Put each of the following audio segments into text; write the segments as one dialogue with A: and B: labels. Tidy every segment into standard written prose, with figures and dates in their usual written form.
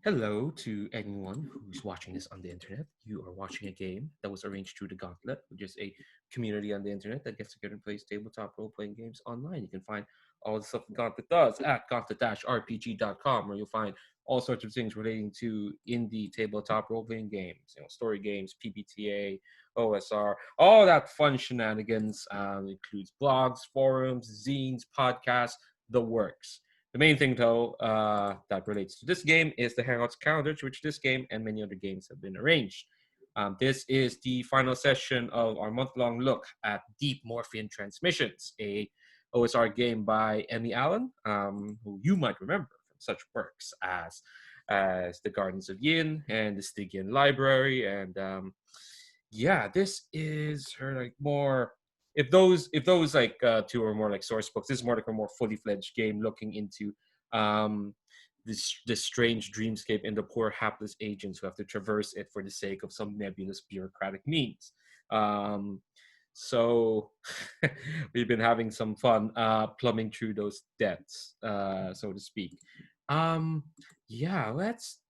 A: Hello to anyone who's watching this on the internet. You are watching a game that was arranged through the Gauntlet, which is a community on the internet that gets together and plays tabletop role playing games online. You can find all the stuff the Gauntlet does at gauntlet-rpg.com, where you'll find all sorts of things relating to indie tabletop role playing games, story games, PBTA, OSR, all that fun shenanigans. Includes blogs, forums, zines, podcasts, the works. The main thing, though, that relates to this game is the Hangouts calendar, to which this game and many other games have been arranged. This is the final session of our month-long look at Deep Morphean Transmissions, a OSR game by Emmy Allen, who you might remember from such works as The Gardens of Yin and the Stygian Library. And this is her more if those like two are more like source books, this is more like a more fully fledged game looking into um this strange dreamscape and the poor hapless agents who have to traverse it for the sake of some nebulous bureaucratic means. So we've been having some fun plumbing through those debts, so to speak. Let's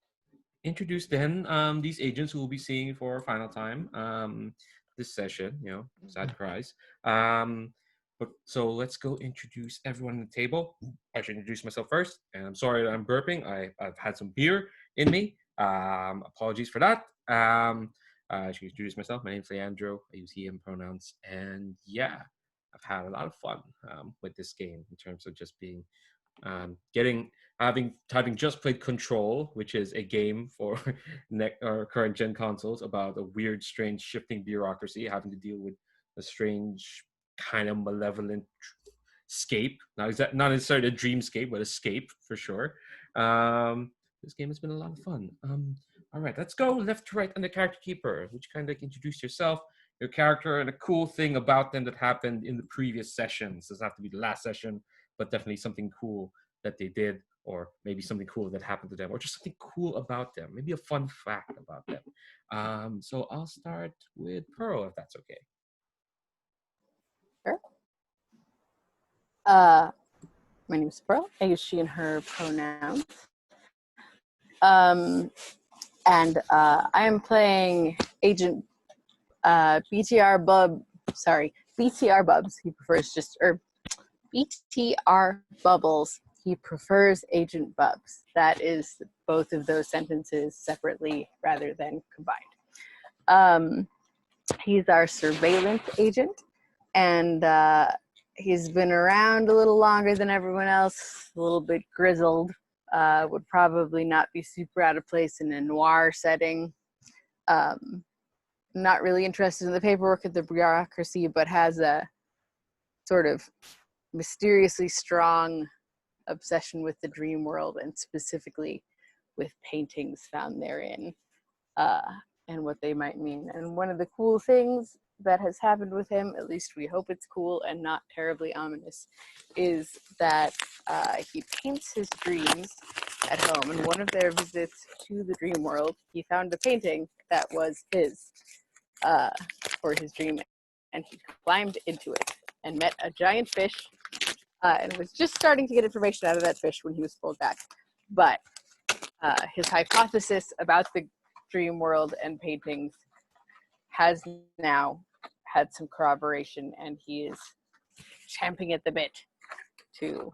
A: introduce then these agents who will be seeing for a final time this session, sad cries. But so let's go introduce everyone at the table. I should introduce myself first, and I'm sorry that I'm burping. I've had some beer in me. Apologies for that. I should introduce myself. My name's Leandro. I use he, him pronouns. And yeah, I've had a lot of fun with this game in terms of just being getting having just played Control, which is a game for current gen consoles about a weird, strange, shifting bureaucracy, having to deal with a strange, kind of malevolent scape. Not necessarily a dreamscape, but escape for sure. This game has been a lot of fun. All right, let's go left to right on the character keeper. Would you kind of like introduce yourself, your character, and a cool thing about them that happened in the previous sessions? Doesn't have to be the last session, but definitely something cool that they did, or maybe something cool that happened to them, or just something cool about them, maybe a fun fact about them. So I'll start with Pearl, if that's okay.
B: Sure. My name is Pearl. I use she and her pronouns. I am playing Agent BTR Bubs. He prefers BTR Bubbles. He prefers Agent Bubs. That is both of those sentences separately rather than combined. He's our surveillance agent, and he's been around a little longer than everyone else, a little bit grizzled, would probably not be super out of place in a noir setting. Not really interested in the paperwork of the bureaucracy, but has a sort of mysteriously strong obsession with the dream world, and specifically with paintings found therein, and what they might mean. And one of the cool things that has happened with him, at least we hope it's cool and not terribly ominous, is that he paints his dreams at home. And one of their visits to the dream world, he found a painting that was his for his dream, and he climbed into it and met a giant fish, and was just starting to get information out of that fish when he was pulled back. But his hypothesis about the dream world and paintings has now had some corroboration, and he is champing at the bit to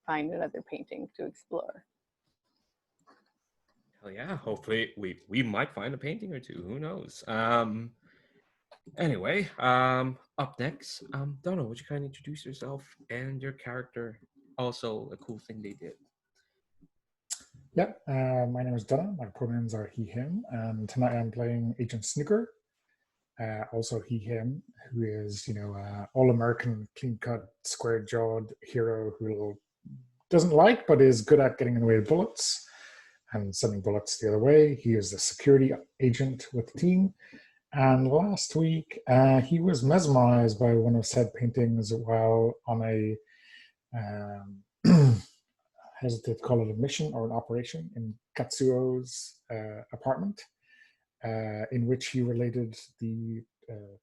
B: find another painting to explore.
A: Hell yeah, hopefully we might find a painting or two. Who knows? Anyway, up next, Donna, would you kind of introduce yourself and your character? Also, a cool thing they did.
C: Yeah, my name is Donna. My pronouns are he, him, and tonight I'm playing Agent Snooker. Also he, him, who is, all-American, clean-cut, square-jawed hero who doesn't like, but is good at getting in the way of bullets and sending bullets the other way. He is the security agent with the team. And last week, he was mesmerized by one of said paintings while on a, hesitate to call it a mission or an operation in Katsuo's apartment, in which he related the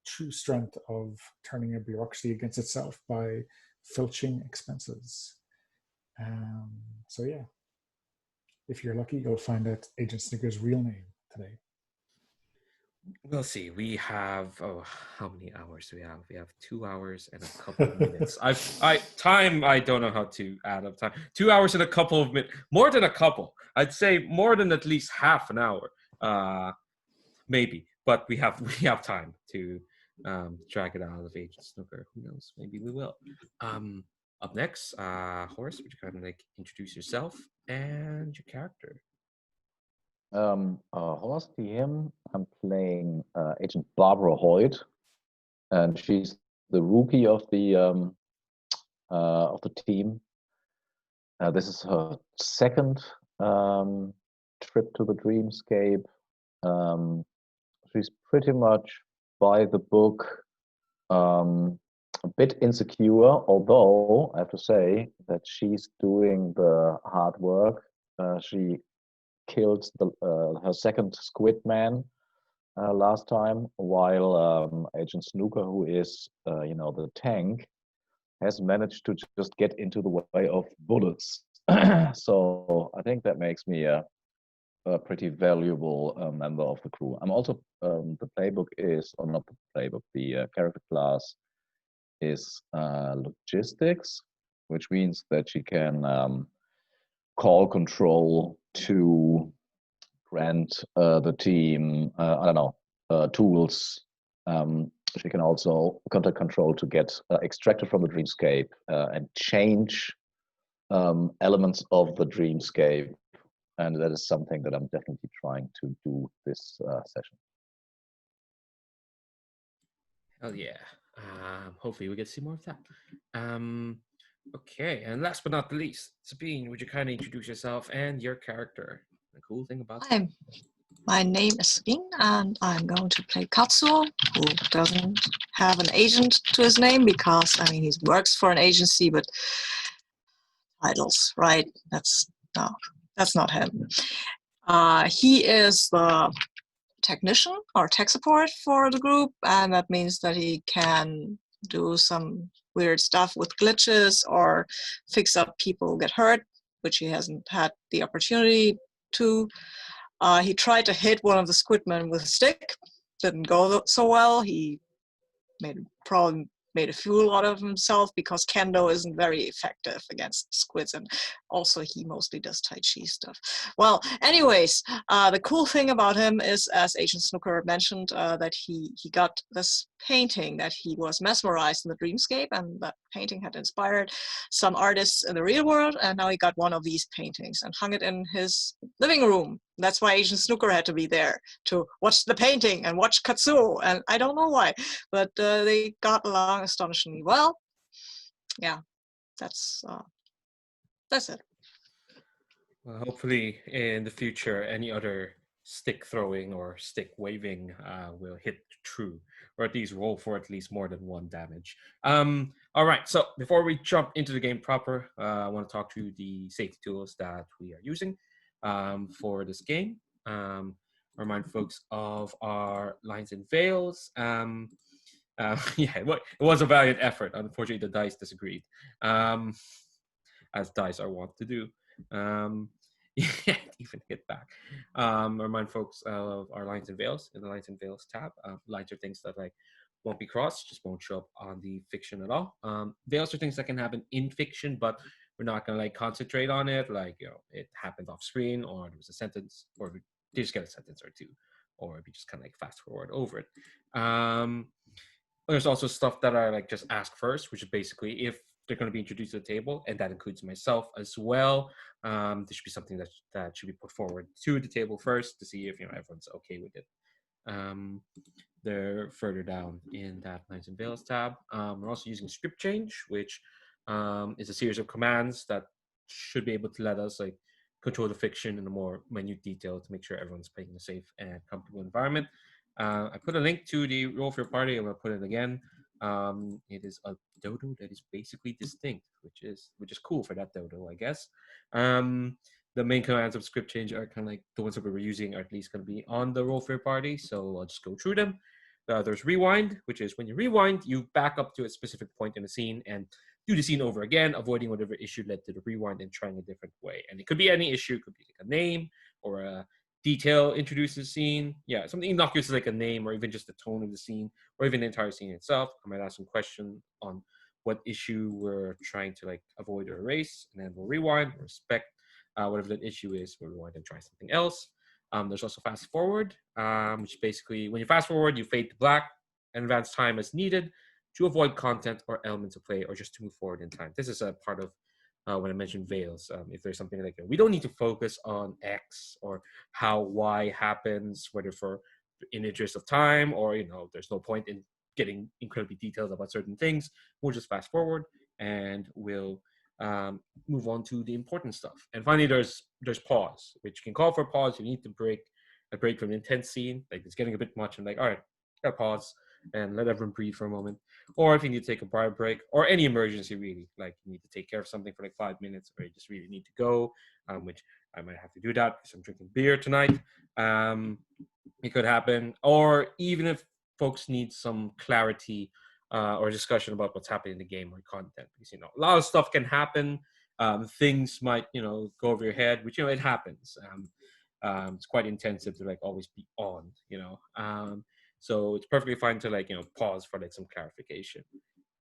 C: true strength of turning a bureaucracy against itself by filching expenses. So yeah. if you're lucky, you'll find out Agent Snooker's real name today.
A: We'll see. We have how many hours do we have? We have 2 hours and a couple of minutes. I don't know how to add up time. 2 hours and a couple of minutes. More than a couple. I'd say more than at least half an hour. Maybe. But we have time to drag it out of Agent Snooker. Who knows? Maybe we will. Up next, Horace, would you kind of like introduce yourself and your character?
D: Horst DM. I'm playing Agent Barbara Hoyt, and she's the rookie of the team. This is her second trip to the dreamscape. She's pretty much by the book, a bit insecure, although I have to say that she's doing the hard work. She killed her second squid man last time, while Agent Snooker, who is the tank, has managed to just get into the way of bullets. So I think that makes me a pretty valuable member of the crew. I'm also the playbook is, or not the playbook, the character class is logistics, which means that she can call control to grant the team tools. She can also contact control to get extracted from the dreamscape and change elements of the dreamscape, and that is something that I'm definitely trying to do this session.
A: Hell yeah. Hopefully we get to see more of that. Okay, and last but not the least, Sabine, would you kind of introduce yourself and your character? The cool thing about
E: Hi, my name is Sabine, and I'm going to play Katsuo, who doesn't have an agent to his name because, I mean, he works for an agency, but titles, right? That's not him. He is the technician or tech support for the group, and that means that he can do some weird stuff with glitches or fix up people who get hurt, which he hasn't had the opportunity to. He tried to hit one of the squidmen with a stick, didn't go so well. He probably made a fool out of himself because kendo isn't very effective against squids, and also he mostly does tai chi stuff. Well, anyways, the cool thing about him is, as Agent Snooker mentioned, that he got this painting that he was mesmerized in the dreamscape, and that painting had inspired some artists in the real world, and now he got one of these paintings and hung it in his living room. That's why Agent Snooker had to be there to watch the painting and watch Katsuo, and I don't know why, but they got along astonishingly well. Yeah, that's it.
A: Well, hopefully in the future, any other stick throwing or stick waving will hit true, or at least roll for at least more than 1 damage. All right, so before we jump into the game proper, I want to talk to the safety tools that we are using for this game. Remind folks of our lines and veils. Yeah, it was a valiant effort. Unfortunately, the dice disagreed, as dice are wont to do. Yeah, even hit back. Remind folks of our lines and veils in the lines and veils tab. Lines are things that like won't be crossed, just won't show up on the fiction at all. Veils are things that can happen in fiction, but we're not gonna like concentrate on it. Like, you know, it happened off screen, or there was a sentence, or we just get a sentence or two, or we just kind of like fast forward over it. There's also stuff that are like just ask first, which is basically if they're going to be introduced to the table, and that includes myself as well. There should be something that should be put forward to the table first to see if everyone's okay with it. They're further down in that Lines and Veils tab. We're also using script change, which is a series of commands that should be able to let us like control the fiction in a more minute detail to make sure everyone's playing in a safe and comfortable environment. I put a link to the Roll for Your Party. I'm going to put it again. It is a dodo that is basically distinct, which is cool for that dodo, I guess. The main commands of script change are kind of like the ones that we were using are at least going to be on the Roll for Your Party, so I'll just go through them. There's rewind, which is when you rewind, you back up to a specific point in the scene and do the scene over again, avoiding whatever issue led to the rewind and trying a different way. And it could be any issue, it could be a name or a detail introduces the scene. Yeah, something innocuous like a name or even just the tone of the scene or even the entire scene itself. I might ask some question on what issue we're trying to like avoid or erase, and then we'll rewind, respect whatever that issue is. We'll rewind and try something else. There's also fast forward, which basically when you fast forward, you fade to black and advance time as needed to avoid content or elements of play or just to move forward in time. This is a part of when I mentioned veils. If there's something like we don't need to focus on X or how Y happens, whether for in interest of time or there's no point in getting incredibly detailed about certain things. We'll just fast forward and we'll move on to the important stuff. And finally, there's pause, which can call for pause. You need to a break from the intense scene. Like it's getting a bit much. I'm like, all right, gotta pause and let everyone breathe for a moment. Or if you need to take a prior break or any emergency, really, like you need to take care of something for like 5 minutes or you just really need to go, which I might have to do that because I'm drinking beer tonight. It could happen. Or even if folks need some clarity or discussion about what's happening in the game or content, because a lot of stuff can happen. Things might go over your head, which it happens. It's quite intensive to like always be on, so it's perfectly fine to like pause for like some clarification.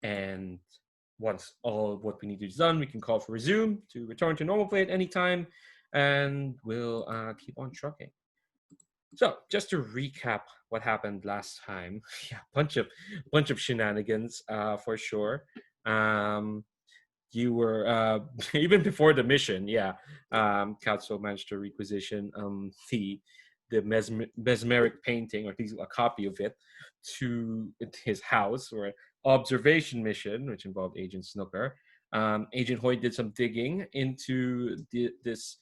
A: And once all what we need to do is done, we can call for resume to return to normal play at any time, and we'll keep on trucking. So just to recap what happened last time, yeah, bunch of shenanigans for sure. You were even before the mission, yeah. Katsuo managed to requisition the mesmeric painting, or at least a copy of it, to his house or an observation mission, which involved Agent Snooker. Agent Hoyt did some digging into this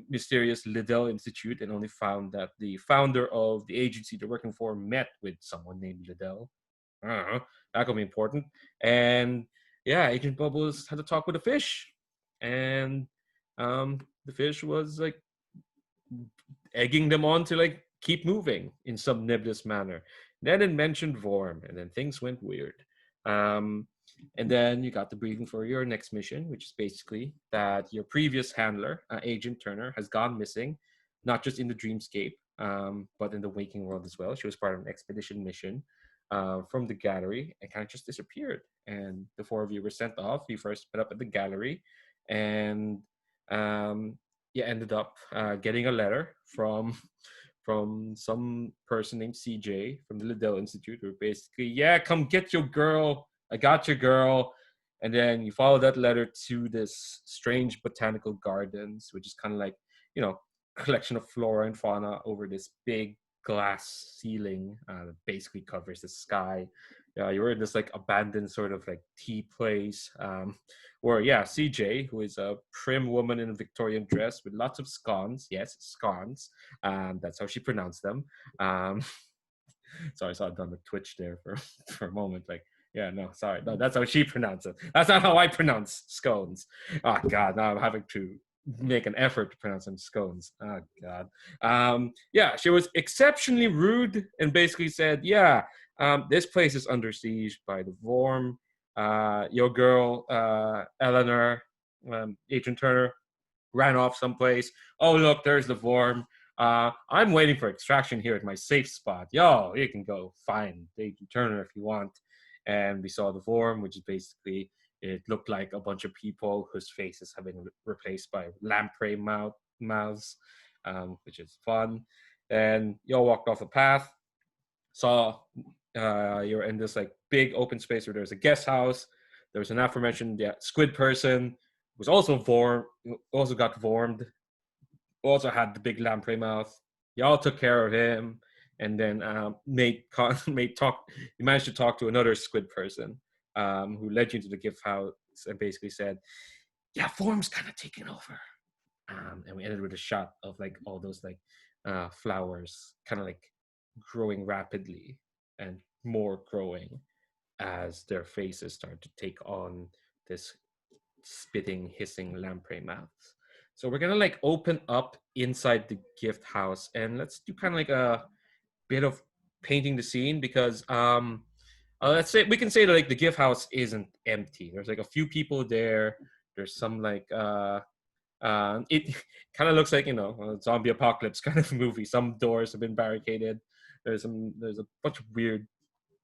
A: mysterious Liddell Institute and only found that the founder of the agency they're working for met with someone named Liddell. I don't know. That could be important. And yeah, Agent Bubbles had to talk with a fish. And the fish was like egging them on to like keep moving in some nebulous manner. Then it mentioned Vorm, and then things went weird. And then you got the briefing for your next mission, which is basically that your previous handler, Agent Turner, has gone missing, not just in the dreamscape, but in the waking world as well. She was part of an expedition mission from the gallery and kind of just disappeared. And the four of you were sent off. You first met up at the gallery, and you ended up getting a letter from some person named CJ from the Liddell Institute, who basically, yeah, come get your girl. I got your girl. And then you follow that letter to this strange botanical gardens, which is kind of like, collection of flora and fauna over this big glass ceiling that basically covers the sky. You were in this like abandoned sort of like tea place where, yeah, CJ, who is a prim woman in a Victorian dress with lots of scones. Yes, scones. That's how she pronounced them. Sorry, I saw it on the Twitch there for a moment. Like, yeah, no, sorry. No, that's how she pronounced it. That's not how I pronounce scones. Oh, God, now I'm having to make an effort to pronounce them scones. Oh, God. Yeah, she was exceptionally rude and basically said, yeah, this place is under siege by the Vorm. Your girl, Eleanor, Agent Turner, ran off someplace. Oh, look, there's the Vorm. I'm waiting for extraction here at my safe spot. Yo, you can go find Agent Turner if you want. And we saw the Vorm, which is basically, it looked like a bunch of people whose faces have been replaced by lamprey mouths, which is fun. And y'all walked off a path, saw you're in this like big open space where there's a guest house. There was an aforementioned squid person, was also also got vormed, also had the big lamprey mouth. Y'all took care of him, and then you managed to talk to another squid person who led you into the gift house and basically said, yeah, Form's kind of taking over. And we ended with a shot of like all those like flowers kind of like growing rapidly and more growing as their faces start to take on this spitting, hissing lamprey mouths. So we're gonna like open up inside the gift house and let's do kind of like a bit of painting the scene because let's say we can say that like the gift house isn't empty. There's like a few people there. There's some like It kind of looks like, a zombie apocalypse kind of movie. Some doors have been barricaded. There's a bunch of weird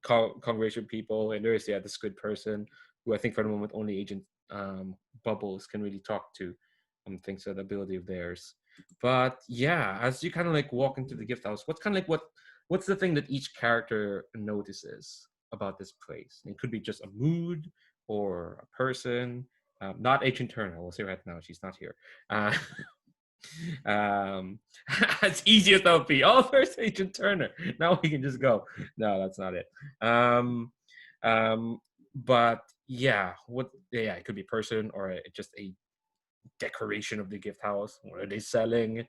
A: congregation people, and there's the squid person, who I think for the moment only Agent Bubbles can really talk to. Thanks to the ability of theirs. But yeah, as you kind of like walk into the gift house, what's the thing that each character notices about this place? It could be just a mood or a person. Not Agent Turner. We'll say right now she's not here. Um, it's easy as that would be. Oh, there's Agent Turner. Now we can just go. No, that's not it. But yeah, it could be person or just a decoration of the gift house. What are they selling?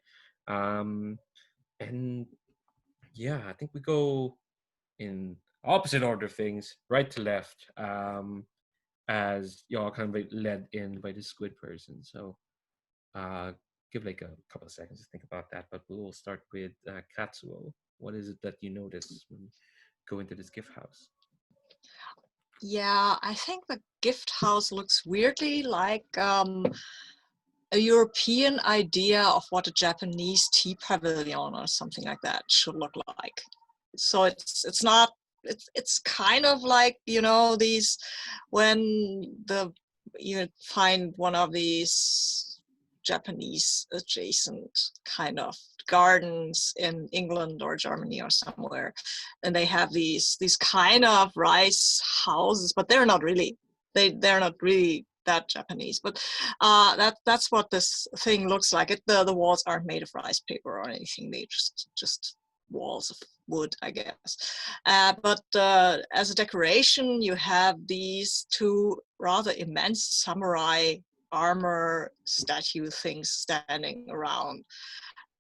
A: And yeah, I think we go in opposite order of things, right to left, as y'all kind of like led in by the squid person. So give like a couple of seconds to think about that, but we'll start with Katsuo. What is it that you notice when you go into this gift house?
E: Yeah, I think the gift house looks weirdly like a European idea of what a Japanese tea pavilion or something like that should look like. So it's not it's kind of like, these when you find one of these Japanese adjacent kind of gardens in England or Germany or somewhere, and they have these kind of rice houses, but they're not really that Japanese. But that's what this thing looks like. The walls aren't made of rice paper or anything. They just walls of wood, I guess. But as a decoration, you have these two rather immense samurai armor statue things standing around,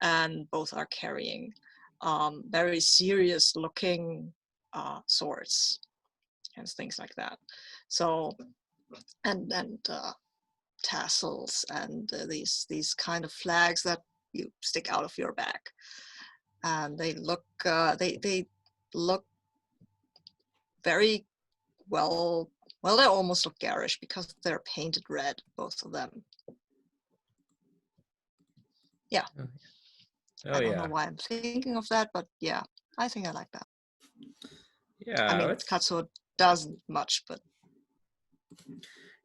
E: and both are carrying very serious looking swords and things like that. So and tassels and these kind of flags that you stick out of your back, and they look they look very well. They almost look garish because they're painted red, both of them. Yeah.
A: Oh
E: I don't
A: yeah.
E: know why I'm thinking of that, but yeah, I think I like that.
A: Yeah.
E: I mean, Katsuo doesn't much, but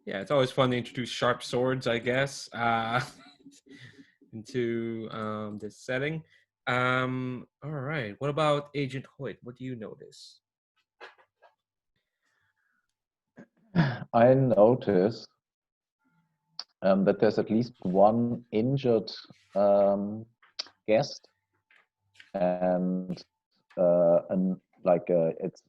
A: yeah, it's always fun to introduce sharp swords, I guess, into this setting. All right. What about Agent Hoyt? What do you notice?
D: I notice that there's at least one injured guest, and it's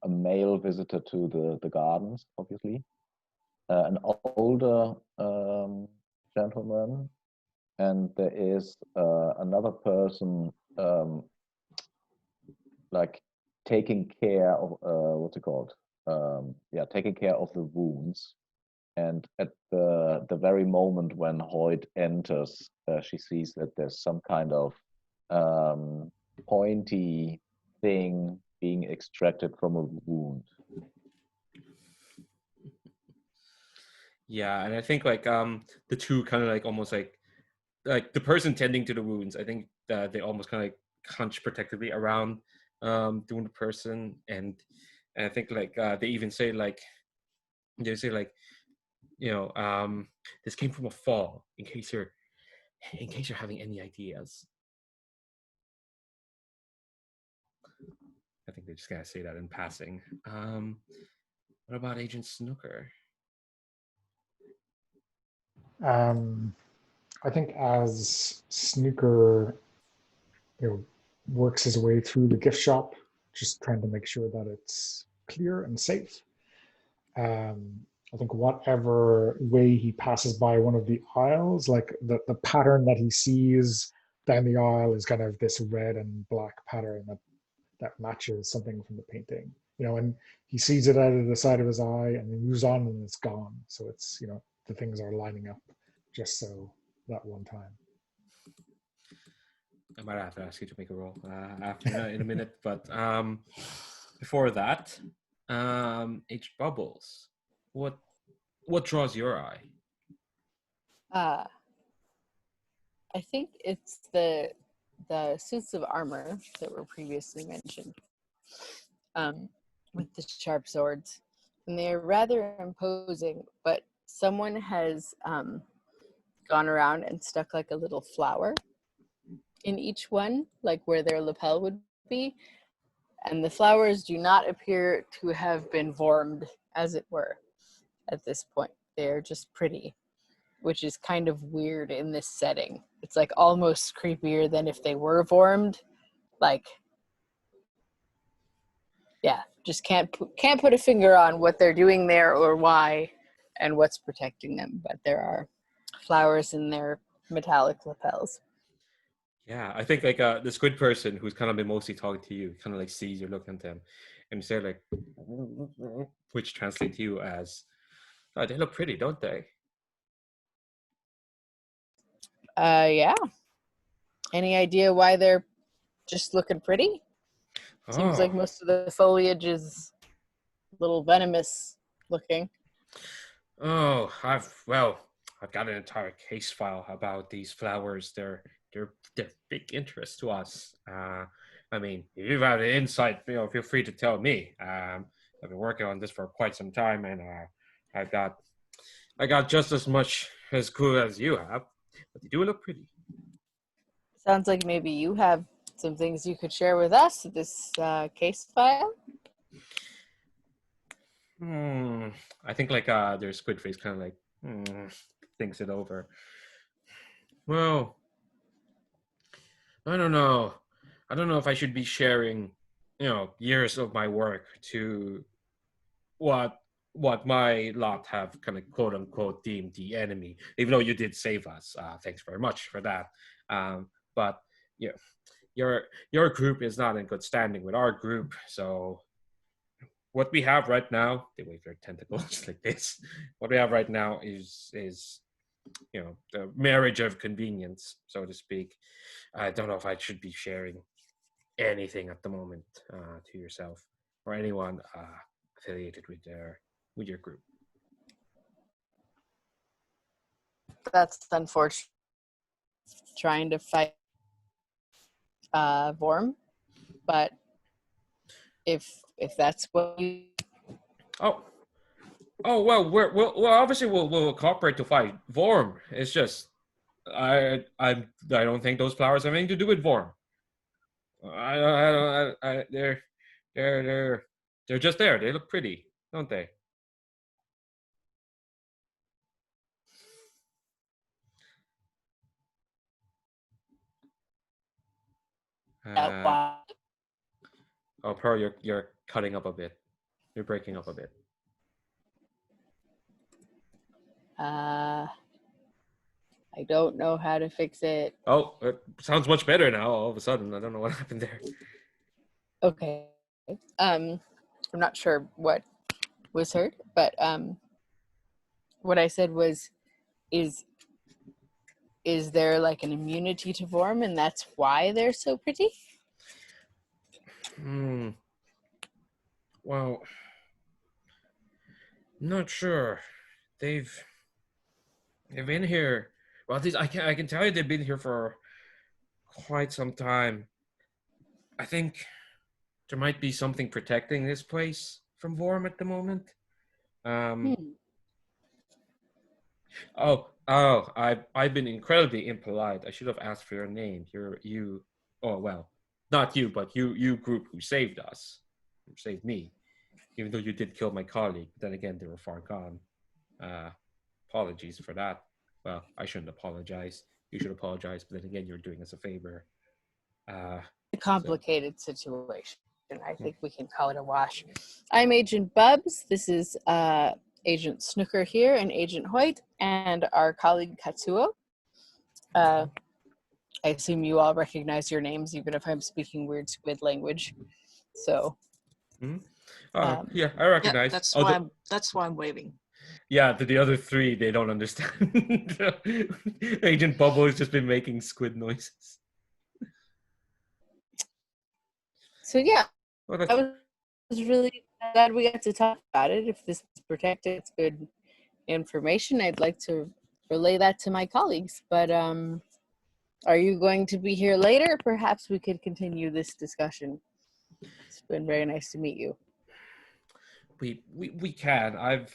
D: a male visitor to the gardens, obviously, an older gentleman, and there is another person like taking care of what's it called? Taking care of the wounds. And at the very moment when Hoyt enters, she sees that there's some kind of pointy thing being extracted from a wound.
A: Yeah, and I think like the two kind of like almost like the person tending to the wounds. I think they almost kind of like hunch protectively around doing the person, and I think like they even say like this came from a fall. In case you're having any ideas. I think they just gotta say that in passing. What about Agent Snooker?
C: I think as Snooker, works his way through the gift shop, just trying to make sure that it's clear and safe. I think whatever way he passes by one of the aisles, like the pattern that he sees down the aisle is kind of this red and black pattern that matches something from the painting. And he sees it out of the side of his eye and he moves on and it's gone. So it's, the things are lining up just so that one time.
A: I might have to ask you to make a roll after in a minute, but before that, H Bubbles, what draws your eye?
B: I think it's the suits of armor that were previously mentioned, with the sharp swords, and they're rather imposing. But someone has gone around and stuck like a little flower in each one, like where their lapel would be, and the flowers do not appear to have been formed, as it were, at this point. They're just pretty, which is kind of weird in this setting. It's like almost creepier than if they were formed. Like, yeah, just can't put a finger on what they're doing there or why and what's protecting them. But there are flowers in their metallic lapels.
A: Yeah, I think like the squid person who's kind of been mostly talking to you, kind of like sees you looking at them, and you say like, which translates to you as, "Oh, they look pretty, don't they?"
B: Yeah. Any idea why they're just looking pretty? Seems like
A: Oh,
B: most of the foliage is a little venomous looking.
A: oh, I've got an entire case file about these flowers. They're big interest to us. I mean, if you've had an insight, feel free to tell me. I've been working on this for quite some time, and I got I got just as much as cool as you have, but they do look pretty.
B: Sounds like maybe you have some things you could share with us, this case file.
A: Hmm. I think like their squid face kind of like thinks it over. Well, I don't know. I don't know if I should be sharing, years of my work to what my lot have kind of quote unquote deemed the enemy. Even though you did save us, thanks very much for that. But yeah, your group is not in good standing with our group, so what we have right now, they wave their tentacles like this. What we have right now is the marriage of convenience, so to speak. I don't know if I should be sharing anything at the moment to yourself or anyone affiliated with your group.
B: That's unfortunate. Trying to fight Vorm, but if that's what you...
A: Oh, well, obviously we'll cooperate to fight Vorm. It's just I don't think those flowers have anything to do with Vorm. They're they're just there. They look pretty, don't they? Uh, oh, Pearl, you're cutting up a bit. You're breaking up a bit.
B: I don't know how to fix it.
A: Oh, it sounds much better now. All of a sudden, I don't know what happened there.
B: Okay. I'm not sure what was heard, but what I said was, is there like an immunity to Vorm, and that's why they're so pretty?
A: Hmm. Well, not sure. They've been here. Well, at least I can tell you they've been here for quite some time. I think there might be something protecting this place from Vorm at the moment. Um.
B: Hmm.
A: I've been incredibly impolite. I should have asked for your name. You. Oh well, not you, but you group who saved us, who saved me. Even though you did kill my colleague, but then again they were far gone. Apologies for that. Well, I shouldn't apologize. You should apologize, but then again, you're doing us a favor. Uh,
B: A complicated situation. I think we can call it a wash. I'm Agent Bubs. This is Agent Snooker here, and Agent Hoyt, and our colleague Katsuo. I assume you all recognize your names, even if I'm speaking weird squid language. So,
A: yeah, I
E: Yeah,
A: recognize.
E: that's why I'm waving.
A: Yeah, to the other three, they don't understand. Agent Bubble has just been making squid noises.
B: so yeah,
A: Well,
B: I was really glad we got to talk about it. If this is protected, it's good information. I'd like to relay that to my colleagues. But are you going to be here later? Perhaps we could continue this discussion. It's been very nice to meet you.
A: We can.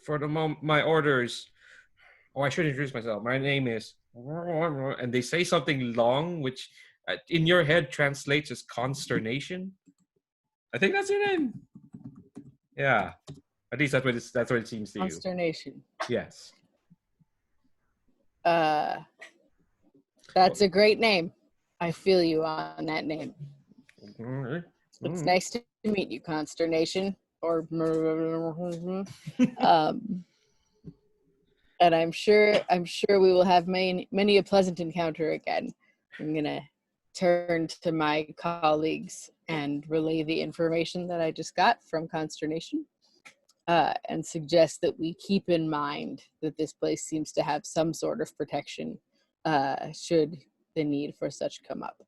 A: For the moment, my orders. Oh, I should introduce myself. My name is, and they say something long, which in your head translates as consternation. I think that's your name. Yeah, at least that's what it seems to you.
B: Consternation.
A: Yes.
B: That's a great name. I feel you on that name. It's nice to meet you, Consternation. Or and I'm sure we will have many a pleasant encounter again. I'm gonna turn to my colleagues and relay the information that I just got from Consternation, and suggest that we keep in mind that this place seems to have some sort of protection should the need for such come up.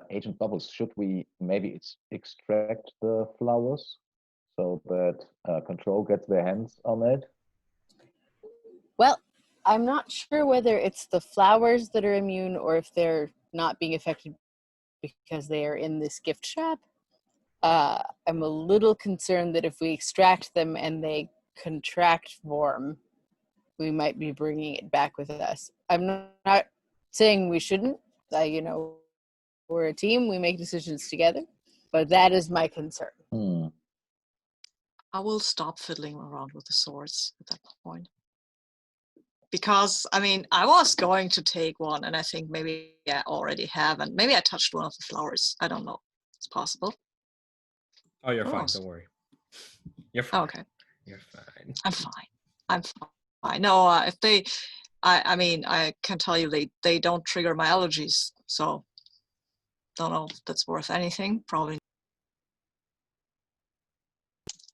D: Agent Bubbles, should we maybe extract the flowers so that Control gets their hands on it?
B: Well, I'm not sure whether it's the flowers that are immune or if they're not being affected because they are in this gift shop. I'm a little concerned that if we extract them and they contract form, we might be bringing it back with us. I'm not saying we shouldn't. We're a team. We make decisions together. But that is my concern.
E: I will stop fiddling around with the swords at that point. Because, I mean, I was going to take one, and I think maybe I already have, and maybe I touched one of the flowers. I don't know. It's possible.
A: Oh, you're fine. Don't worry. You're fine.
E: Okay.
A: You're fine.
E: I'm fine. No, if they, I mean, I can tell you they don't trigger my allergies, so don't know if that's worth anything. Probably.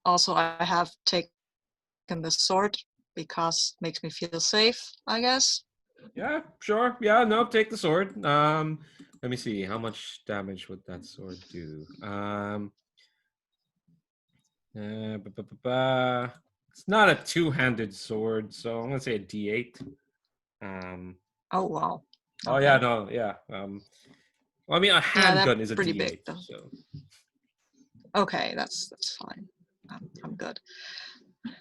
E: Also, I have taken the sword because it makes me feel safe, I guess.
A: Yeah, sure. Yeah, no, take the sword. Let me see. How much damage would that sword do? It's not a two-handed sword, so I'm gonna say a D8.
E: Oh wow.
A: Oh
E: Okay.
A: yeah, no, yeah. Well, I mean, a handgun is a
E: pretty
A: D8.
E: big, though.
A: So.
E: Okay, that's fine. I'm good.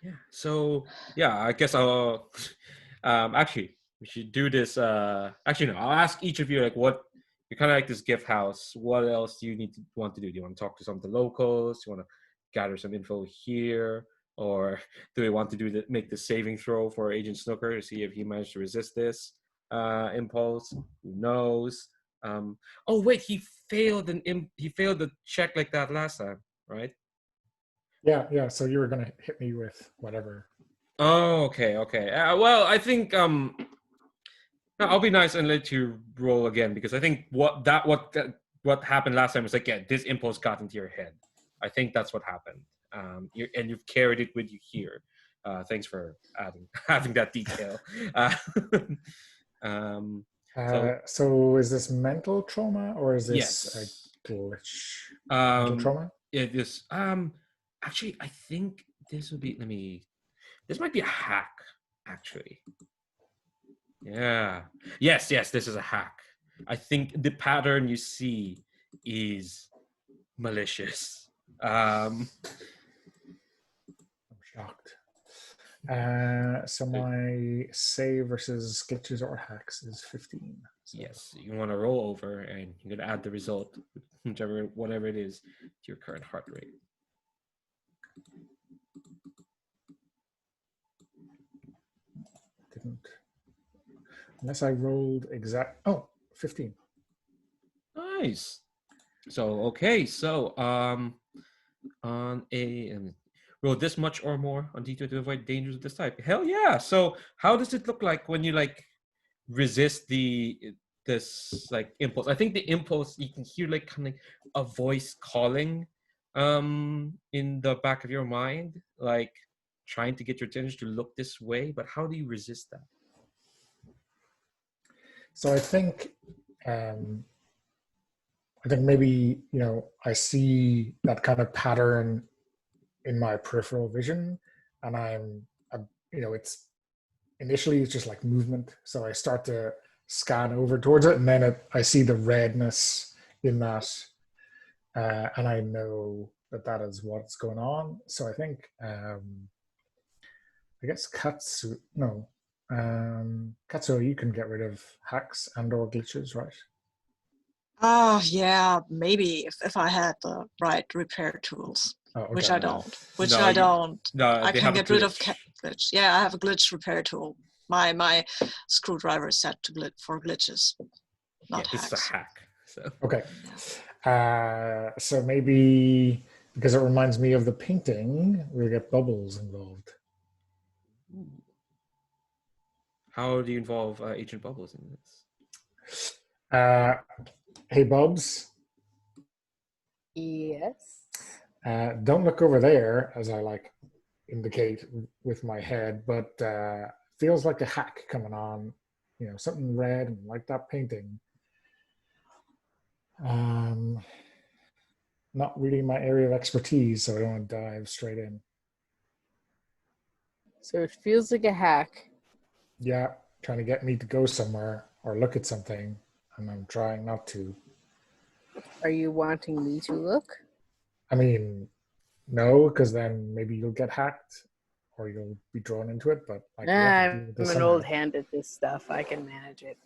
A: Yeah. So yeah, I guess I'll. Actually, we should do this. Actually, no. I'll ask each of you like what you're kind of like this gift house. What else do you want to do? Do you want to talk to some of the locals? Do you want to gather some info here, or do we want to make the saving throw for Agent Snooker to see if he managed to resist this impulse? Who knows? Oh wait, he failed the check like that last time, right?
C: Yeah. So you were gonna hit me with whatever.
A: Oh, okay. Well, I think I'll be nice and let you roll again because I think what happened last time was like, yeah, this impulse got into your head. I think that's what happened. You've carried it with you here. Thanks for having that detail.
C: So is this mental trauma or is this
A: yes,
C: a glitch? Mental trauma?
A: It is. Actually, I think this would be. This might be a hack, actually. Yeah. Yes, this is a hack. I think the pattern you see is malicious.
C: I'm shocked. So my save versus glitches or hacks is 15. So.
A: Yes, you want to roll over and you're going to add the result, whatever it is, to your current heart rate.
C: Didn't. Unless I rolled 15.
A: Nice. So, okay. So, on a roll this much or more on D2 to avoid dangers of this type. Hell yeah. So, how does it look like when you like resist this like impulse? I think the impulse, you can hear like kind of a voice calling in the back of your mind, like trying to get your attention to look this way, but how do you resist that?
C: So I think maybe I see that kind of pattern in my peripheral vision, and it's initially it's just like movement. So I start to scan over towards it, and then I see the redness in that, and I know that is what's going on. So I think, I guess Katsuo, no, Katsuo, you can get rid of hacks and/or glitches, right?
E: Oh, yeah, maybe if I had the right repair tools,
C: Oh, okay.
E: which I don't. Which
A: No,
E: I don't.
A: no,
E: I
A: they
E: can
A: have a
E: get rid of
A: glitch.
E: glitch. Yeah, I have a glitch repair tool. My screwdriver is set to for glitches, not
A: This is a
E: hacks.
A: hack. So
C: Okay. So maybe because it reminds me of the painting, we'll get bubbles involved.
A: how do you involve Agent Bubbles in this?
C: Hey, Bubs,
B: Yes.
C: don't look over there as I like indicate with my head, but feels like a hack coming on, something red and like that painting. Not really my area of expertise, so I don't want to dive straight in.
B: So it feels like a hack.
C: Yeah, trying to get me to go somewhere or look at something, and I'm trying not to.
B: Are you wanting me to look?
C: I mean, no, because then maybe you'll get hacked or you'll be drawn into it, but like we have to deal with
B: I'm
C: this
B: an old
C: somehow.
B: hand at this stuff. I can manage it.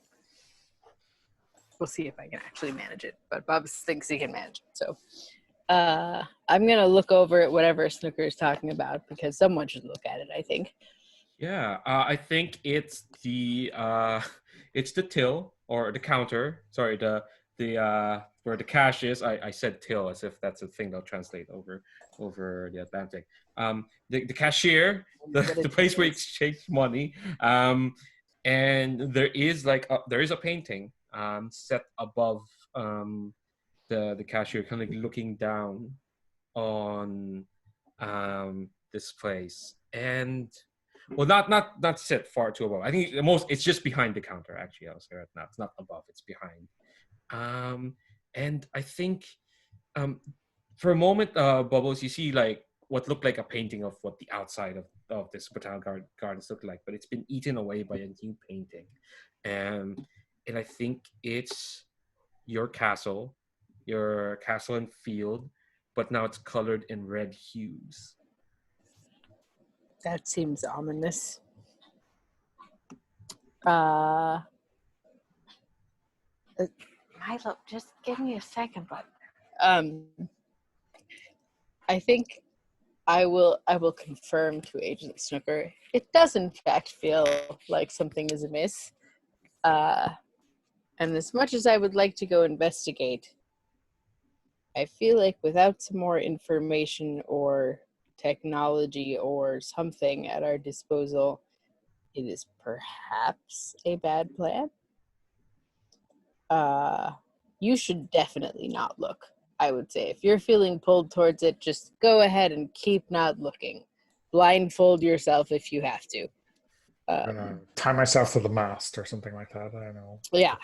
B: We'll see if I can actually manage it. But Bubs thinks he can manage it. So I'm going to look over at whatever Snooker is talking about because someone should look at it, I think.
A: Yeah, I think it's the till or the counter. Sorry, the where the cash is. I said till as if that's a thing they'll translate over the Atlantic. The cashier,
B: What
A: the
B: it
A: place where you
B: is.
A: exchange money. And there is there is a painting set above the cashier, kind of looking down on this place. And well, not sit far too above. I think it's just behind the counter. Actually, I'll say right now, it's not above; it's behind. And I think um, for a moment, Bubbles, you see like what looked like a painting of what the outside of this botanical gardens looked like, but it's been eaten away by a new painting, and I think it's your castle and field, but now it's colored in red hues.
B: That seems ominous. Milo, just give me a second, bud. I think I will confirm to Agent Snooker. It does in fact feel like something is amiss. And as much as I would like to go investigate, I feel like without some more information or technology or something at our disposal, it is perhaps a bad plan. You should definitely not look. I would say if you're feeling pulled towards it, just go ahead and keep not looking. Blindfold yourself if you have to.
C: I'm gonna tie myself to the mast or something like that. I don't know.
B: Yeah,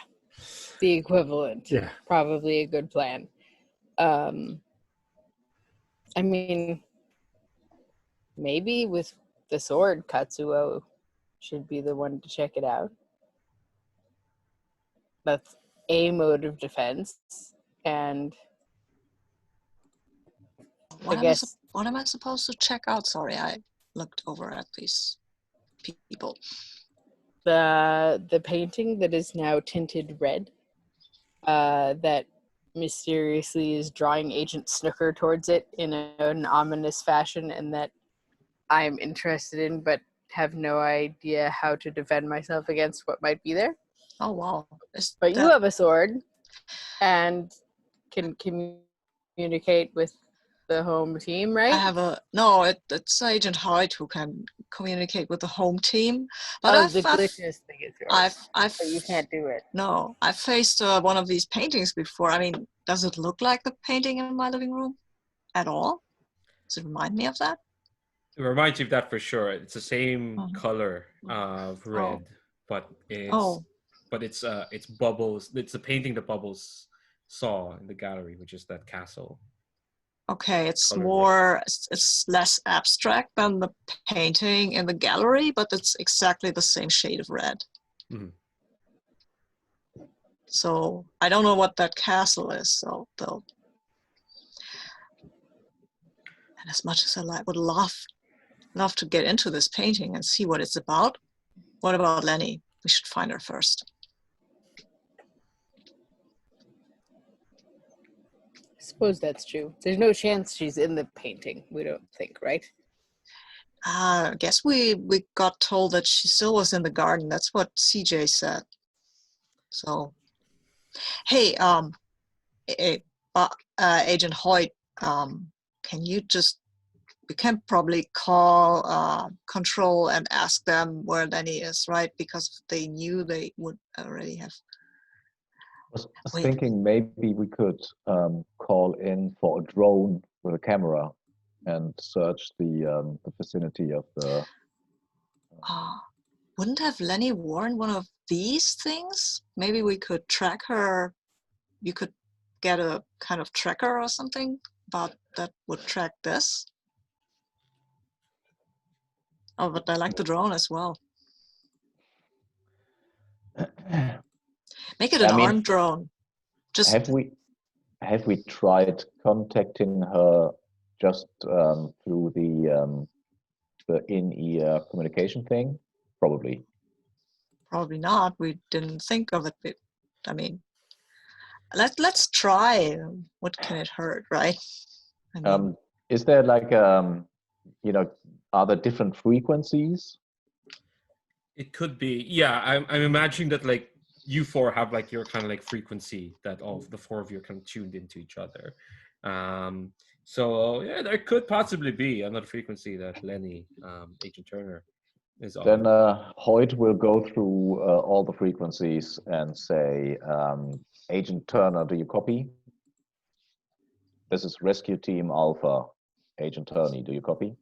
B: the equivalent.
C: Yeah.
B: Probably a good plan. I mean, maybe with the sword, Katsuo should be the one to check it out. That's a mode of defense. And I guess
E: What am I supposed to check out? Sorry, I looked over at these people.
B: the painting that is now tinted red, that mysteriously is drawing Agent Snooker towards it in an ominous fashion, and that I'm interested in, but have no idea how to defend myself against what might be there.
E: Oh wow!
B: But you have a sword, and can communicate with the home team, right?
E: I have no. It's Agent Hyde who can communicate with the home team. But
B: the glitches thing is yours.
E: I've
B: But you can't do it.
E: No, I faced one of these paintings before. I mean, does it look like the painting in my living room at all? Does it remind me of that?
A: It reminds you of that for sure. It's the same color of red, but it's Bubbles. It's the painting that Bubbles saw in the gallery, which is that castle.
E: Okay, it's
A: Colored
E: more, it's less abstract than the painting in the gallery, but it's exactly the same shade of red.
A: Mhm.
E: So I don't know what that castle is, so though. And as much as I would love to get into this painting and see what it's about, what about Lennie? We should find her first.
B: I suppose that's true. There's no chance she's in the painting, we don't think, right?
E: I guess we got told that she still was in the garden. That's what CJ said. So, hey, Agent Hoyt, can you just, we can probably call Control and ask them where Lennie is, right? Because if they knew, they would already have.
D: I was
E: Wait.
D: thinking maybe we could call in for a drone with a camera and search the vicinity of the.
E: Wouldn't have Lennie worn one of these things? Maybe we could track her. You could get a kind of tracker or something that would track this. Oh, but I like the drone as well. Make it an
D: I mean,
E: armed drone. Just
D: have we tried contacting her just through the in-ear communication thing? Probably.
E: probably not. We didn't think of it. I mean, let's try. What can it hurt, right? I mean,
D: Is there like you know, are there different frequencies?
A: It could be. Yeah, I'm imagining that like you four have like your kind of like frequency that all the four of you are kind of tuned into each other. So yeah, there could possibly be another frequency that Lennie, Agent Turner, is on.
D: Then Hoyt will go through all the frequencies and say, Agent Turner, do you copy? This is Rescue Team Alpha. Agent Turney, do you copy?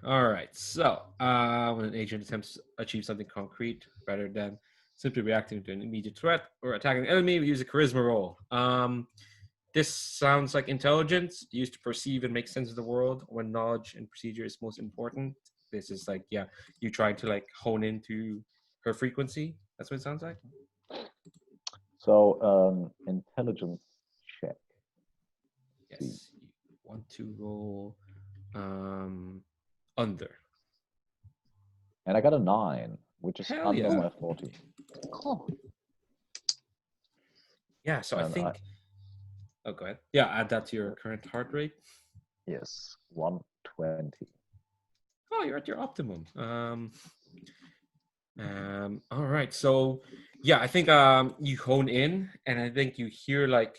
A: All right. So when an agent attempts to achieve something concrete rather than simply reacting to an immediate threat or attacking an enemy, we use a charisma roll. This sounds like intelligence used to perceive and make sense of the world when knowledge and procedure is most important. This is like, yeah, you trying to like hone into her frequency. That's what it sounds like.
D: So intelligence check.
A: Yes. You want to roll under.
D: And I got a 9, which is
A: Hell
D: under
A: yeah.
D: my 40.
E: cool.
A: Yeah, so I
D: And
A: think oh, go ahead. Yeah, add that to your current heart rate.
D: Yes, 120.
A: Oh, you're at your optimum. All right. So, yeah, I think you hone in, and I think you hear like,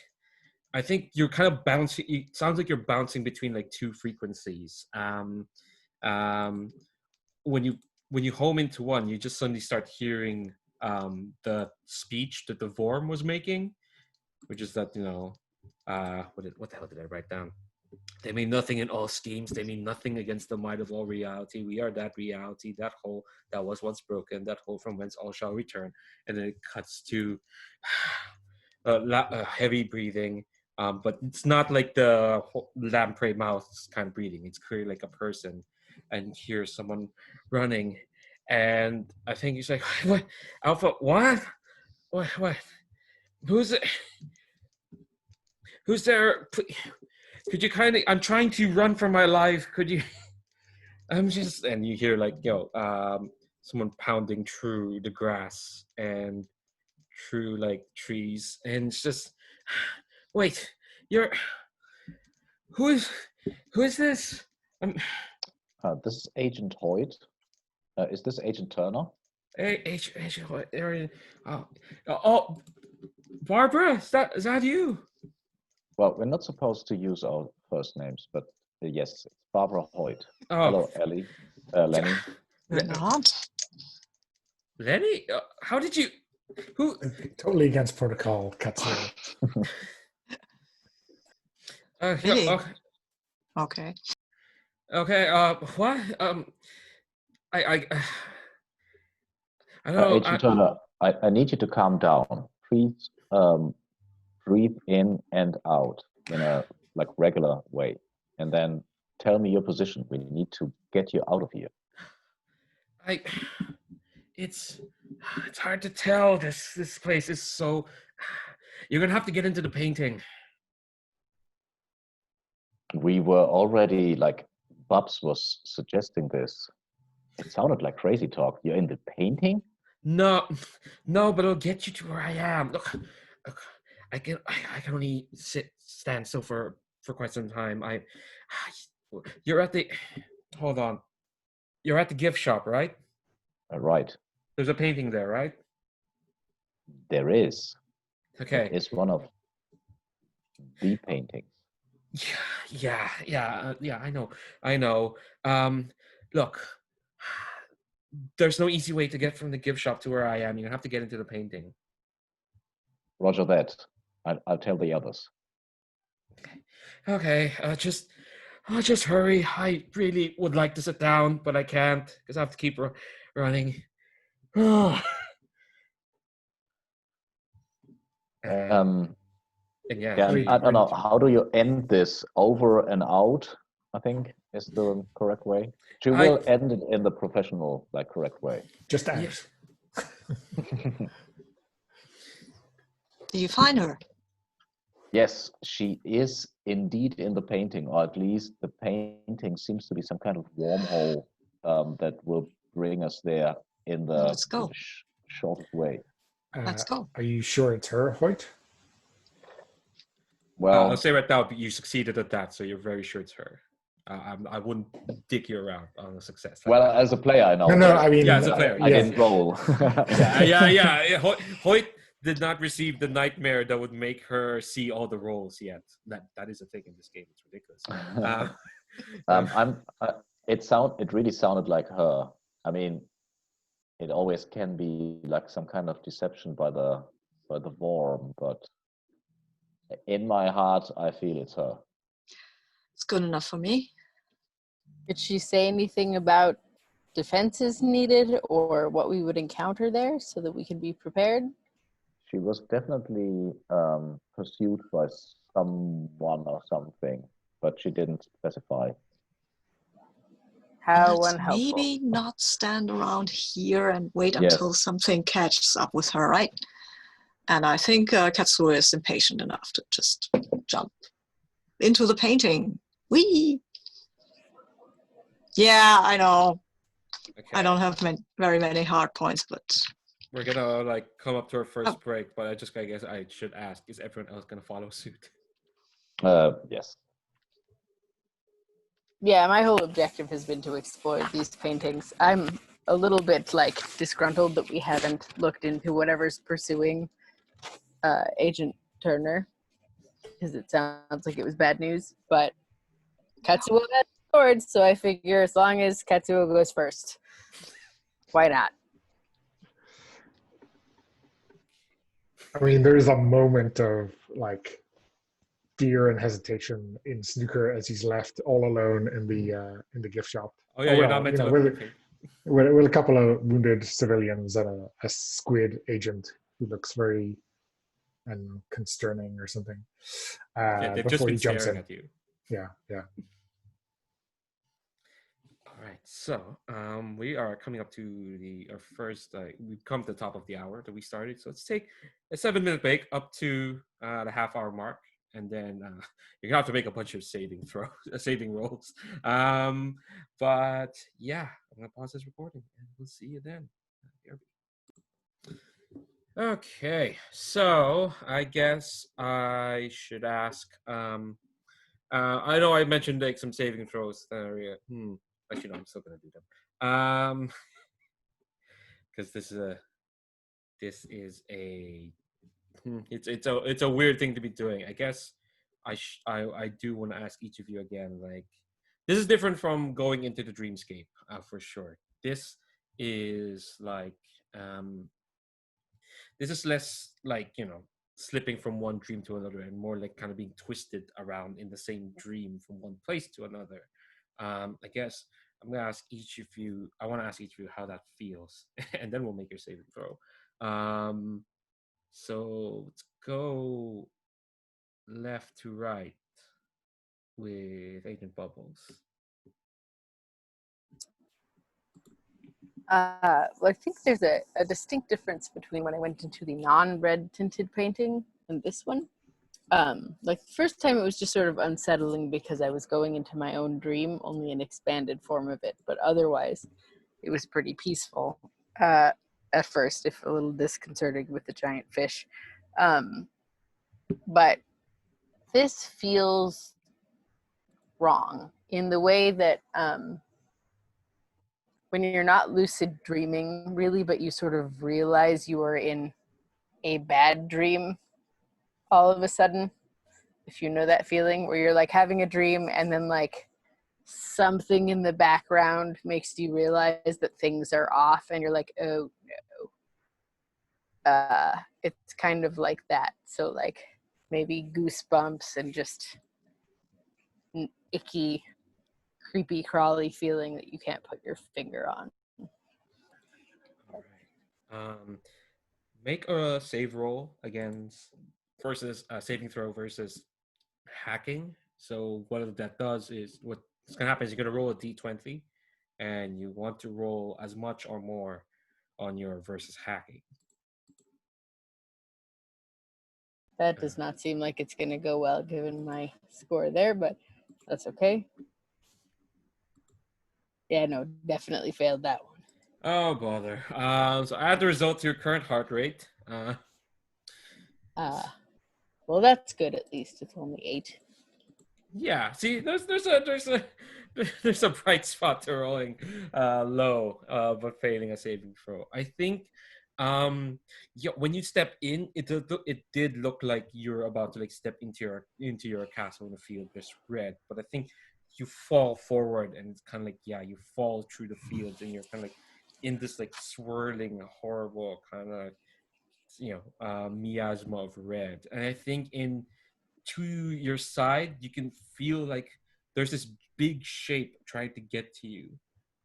A: I think you're kind of bouncing. It sounds like you're bouncing between like two frequencies. Um, when you home into one, you just suddenly start hearing the speech that the Vorm was making, which is that what the hell did I write down? They mean nothing in all schemes. They mean nothing against the might of all reality. We are that reality, that whole that was once broken, that whole from whence all shall return. And then it cuts to heavy breathing. But it's not like the lamprey mouth kind of breathing. It's clearly like a person. And here's someone running. And I think he's like, what? Alpha, what? What? Who's it? Who's there? Could you kind of? I'm trying to run for my life. Could you? I'm just, and you hear like someone pounding through the grass and through like trees, and it's just, wait, you're who is this?
D: This is Agent Hoyt. Is this Agent Turner?
A: Oh, Barbara, is that you?
D: Well, we're not supposed to use our first names, but yes, it's Barbara Hoyt.
A: Oh,
D: Hello, Lennie.
E: We're not.
A: Lennie, how did you? Who?
C: Totally against protocol, Katsuo.
E: Really?
A: Okay.
E: Okay.
A: Okay. What? I don't know.
D: Agent Turner, I need you to calm down. Please breathe in and out in a like regular way, and then tell me your position. We need to get you out of here.
A: I it's it's hard to tell. This place is so. You're gonna have to get into the painting.
D: We were already like Bubs was suggesting this. It sounded like crazy talk. You're in the painting?
A: No, no, but it'll get you to where I am. Look, I can only stand still for quite some time. You're at the. Hold on. You're at the gift shop, right?
D: Right.
A: There's a painting there, right?
D: There is.
A: Okay.
D: It is one of the paintings.
A: Yeah. I know. Look, there's no easy way to get from the gift shop to where I am. You have to get into the painting.
D: Roger that. I'll tell the others.
A: Okay. Just hurry. I really would like to sit down, but I can't because I have to keep running.
D: Um,
A: And yeah,
D: Can, I don't know. How do you end this? Over and out, I think, is the correct way. She will end it in the professional, like, correct way.
C: Just out.
A: Yes.
E: Do you find her?
D: Yes, she is indeed in the painting, or at least the painting seems to be some kind of wormhole that will bring us there in the,
E: Let's go.
D: shortest way.
E: Let's go.
C: Are you sure it's her, Hoyt?
D: Well,
A: I'll say right now, you succeeded at that, so you're very sure it's her. I wouldn't dick you around on a success. Like
D: well,
A: that.
D: as a player, I know.
C: No, I mean,
A: Yeah, as a player,
D: I didn't roll.
A: yeah. Hoyt did not receive the nightmare that would make her see all the rolls yet. That is a thing in this game. It's ridiculous.
D: It really sounded like her. I mean, it always can be like some kind of deception by the worm, but in my heart, I feel it's her.
E: It's good enough for me.
B: Did she say anything about defenses needed or what we would encounter there so that we can be prepared?
D: She was definitely pursued by someone or something, but she didn't specify.
B: How
E: Let's
B: unhelpful.
E: maybe not stand around here and wait
D: Yes.
E: until something catches up with her, right? And I think Katsuo is impatient enough to just jump into the painting. Whee! Yeah, I know.
A: Okay.
E: I don't have very many hard points, but
A: We're gonna like come up to our first break, but I guess I should ask: is everyone else gonna follow suit?
D: Yes.
B: Yeah, my whole objective has been to explore these paintings. I'm a little bit like disgruntled that we haven't looked into whatever's pursuing Agent Turner, because it sounds like it was bad news. But Katsuo had swords, so I figure as long as Katsuo goes first, why not?
C: I mean, there's a moment of like fear and hesitation in Snooker as he's left all alone in the gift shop.
A: Oh yeah, you're not meant to look at the paint.
C: With a couple of wounded civilians and a squid agent who looks very concerning or something.
A: They've just
C: Before
A: been
C: he jumps
A: staring
C: in.
A: at you.
C: Yeah.
A: All right, so we are coming up to our first. We've come to the top of the hour that we started. So let's take a 7-minute break up to the half-hour mark, and then you're gonna have to make a bunch of saving rolls. But yeah, I'm gonna pause this recording, and we'll see you then. Okay, so I guess I should ask. I know I mentioned like some saving throws. Actually, no, I'm still gonna do them. Because this is a it's a weird thing to be doing. I guess I do want to ask each of you again. Like, this is different from going into the dreamscape, for sure. This is like this is less like slipping from one dream to another, and more like kind of being twisted around in the same dream from one place to another. I guess I'm gonna ask each of you. I want to ask each of you how that feels, and then we'll make your saving throw. So let's go left to right. with Agent Bubbles?
B: Well, I think there's a distinct difference between when I went into the non-red tinted painting and this one. Like the first time it was just sort of unsettling because I was going into my own dream, only an expanded form of it, but otherwise it was pretty peaceful at first, if a little disconcerting with the giant fish. But this feels wrong in the way that when you're not lucid dreaming really, but you sort of realize you are in a bad dream all of a sudden, if you know that feeling where you're like having a dream and then like something in the background makes you realize that things are off and you're like, oh no. It's kind of like that. So like maybe goosebumps and just an icky, creepy, crawly feeling that you can't put your finger on.
A: All right. Make a save roll against versus saving throw versus hacking. So what that does is what's gonna happen is you're gonna roll a d20, and you want to roll as much or more on your versus hacking.
B: That does not seem like it's going to go well given my score there, but that's okay. Yeah, no, definitely failed that one.
A: Oh bother. So add the result to your current heart rate.
B: Well, that's good at least. It's only 8.
A: Yeah. See, there's a bright spot to rolling low, but failing a saving throw. I think, yeah, when you step in, it did look like you're about to like step into your castle in the field. There's red, but I think you fall forward and it's kind of like, yeah, you fall through the fields and you're kind of like in this like swirling, horrible kind of miasma of red. And I think in to your side, you can feel like there's this big shape trying to get to you.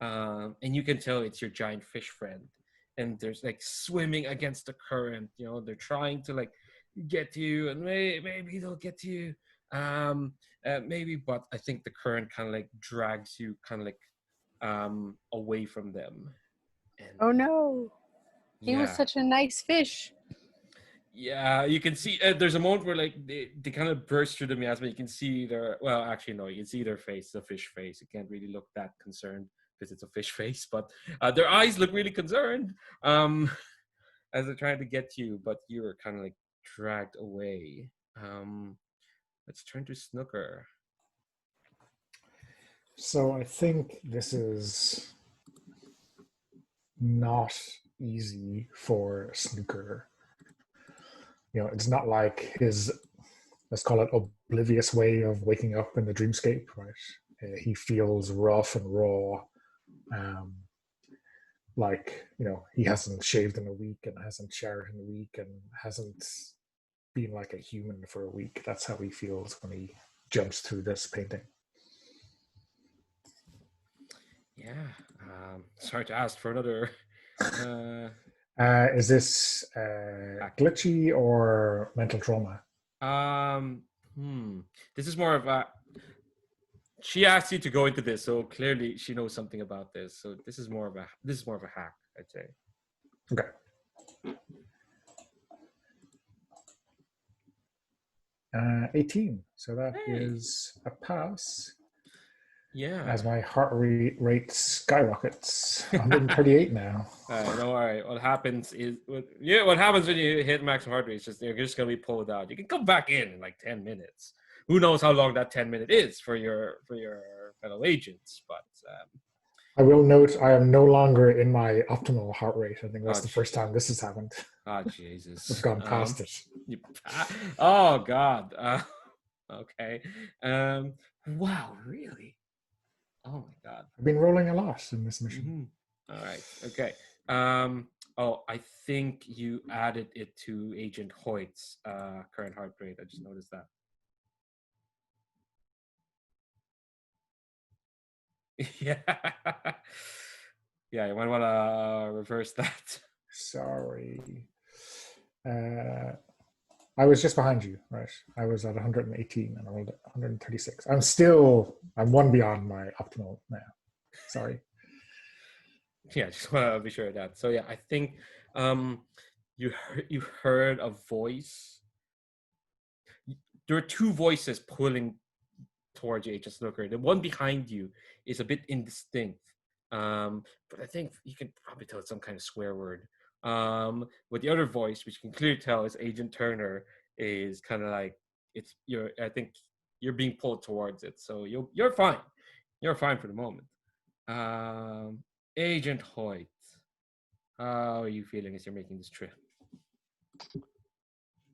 A: And you can tell it's your giant fish friend. And there's like swimming against the current, they're trying to like get to you, and maybe they'll get to you. Maybe, but I think the current kind of like drags you kind of like away from them. And
B: Oh no. He was
A: yeah.
B: such a nice fish.
A: Yeah, you can see there's a moment where like they kind of burst through the miasma. You can see their actually no, you can see their face, the fish face. You can't really look that concerned because it's a fish face, but their eyes look really concerned as they're trying to get to you, but you're kind of like dragged away. Let's turn to Snooker.
C: So I think this is not easy for Snooker. It's not like his, let's call it, oblivious way of waking up in the dreamscape, right? He feels rough and raw. Like, he hasn't shaved in a week and hasn't showered in a week and hasn't been like a human for a week. That's how he feels when he jumps through this painting.
A: Yeah. Sorry to ask for another.
C: Is this glitchy or mental trauma?
A: This is more of a. She asked you to go into this, so clearly she knows something about this. So this is more of a hack, I'd say.
C: Okay. 18. So that is a pass.
A: Yeah.
C: As my heart rate skyrockets, 138 now.
A: Don't worry. What happens what happens when you hit maximum heart rate is just you're just gonna be pulled out. You can come back in like 10 minutes. Who knows how long that 10 minute is for your fellow agents? But
C: I will note I am no longer in my optimal heart rate. I think that's the first time this has happened.
A: Oh Jesus!
C: I've gone past it.
A: Oh God. Okay. Wow. Really? Oh my God.
C: I've been rolling a lot in this mission.
A: Mm-hmm. All right. Okay. Oh, I think you added it to Agent Hoyt's current heart rate. I just noticed that. Yeah. Yeah, you might want to reverse that.
C: Sorry. I was just behind you, right? I was at 118 and I rolled at 136. I'm one beyond my optimal now. Sorry.
A: Yeah, just want to be sure of that. So yeah, I think you heard a voice. There are two voices pulling towards you, Agent Snooker. The one behind you is a bit indistinct, but I think you can probably tell it's some kind of swear word. But the other voice, which you can clearly tell is Agent Turner, is kind of like I think you're being pulled towards it, so you're fine. You're fine for the moment. Agent Hoyt, how are you feeling as you're making this trip?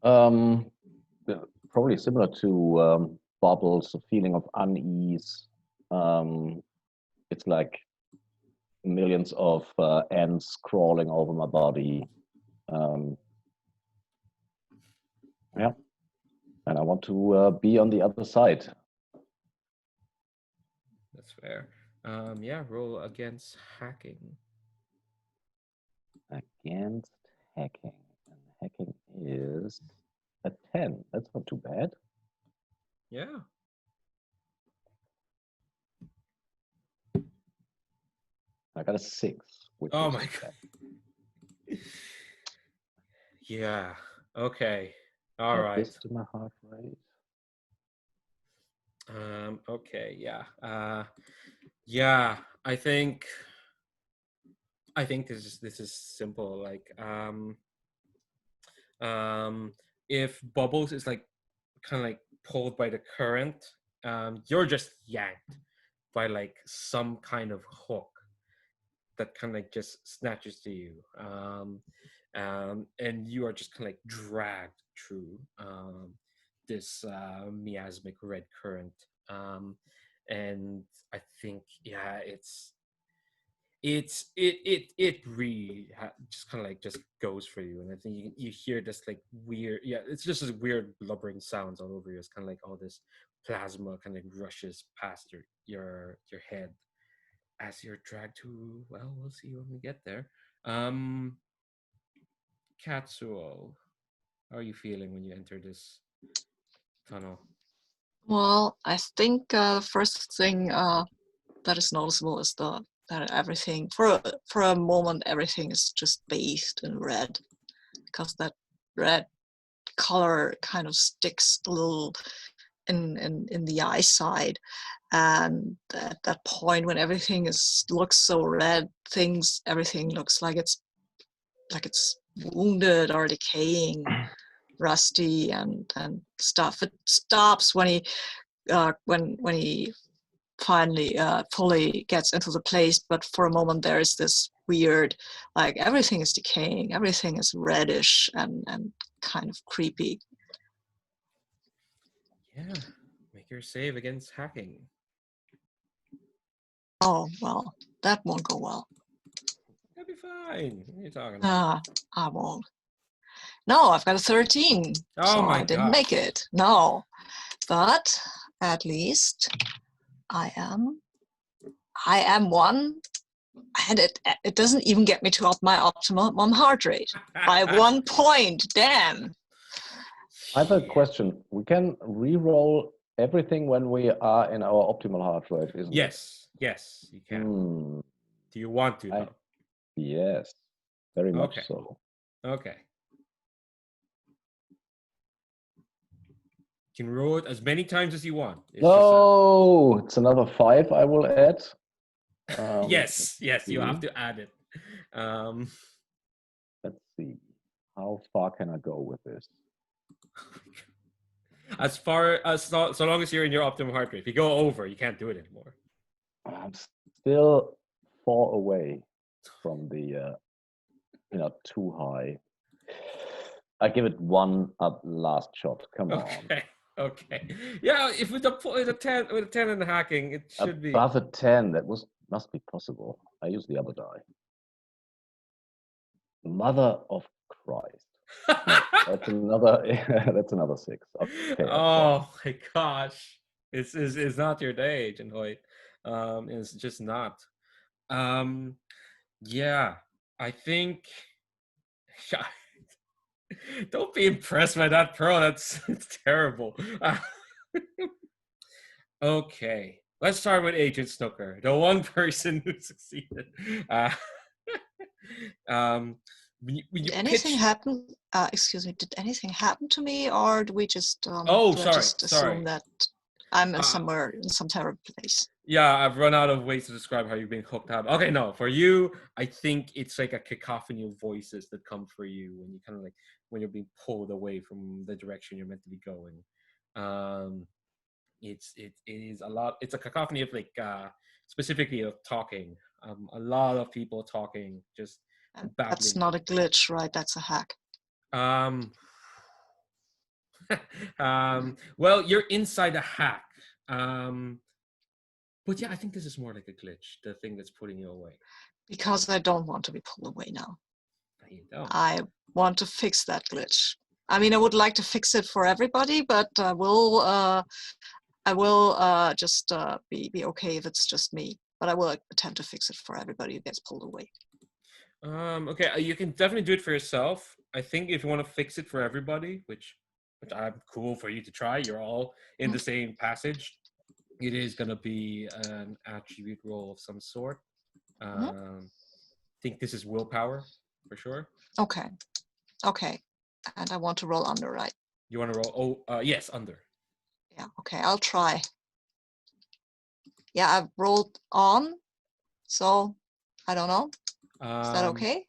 D: Um, Probably similar to Bubbles, a feeling of unease. It's like millions of ants crawling over my body. Yeah, and I want to be on the other side.
A: That's fair. Yeah, roll against hacking.
D: Against hacking. And hacking is a 10. That's not too bad.
A: Yeah.
D: I got a 6. Which
A: Oh
D: is
A: my god. Yeah. Okay. All
D: add
A: right.
D: this to my heart rate.
A: Okay. Yeah. Yeah. I think this is simple. Like if Bubbles is like kind of like pulled by the current, you're just yanked by like some kind of hook that kind of like just snatches to you, and you are just kind of like dragged through this miasmic red current, and I think yeah, it really just kind of like just goes for you, and I think you hear this like weird, yeah, it's just this weird blubbering sounds all over you. It's kind of like all this plasma kind of rushes past your head as you're dragged to, well, we'll see when we get there. um Katsuo, how are you feeling when you enter this tunnel?
E: Well, I think the first thing that is noticeable is that everything for a moment everything is just bathed in red, because that red color kind of sticks a little in the eyeside, and at that point when everything looks so red, everything looks like it's wounded or decaying, rusty and stuff. It stops when he finally fully gets into the place, but for a moment there is this weird, like everything is decaying, everything is reddish and kind of creepy.
A: Yeah, make your save against hacking.
E: Oh well, that won't go well.
A: That'll be fine. What are you talking about?
E: I won't. No, I've got a 13.
A: Oh
E: so
A: my
E: I didn't
A: god.
E: make it. No, but at least I am one, and it doesn't even get me to my optimum heart rate by 1 point. Damn.
D: I have a question. We can re-roll everything when we are in our optimal heart rate, isn't it?
A: Yes, you can.
D: Hmm.
A: Do you want to though?
D: Yes, very much
A: Okay.
D: so.
A: Okay. You can roll it as many times as you want. It's
D: No, it's another 5 I will add.
A: yes, you have
D: see.
A: to add it.
D: Let's see. How far can I go with this?
A: As far as so long as you're in your optimal heart rate. If you go over, you can't do it anymore.
D: I'm still 4 away from the, too high. I give it one last shot. Come on.
A: Okay. Yeah, if with a 10 in the hacking, it should be
D: Above a 10, that must be possible. I use the other die. Mother of Christ. That's another that's another 6. Okay.
A: Oh my gosh. It's not your day, Agent Hoyt. It's just not. Yeah, I think Don't be impressed by that, Pearl. It's terrible. Okay, let's start with Agent Snooker, the one person who succeeded. Uh, um, when you
E: Did anything
A: pitch.
E: happen? Excuse me. Did anything happen to me, or do we just
A: Oh,
E: do I
A: sorry,
E: just
A: sorry.
E: assume that I'm in
A: Uh,
E: somewhere in some terrible place?
A: Yeah, I've run out of ways to describe how you've been hooked up. Okay, no, for you, I think it's like a cacophony of voices that come for you when you kind of like when you're being pulled away from the direction you're meant to be going. Um, it is a lot. It's a cacophony of like specifically of talking. A lot of people talking, just
E: And that's
A: babbling.
E: not a glitch, right? That's a hack.
A: Um, well, you're inside a hack. Um, but yeah, I think this is more like a glitch. The thing that's putting you away.
E: Because I don't want to be pulled away now.
A: You don't.
E: I want to fix that glitch. I mean, I would like to fix it for everybody, but I will just be okay if it's just me. But I will attempt to fix it for everybody who gets pulled away.
A: Okay, you can definitely do it for yourself. I think if you want to fix it for everybody, which I'm cool for you to try, you're all in the same passage. It is gonna be an attribute roll of some sort. Think this is willpower for sure.
E: Okay. And I want to roll under, right?
A: You want to roll? Oh, yes, under.
E: Yeah. Okay, I'll try. Yeah, I've rolled on, so I don't know. Is that okay?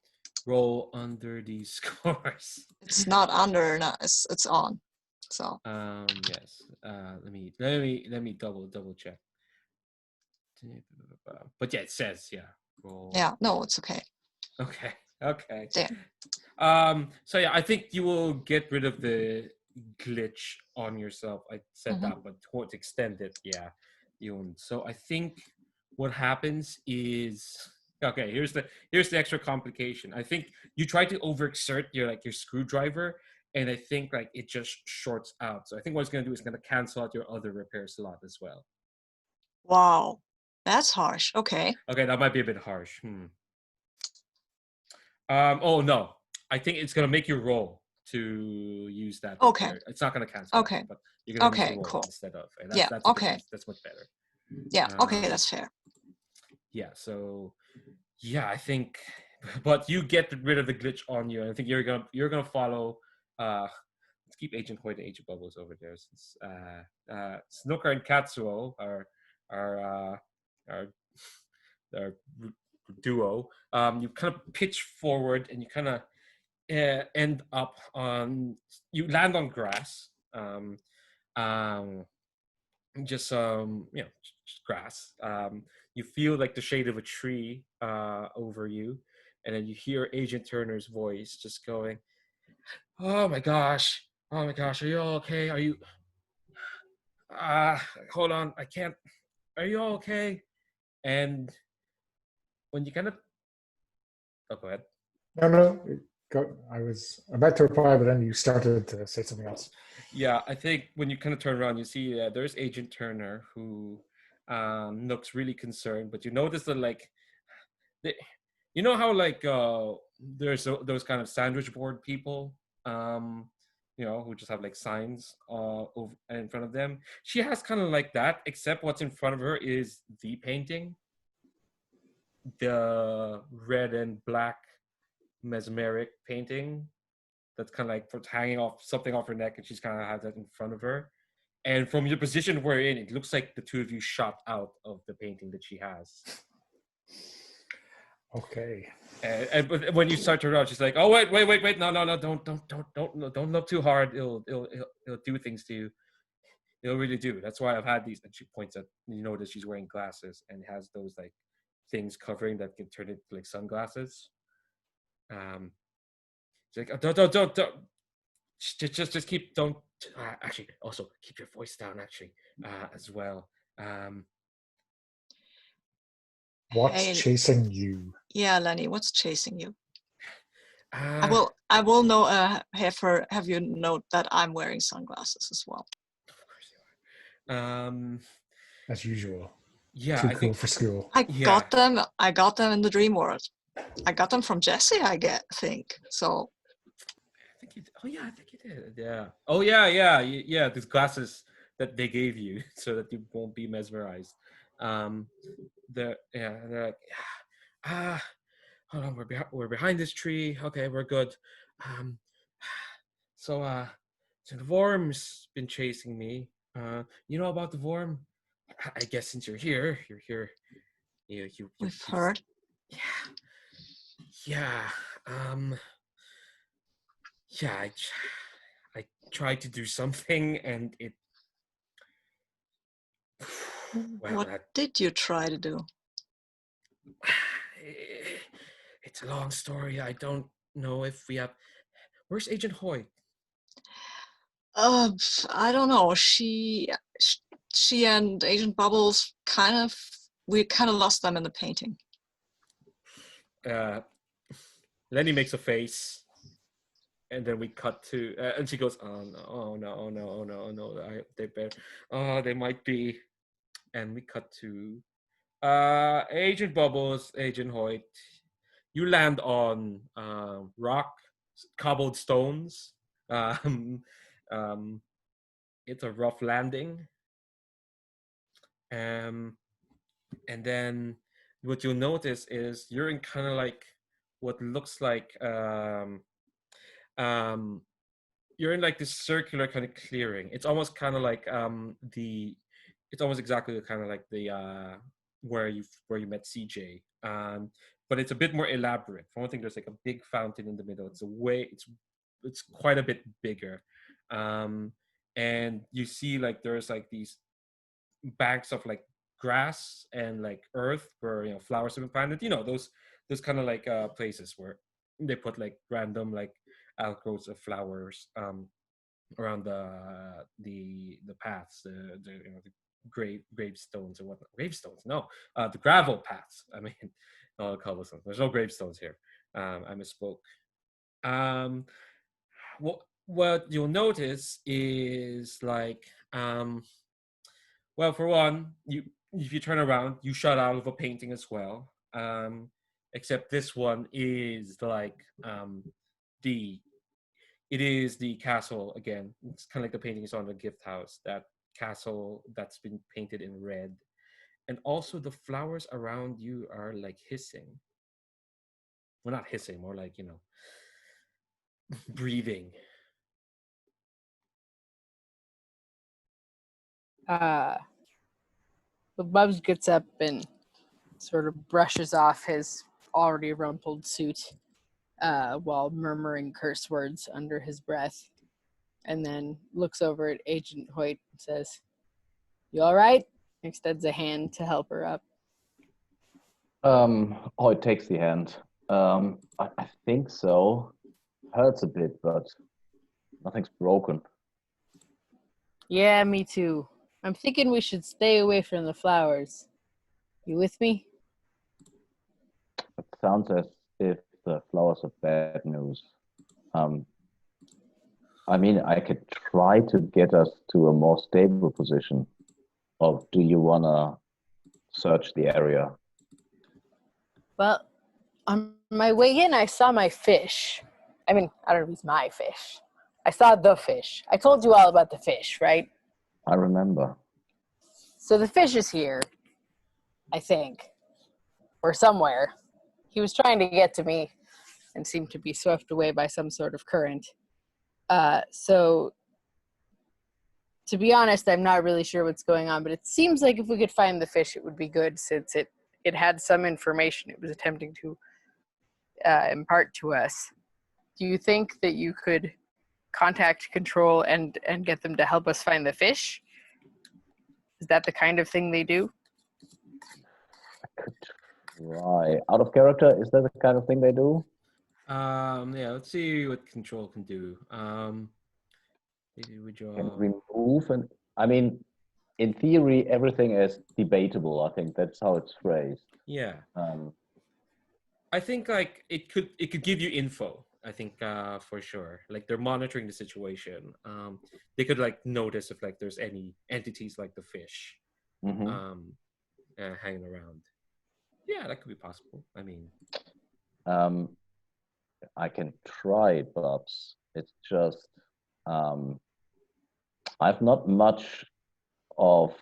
A: Roll under these scores.
E: It's not under, no, it's on. So.
A: Yes. Let me double check. But yeah, it says roll.
E: Yeah. No, it's okay.
A: Okay.
E: Damn.
A: So yeah, I think you will get rid of the glitch on yourself. I said that, but to extend it, yeah, you won't. So I think what happens is okay. Here's the extra complication. I think you try to overexert your screwdriver, and I think like it just shorts out. So I think what it's gonna do is gonna cancel out your other repair slot as well.
E: Wow, that's harsh. Okay.
A: Okay, that might be a bit harsh. Oh no, I think it's gonna make you roll to use that.
E: Okay.
A: Repair. It's not gonna cancel.
E: Okay.
A: But you're gonna use the roll
E: Cool.
A: instead of. And
E: That's okay.
A: That's much better.
E: Yeah. Okay, that's fair.
A: Yeah. So yeah, I think, but you get rid of the glitch on you. And I think you're gonna follow. Let's keep Agent Hoyt and Agent Bubbles over there. Since Snooker and Katsuo are duo. You kind of pitch forward and you kind of end up on. You land on grass. Just grass. You feel like the shade of a tree over you, and then you hear Agent Turner's voice just going, "Oh my gosh, are you all okay? Are you? Hold on, I can't. Are you all okay?" And when you kind of, oh, go ahead.
C: No. I was about to reply, but then you started to say something else.
A: Yeah, I think when you kind of turn around, you see there's Agent Turner who looks really concerned, but you notice that you know how there's those kind of sandwich board people, who just have like signs over in front of them. She has kind of like that, except what's in front of her is the painting, the red and black mesmeric painting that's kind of like for hanging off something off her neck, and she's kind of has that in front of her. And from your position we're in, it looks like the two of you shot out of the painting that she has.
C: Okay.
A: But when you start to run, she's like, "Oh wait, no, don't look too hard. It'll do things to you. It'll really do. That's why I've had these." And she points at, you notice she's wearing glasses and has those like things covering that can turn into like sunglasses. She's like, don't. Just keep. Don't actually. Also, keep your voice down. Actually, as well.
C: What's chasing you?
E: Yeah, Lenny, what's chasing you? I
A: I
E: will know. Have you note that I'm wearing sunglasses as well?
A: Of course you are.
C: As usual.
A: Yeah,
C: Too cool for school.
E: I got them in the dream world. I got them from Jesse, think. So.
A: I think think you. Oh yeah, I think you did. Yeah. Oh yeah. These glasses that they gave you so that you won't be mesmerized. Um, they're like, ah, hold on, we're behind this tree. Okay, we're good. Um, so so the worm's been chasing me. You know about the worm? I guess since you're here.
E: We've
A: You've
E: heard.
A: yeah, yeah. Um, yeah. I tried to do something, and it. Well,
E: What did you try to do?
A: it's a long story. I don't know if we have. Where's Agent Hoyt?
E: I don't know. She and Agent Bubbles we kind of lost them in the painting.
A: Uh, Lenny makes a face, and then we cut to, and she goes, "Oh no, oh no, oh no, oh no, oh no! They might be." And we cut to, Agent Bubbles, Agent Hoyt. You land on rock, cobbled stones. Um, um, it's a rough landing. Um, and then what you'll notice is you're in kind of like what looks like um you're in like this circular kind of clearing. It's almost kind of like it's almost exactly kind of like the where you met CJ. But it's a bit more elaborate. For one thing, there's like a big fountain in the middle. It's quite a bit bigger. um and you see like there's like these banks of like grass and like earth where flowers have been planted. Those kind of like places where they put like random like outgrowths of flowers around the paths, the gravestones or whatnot. Gravestones, no, the gravel paths. I mean, no, the cobblestones. There's no gravestones here. I misspoke. Um, what you'll notice is like well, for one, if you turn around, you shot out of a painting as well. Except this one is like the it is the castle again. It's kind of like the painting is on the gift house. That castle that's been painted in red, and also the flowers around you are like hissing. Well, not hissing, more like breathing.
B: Uh, but Bubs gets up and sort of brushes off his already rumpled suit while murmuring curse words under his breath, and then looks over at Agent Hoyt and says, "You all right?" Extends a hand to help her up.
D: Oh, it takes the hand. I think so. Hurts a bit, but nothing's broken.
B: Yeah, me too. I'm thinking we should stay away from the flowers. You with me?
D: It sounds as if the flowers are bad news. Um, I mean, I could try to get us to a more stable position. Or do you wanna search the area?
B: Well, on my way in, I saw my fish. I mean, I don't know if he's my fish. I saw the fish. I told you all about the fish, right?
D: I remember.
B: So the fish is here, I think, or somewhere. He was trying to get to me and seemed to be swept away by some sort of current. So, to be honest, I'm not really sure what's going on, but it seems like if we could find the fish, it would be good since it had some information it was attempting to impart to us. Do you think that you could contact control and get them to help us find the fish? Is that the kind of thing they do?
D: I could try. Out of character, is that the kind of thing they do?
A: Yeah, let's see what control can do. Maybe we
D: Can
A: draw.
D: remove and I mean, in theory, everything is debatable. I think that's how it's phrased.
A: Yeah,
D: Um,
A: I think like it could give you info. I think for sure. Like they're monitoring the situation. They could like notice if like there's any entities like the fish
D: mhm.
A: um hanging around. Yeah, that could be possible. I mean,
D: um, I can try, Bubs. It's just I've not much of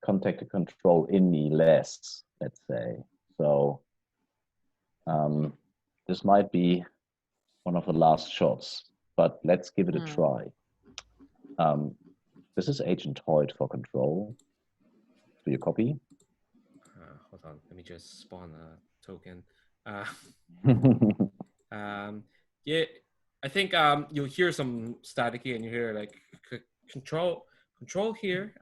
D: contact control in me less, let's say. So this might be one of the last shots, but let's give it a try. This is Agent Hoyt for control. Do you copy?
A: Hold on, let me just spawn a token. Yeah, I think you'll hear some staticky, and you hear like control here.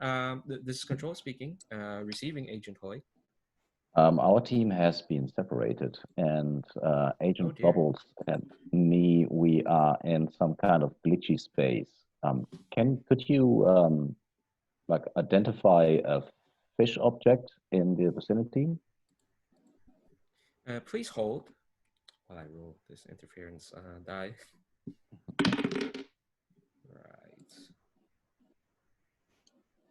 A: This is control speaking. Receiving Agent Hoyt.
D: Our team has been separated, and Agent
A: dear.
D: Bubbles and me, we are in some kind of glitchy space. Could you like identify a fish object in the vicinity?
A: Please hold while I roll this interference die. Right.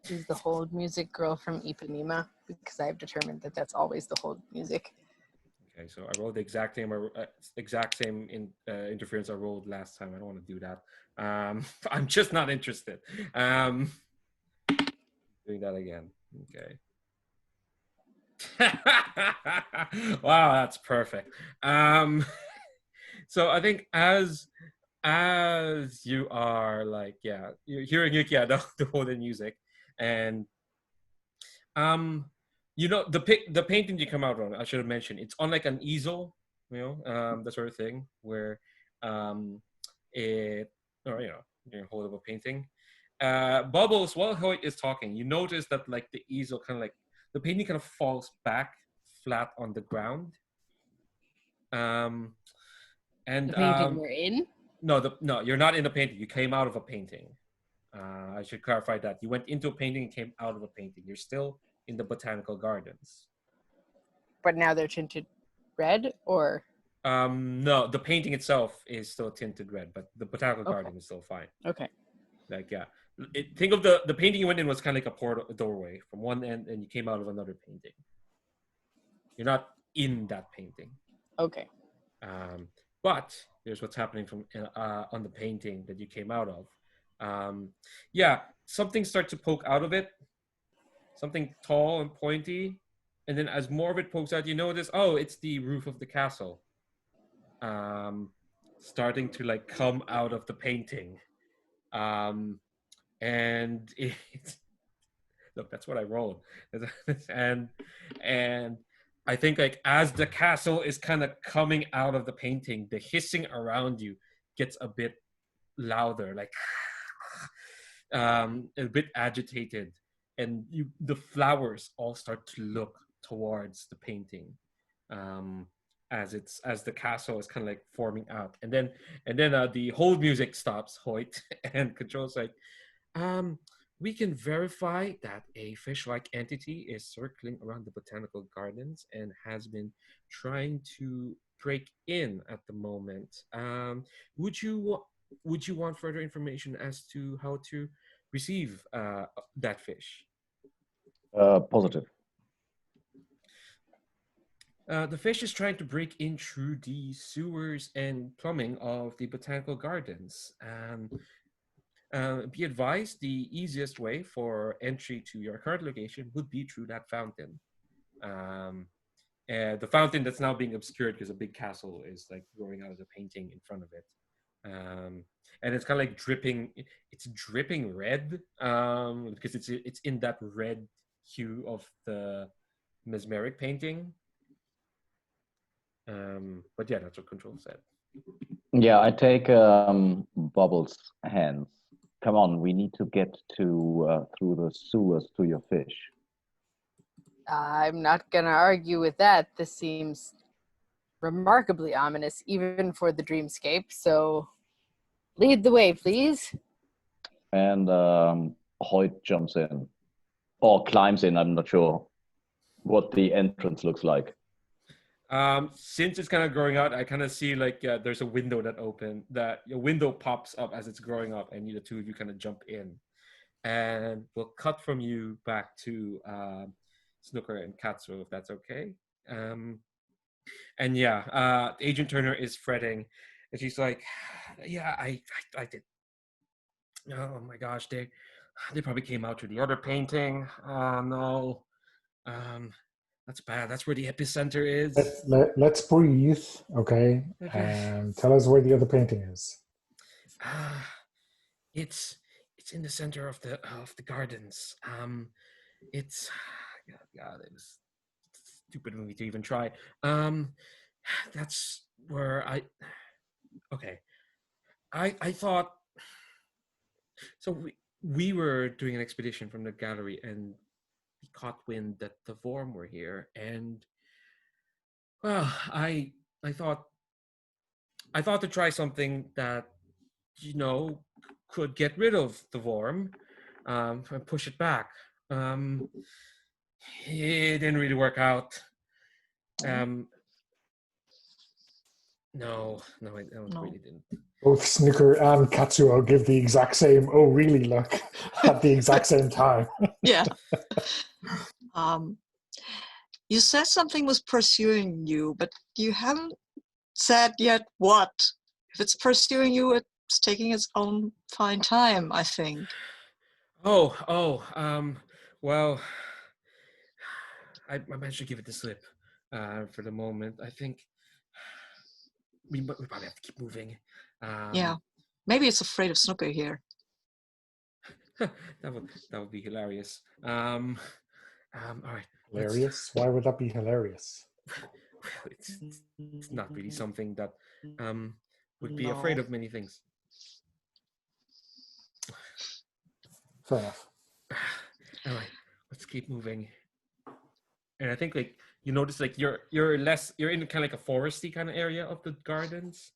B: Is the hold music girl from Ipanema? Because I've determined that that's always the hold music.
A: Okay, so I rolled the exact same interference I rolled last time. I don't want to do that. I'm just not interested. Doing that again. Okay. Wow, that's perfect. So I think as you are like, yeah, you're hearing it, yeah, the whole music, and you know, the painting you come out on, I should have mentioned, it's on like an easel, you know, that sort of thing where it, or you know, you hold up a painting. Bubbles, while Hoyt is talking, you notice that like the easel kind of like the painting kind of falls back flat on the ground. And
B: The painting we're in?
A: No, you're not in the painting. You came out of a painting. I should clarify that. You went into a painting and came out of a painting. You're still in the botanical gardens.
B: But now they're tinted red, or?
A: No, the painting itself is still tinted red, but the botanical
B: Okay.
A: garden is still fine.
B: Okay.
A: Like, yeah. Think of the painting you went in was kind of like a portal, a doorway from one end, and you came out of another painting. You're not in that painting.
B: Okay.
A: But here's what's happening from on the painting that you came out of. Yeah, something starts to poke out of it. Something tall and pointy. And then as more of it pokes out, you notice, oh, it's the roof of the castle. Starting to like come out of the painting. And it's, look, that's what I rolled. and I think like as the castle is kind of coming out of the painting, the hissing around you gets a bit louder, like a bit agitated, and the flowers all start to look towards the painting, as the castle is kind of like forming out, and then the hold music stops, Hoyt, and Control's like, we can verify that a fish-like entity is circling around the botanical gardens and has been trying to break in at the moment. Would you want further information as to how to receive that fish?
D: Positive.
A: The fish is trying to break in through the sewers and plumbing of the botanical gardens. Be advised, the easiest way for entry to your current location would be through that fountain. The fountain that's now being obscured because a big castle is like growing out of the painting in front of it. And it's kind of like dripping. It's dripping red because it's in that red hue of the mesmeric painting. But yeah, that's what Control said.
D: Yeah, I take Bubbles' hands. Come on, we need to get to through the sewers to your fish.
B: I'm not going to argue with that. This seems remarkably ominous, even for the dreamscape. So lead the way, please.
D: And Hoyt jumps in. Or climbs in, I'm not sure what the entrance looks like.
A: Since it's kind of growing out, I kind of see like there's a window that a window pops up as it's growing up, and the two of you kind of jump in, and we'll cut from you back to Snooker and Katsuo, if that's okay. And yeah, Agent Turner is fretting. And she's like, yeah, I did. Oh my gosh, they probably came out to the other painting. No, um, that's bad. That's where the epicenter is.
C: Let's breathe, okay?
A: Okay.
C: And tell us where the other painting is.
A: Uh, it's in the center of the gardens. It's God, it was stupid of me to even try. Um, that's where okay. I thought so. We were doing an expedition from the gallery, and we caught wind that the Vorm were here, and well, I thought to try something that you know could get rid of the Vorm, and push it back. Um, it didn't really work out. Um, no, it
E: No.
A: really didn't.
C: Both Snooker and Katsuo give the exact same "oh really" look at the exact same time.
E: Yeah. You said something was pursuing you, but you haven't said yet what. If it's pursuing you, it's taking its own fine time, I think.
A: Well, I managed to give it the slip for the moment. I think we probably have to keep moving.
E: Yeah. Maybe it's afraid of Snooker here.
A: that would be hilarious. All right.
C: Hilarious? Why would that be hilarious?
A: It's not really something that would be afraid of many things.
C: Fair enough.
A: All right, let's keep moving. And I think like you notice like you're in kind of like a foresty kind of area of the gardens,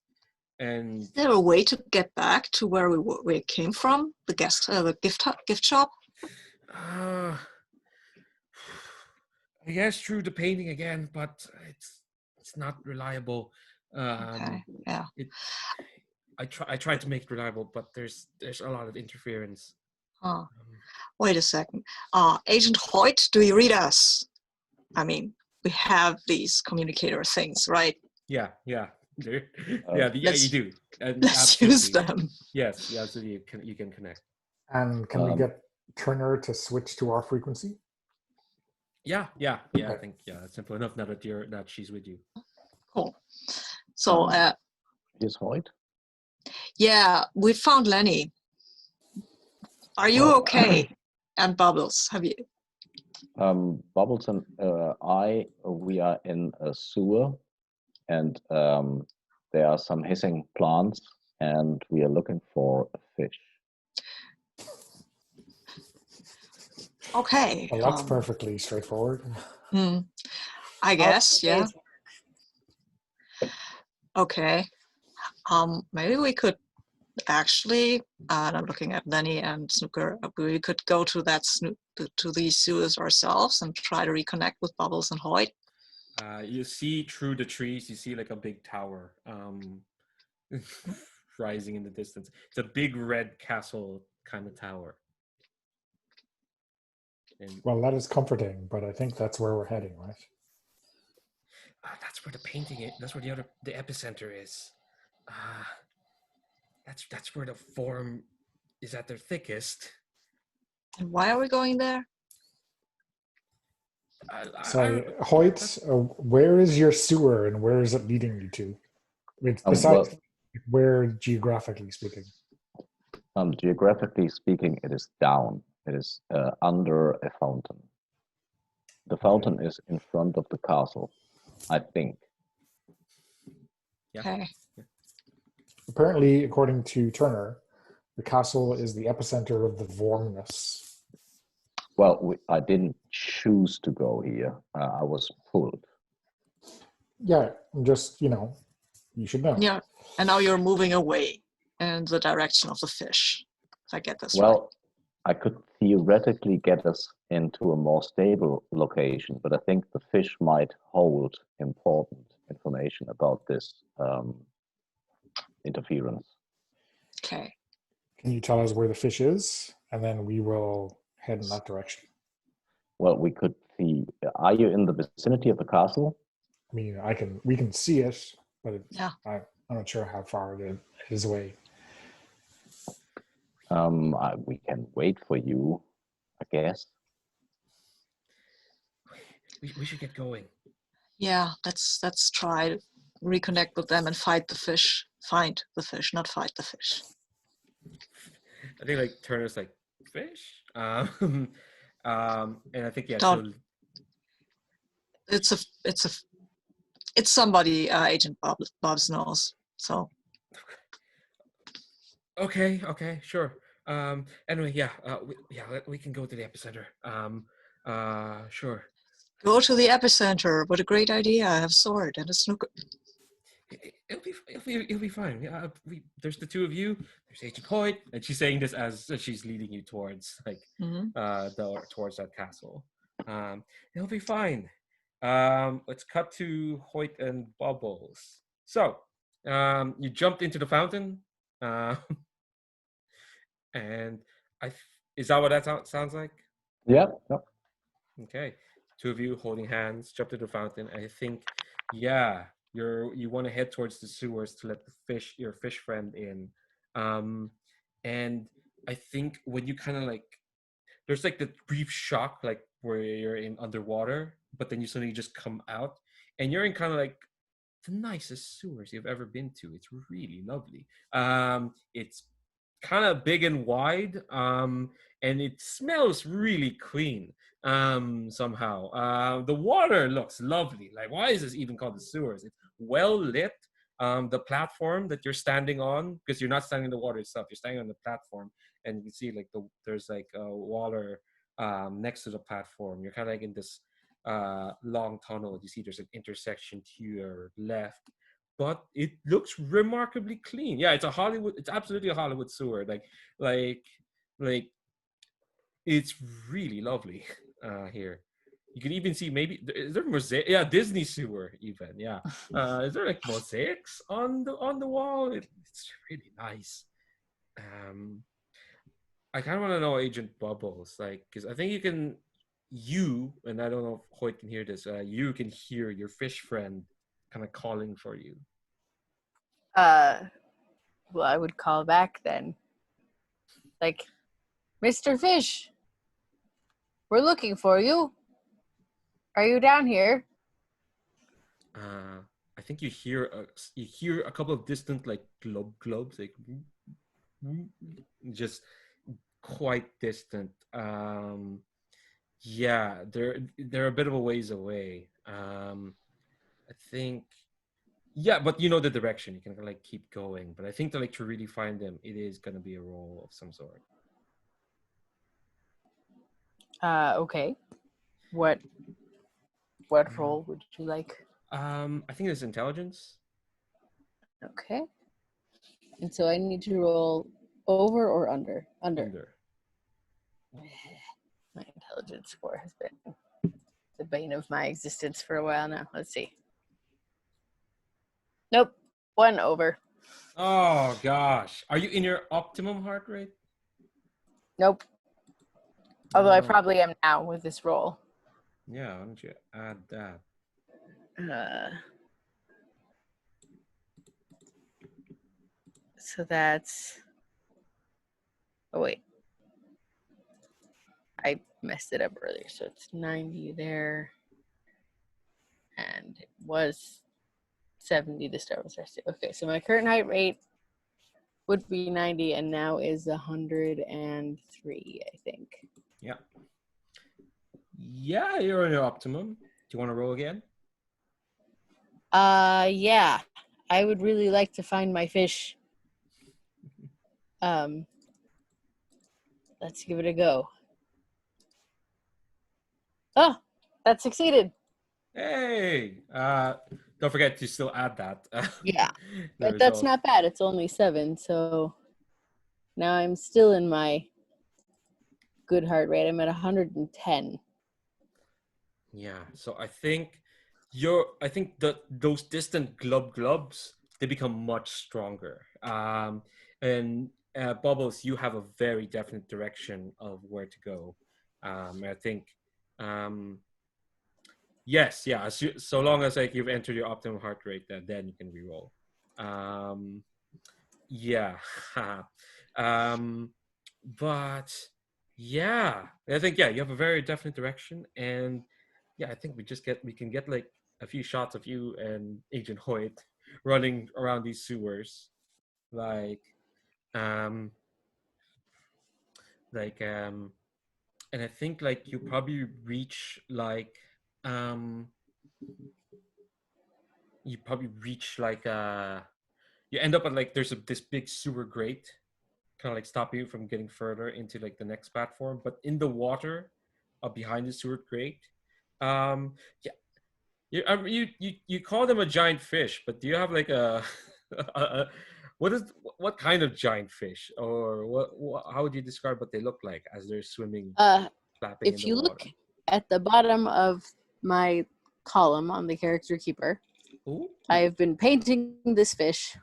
A: and
E: Is there a way to get back to where we came from? The gift shop?
A: I guess through the painting again, but it's not reliable.
E: Okay. Yeah.
A: I tried to make it reliable, but there's a lot of interference.
E: Huh. Wait a second. Agent Hoyt, do you read us? I mean, we have these communicator things, right?
A: Yeah, you do. And
E: Let's use them.
A: Yes, absolutely. You can connect.
C: And can we get Turner to switch to our frequency?
A: Yeah.
C: Okay.
A: I think it's simple enough now that she's with you.
E: Cool. So,
D: Is Hoyt?
E: yeah, we found Lennie. Are you
D: Well,
E: okay? And Bubbles, have you?
D: Bubbles and we are in a sewer, and there are some hissing plants, and we are looking for a fish.
E: Okay.
C: Well, that's perfectly straightforward.
E: I guess, yeah. Okay. Maybe we could actually, and I'm looking at Lennie and Snooker, we could go to to these sewers ourselves and try to reconnect with Bubbles and Hoyt.
A: You see through the trees, you see like a big tower rising in the distance. It's a big red castle kind of tower. And
C: Well, that is comforting, but I think that's where we're heading, right?
A: that's where the painting is. That's where the epicenter is. That's where the Vorm is at their thickest.
E: And why are we going there?
C: Sorry, Hoyt, where is your sewer and where is it leading you to? Besides where, geographically speaking?
D: Geographically speaking, it is down. It is under a fountain. The fountain is in front of the castle, I think.
A: Yeah.
E: Okay.
C: Apparently, according to Turner, the castle is the epicenter of the Vormness.
D: Well, I didn't choose to go here. I was pulled.
C: Yeah, just, you should know.
E: Yeah. And now you're moving away in the direction of the fish. If I get this right.
D: Well, I could theoretically get us into a more stable location, but I think the fish might hold important information about this interference.
E: Okay.
C: Can you tell us where the fish is? And then we will head in that direction.
D: Well, we could see. Are you in the vicinity of the castle?
C: I mean, we can see it, but I'm not sure how far it is away.
D: We can wait for you, I guess.
A: We should get going.
E: Yeah, let's try to reconnect with them and fight the fish. Find the fish, not fight the fish.
A: I think like Turner's like fish. And I think yeah,
E: Don't.
A: she'll.
E: It's somebody Agent Bob's knows. So
A: Okay, sure. Anyway, yeah, we can go to the epicenter. Sure.
E: go to the epicenter. What a great idea! I have a sword and a snooker.
A: It'll be fine. Yeah, there's the two of you. There's Agent Hoyt, and she's saying this as she's leading you towards towards that castle. It'll be fine. Let's cut to Hoyt and Bubbles. So, you jumped into the fountain, and is that what that sounds like?
D: Yeah.
A: Okay, two of you holding hands, jump to the fountain. I think, yeah, you want to head towards the sewers to let your fish friend in, and I think when you kind of like, there's like the brief shock, like where you're in underwater, but then you suddenly just come out, and you're in kind of like the nicest sewers you've ever been to. It's really lovely. It's kind of big and wide, and it smells really clean somehow. The water looks lovely. Like, why is this even called the sewers? It's well lit. The platform that you're standing on, because you're not standing in the water itself, you're standing on the platform, and you can see like there's like water next to the platform. You're kind of like in this long tunnel. You see there's an intersection to your left, but it looks remarkably clean. Yeah, it's absolutely a Hollywood sewer. Like it's really lovely here. You can even see, maybe is there mosaic? Yeah, Disney sewer even. Yeah, is there like mosaics on the wall? It's really nice. I kind of want to know Agent Bubbles, like, because I think and I don't know if Hoyt can hear this. You can hear your fish friend kind of calling for you.
B: Well, I would call back then. Like, Mr. Fish, we're looking for you. Are you down here?
A: I think you hear a couple of distant like globs, like just quite distant. Yeah, they're a bit of a ways away. I think, yeah, but you know the direction. You can like keep going. But I think to really find them, it is gonna be a roll of some sort.
B: Okay. What role would you like?
A: I think it's intelligence.
B: Okay. And so I need to roll over or under? Under. My intelligence score has been the bane of my existence for a while now. Let's see. Nope. 1 over.
A: Oh gosh, are you in your optimum heart rate?
B: Nope. Although I
A: No.
B: probably am now with this roll.
A: Yeah, why don't you add that?
B: So that's. Oh wait. I messed it up earlier. So it's 90 there. And it was 70 to start with. Okay, so my current height rate would be 90 and now is 103, I think.
A: Yeah. Yeah, you're in your optimum. Do you want to roll again?
B: Yeah. I would really like to find my fish. Let's give it a go. Oh, that succeeded.
A: Hey, don't forget to still add that.
B: Yeah,
A: the
B: but that's
A: result.
B: not bad. It's only 7, so now I'm still in my good heart rate. I'm at 110.
A: Yeah, so I think that those distant globs, they become much stronger. And Bubbles, you have a very definite direction of where to go. I think, yes, yeah. So long as like you've entered your optimum heart rate, then you can reroll. Yeah. But yeah, I think you have a very definite direction, and yeah, I think we can get like a few shots of you and Agent Hoyt running around these sewers, like um like and I think like you probably reach like um you probably reach like you end up at like there's this big sewer grate kind of like stopping you from getting further into like the next platform, but in the water behind the sewer grate, um yeah, you call them a giant fish, but do you have like a, a what kind of giant fish, or what how would you describe what they look like as they're swimming, flapping in
B: If
A: the
B: you look
A: water?
B: at the bottom of my column on the character keeper,
A: Ooh.
B: I have been painting this fish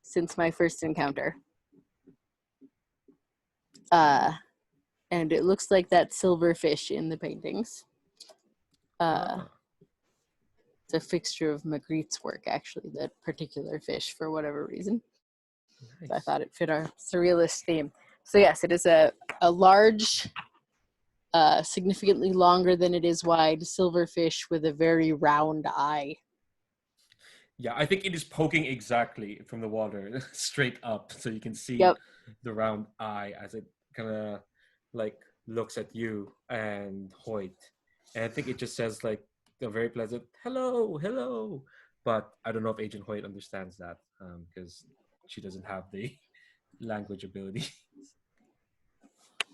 B: since my first encounter. And it looks like that silver fish in the paintings.
A: Ah,
B: It's a fixture of Magritte's work, actually, that particular fish, for whatever reason. So I
A: nice.
B: thought it fit our surrealist theme. So yes, it is a large, significantly longer than it is wide silver fish with a very round eye.
A: Yeah, I think it is poking exactly from the water straight up, so you can see
B: Yep.
A: the round eye as it kind of like looks at you and Hoyt, and I think it just says like a very pleasant "hello, hello," but I don't know if Agent Hoyt understands that because she doesn't have the language ability.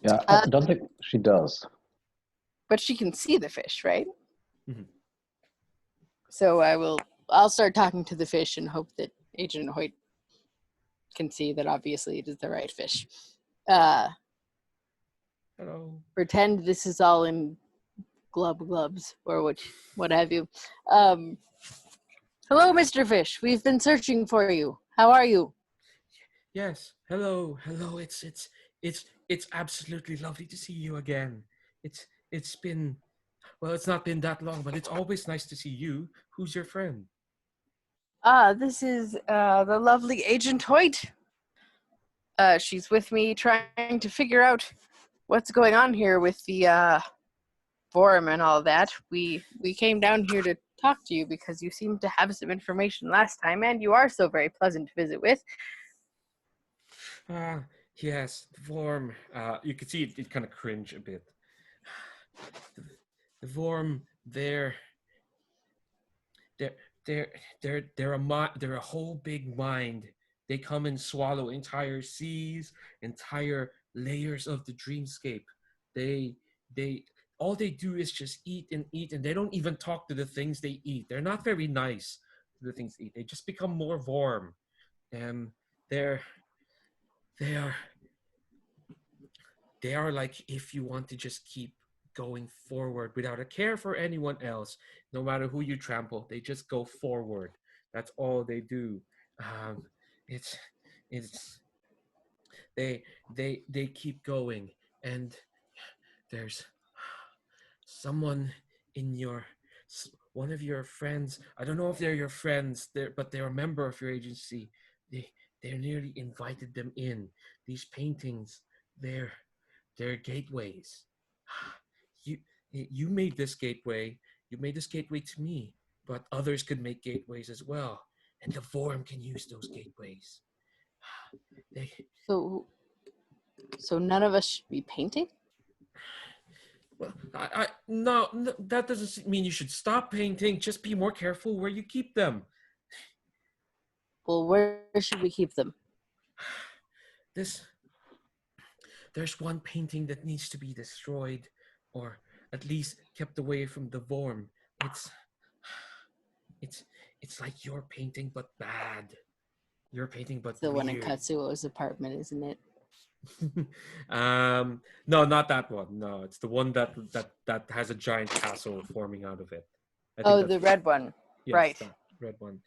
D: Yeah, I
B: Uh,
D: don't think she does.
B: but she can see the fish, right?
A: Mhm.
B: So I'll start talking to the fish and hope that Agent Hoyt can see that obviously it is the right fish.
A: Hello.
B: Pretend this is all in glubs or what have you. Um, Hello, Mr. Fish. We've been searching for you. How are you?
A: Yes. Hello. Hello. It's absolutely lovely to see you again. It's been well, it's not been that long, but it's always nice to see you. Who's your friend?
B: This is the lovely Agent Hoyt. She's with me trying to figure out what's going on here with the forum and all that. We came down here to talk to you because you seemed to have some information last time, and you are so very pleasant to visit with.
A: Ah, yes, the worm. You could see it kind of cringe a bit. The, the worm, they're, they're, they're a whole big mind. They come and swallow entire seas, entire layers of the dreamscape. They, they, all they do is just eat, and they don't even talk to the things they eat. They're not very nice to the things they eat. They just become more warm. Um, they're, they are they are like if you want to just keep going forward without a care for anyone else, no matter who you trample, they just go forward. That's all they do. Um, it's it's they keep going, and there's someone in one of your friends. I don't know if they're your friends, but they're a member of your agency. They they nearly invited them in. These paintings, they're they're gateways. You you made this gateway. You made this gateway to me, but others could make gateways as well, and the forum can use those gateways. They
B: So none of us should be painting?
A: well, no, no, that doesn't mean you should stop painting. Just be more careful where you keep them.
B: Well, where should we keep them?
A: This there's one painting that needs to be destroyed, or at least kept away from the worm. It's it's it's like your painting but bad. Your painting but
B: It's the one in
A: weird.
B: Katsuo's apartment, isn't it?
A: No, not that one. No, it's the one that has a giant castle forming out of it. I think
B: Oh,
A: that's
B: the red one.
A: yes,
B: Right.
A: that red one.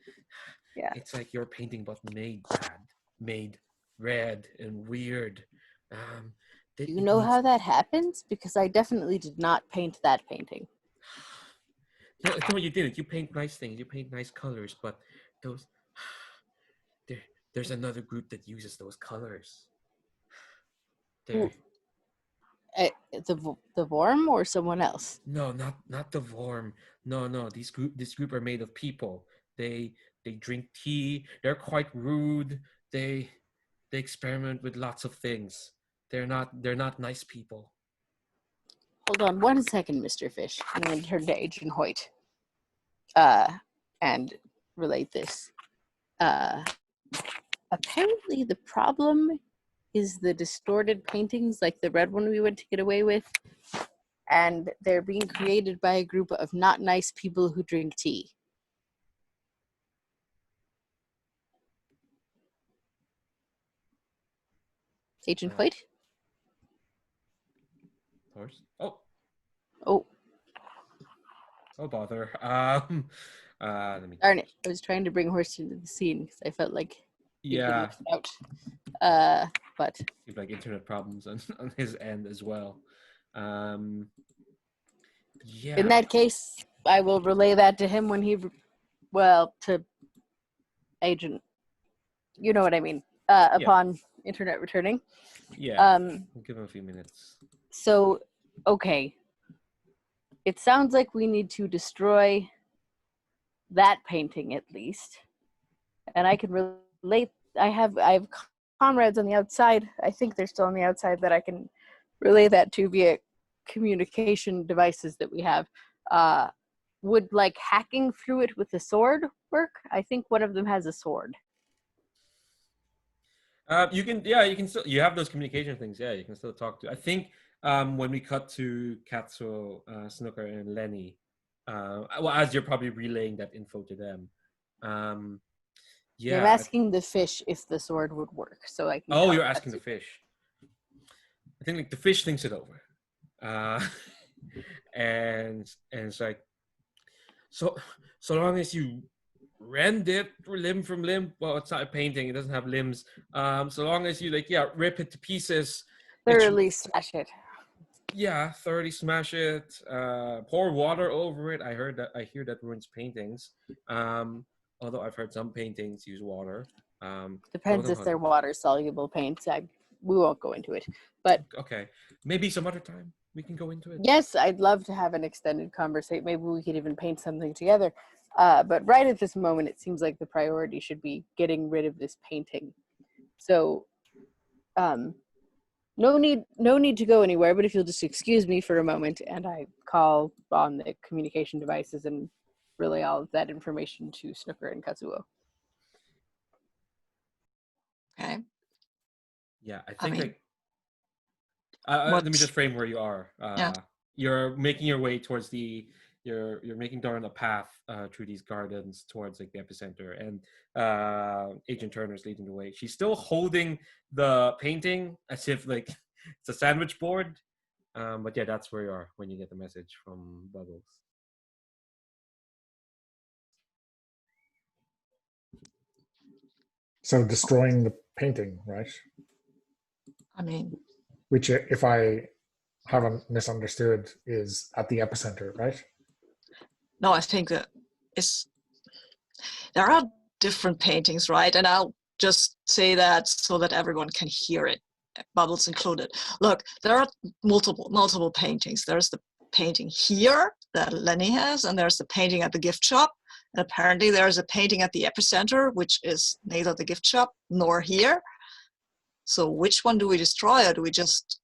B: Yeah.
A: It's like your painting, but made bad, made red and weird. That
B: Do you
A: it
B: know
A: needs.
B: how that happens? Because I definitely did not paint that painting.
A: No, no, you didn't. You paint nice things. You paint nice colors, but those there's another group that uses those colors.
B: Who?
A: They're
B: The Vorm or someone else?
A: no, not the Vorm. No. This group are made of people. They drink tea. They're quite rude. They experiment with lots of things. They're not nice people.
B: Hold on 1 second, Mr. Fish. I'm going to turn to Agent Hoyt and relate this. Apparently, the problem is the distorted paintings, like the red one we went to get away with, and they're being created by a group of not nice people who drink tea. Agent Hoyt?
A: Horse.
B: Oh,
A: Oh bother. Let me.
B: darn it. I was trying to bring Horst into the scene because I felt like he'd been
A: Yeah,
B: left out. But
A: seems like internet problems on his end as well. Yeah.
B: in that case, I will relay that to him when to Agent. You know what I mean. Upon internet returning.
A: Yeah. I'll give him a few minutes.
B: So, okay. It sounds like we need to destroy that painting at least. And I can relate. I have comrades on the outside. I think they're still on the outside that I can relay that to via communication devices that we have. Would like hacking through it with a sword work? I think one of them has a sword.
A: You can still, you have those communication things. Yeah, you can still talk to. I think when we cut to Katsuo, Snooker, and Lennie, well, as you're probably relaying that info to them, yeah.
B: I'm asking the fish if the sword would work, so I can.
A: Oh, you're asking the fish. I think like the fish thinks it over, and it's like, so long as you rend it limb from limb. Well, it's not a painting; it doesn't have limbs. So long as you rip it to pieces,
B: Thoroughly smash it.
A: Yeah, thoroughly smash it. Pour water over it. I hear that ruins paintings. Although I've heard some paintings use water.
B: Depends if they're water soluble paints. We won't go into it, but
A: okay, maybe some other time we can go into it.
B: yes, I'd love to have an extended conversation. Maybe we could even paint something together. But right at this moment, it seems like the priority should be getting rid of this painting. So, no need to go anywhere. But if you'll just excuse me for a moment, and I call on the communication devices and relay all of that information to Snooker and Katsuo.
E: Okay.
A: Yeah, I think
E: mean,
A: let me just frame where you are.
E: Yeah.
A: You're making your way towards you're making Doran a path through these gardens towards like the epicenter, and Agent Turner's leading the way. She's still holding the painting as if like it's a sandwich board. But yeah, that's where you are when you get the message from Bubbles.
C: So destroying the painting, right?
E: I mean,
C: Which, if I haven't misunderstood, is at the epicenter, right?
E: no, I think that there are different paintings, right? And I'll just say that so that everyone can hear it, Bubbles included. Look, there are multiple paintings. There's the painting here that Lennie has, and there's the painting at the gift shop. And apparently there's a painting at the epicenter, which is neither the gift shop nor here. So which one do we destroy, or do we just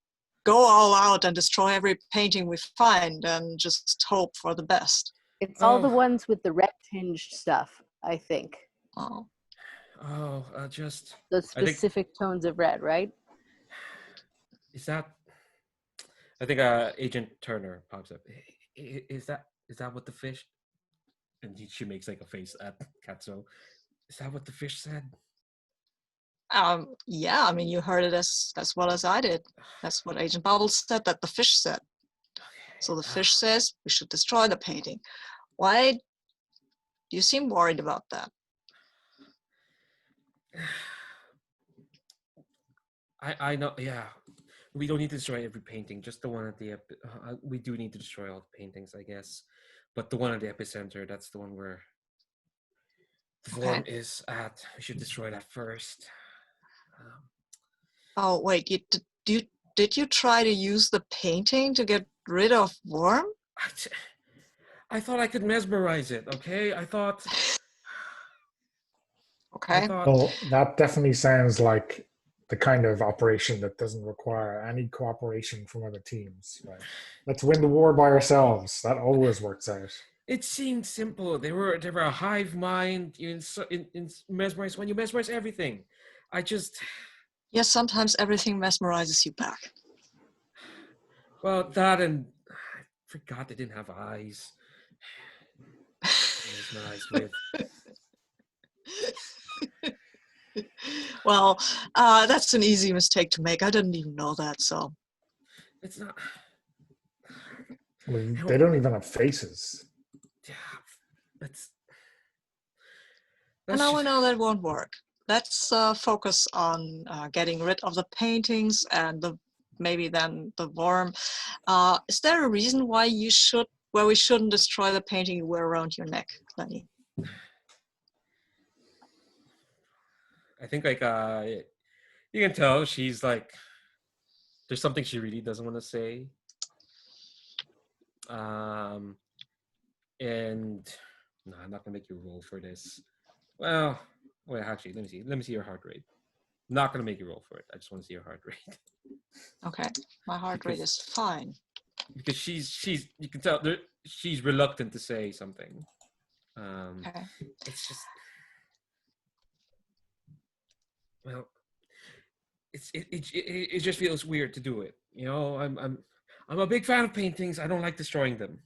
E: go all out and destroy every painting we find and just hope for the best?
B: It's all the ones with the red tinged stuff, I think.
E: Oh.
A: Just
B: the specific tones of red, right?
A: Is that? I think Agent Turner pops up. Is that what the fish? And she makes like a face at Katsuo. Is that what the fish said?
E: Yeah, I mean, you heard it as well as I did. That's what Agent Bubbles said, that the fish said. Okay. So the fish says we should destroy the painting. Why do you seem worried about that?
A: I know, yeah. We don't need to destroy every painting, just the one at the we do need to destroy all the paintings, I guess. But the one at the epicenter, that's the one where The
E: Okay.
A: worm is at. We should destroy that first. Um,
E: Oh wait, did you try to use the painting to get rid of worm?
A: I thought I could mesmerize it. Okay, I thought.
E: Okay.
C: Well, that definitely sounds like the kind of operation that doesn't require any cooperation from other teams. Right? Let's win the war by ourselves. That always works out.
A: It seemed simple. They were a hive mind. You in mesmerize when you mesmerize everything. I just
E: Yes, sometimes everything mesmerizes you back.
A: well that and I forgot they didn't have eyes. Mesmerized with.
E: Well, that's an easy mistake to make. I didn't even know that, so.
A: It's not.
C: I mean, they don't even have faces.
A: Yeah, it's.
E: And
A: That's
E: now we
A: just,
E: know that won't work. Let's focus on getting rid of the paintings and maybe then the worm. Is there a reason why we shouldn't destroy the painting you wear around your neck, Lenny?
A: I think like you can tell she's like there's something she really doesn't want to say. Um and no, I'm not gonna make you roll for this. Well, wait, actually, let me see. Let me see your heart rate. I'm not gonna make you roll for it. I just want to see your heart rate
E: Okay, my heart rate
A: because
E: is fine.
A: because she's you can tell she's reluctant to say something.
E: Okay.
A: It's just well, it just feels weird to do it. You know, I'm a big fan of paintings. I don't like destroying them.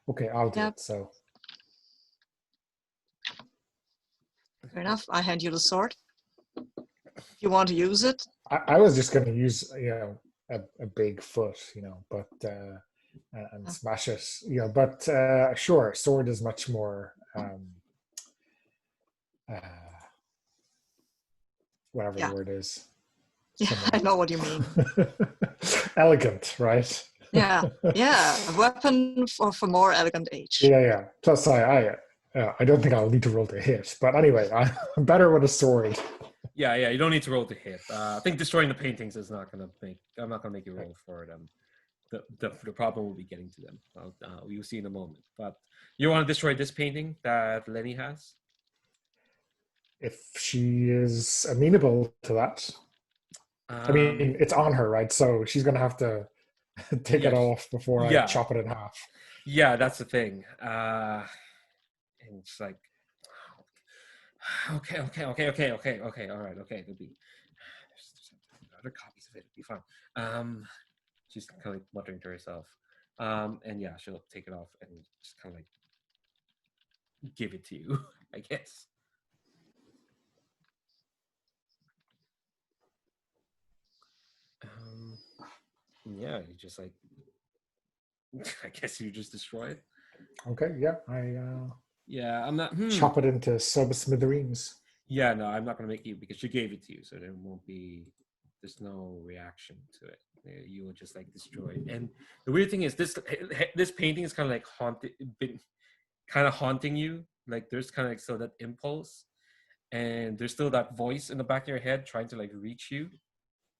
C: Okay, I'll do
E: Yep.
C: it. So
E: Fair enough. I hand you the sword. You want to use it?
C: I was just going to use, a big foot, but and smash it, But sure, sword is much more, uh, whatever the
E: Yeah.
C: word is.
E: Yeah, I know what you mean.
C: Elegant, right?
E: Yeah, a weapon for more elegant age.
C: Yeah. Plus, I don't think I'll need to roll to hit, but anyway, I'm better with a sword.
A: Yeah. You don't need to roll to hit. I think destroying the paintings is not gonna make. I'm not gonna make you roll for them. The problem will be getting to them. You'll see in a moment. But you want to destroy this painting that Lenny has?
C: If she is amenable to that. I mean, it's on her, right? So she's going to have to take it
A: Yes.
C: off before I
A: Yeah.
C: chop it in half.
A: Yeah, that's the thing. And it's like, okay. All right. Okay. There'll be there's other copies of it. It'll be fine. She's kind of like muttering to herself. And yeah, she'll take it off and just kind of like give it to you, I guess. Yeah, you just like, I guess you just destroy it.
C: Okay, yeah, I
A: Yeah, I'm not.
C: chop it into sub smithereens.
A: Yeah, no, I'm not gonna make you because she gave it to you, so there won't be. There's no reaction to it. You will just like destroy it. And the weird thing is, this painting is kind of like kind of haunting you. Like there's kind of like still that impulse, and there's still that voice in the back of your head trying to like reach you,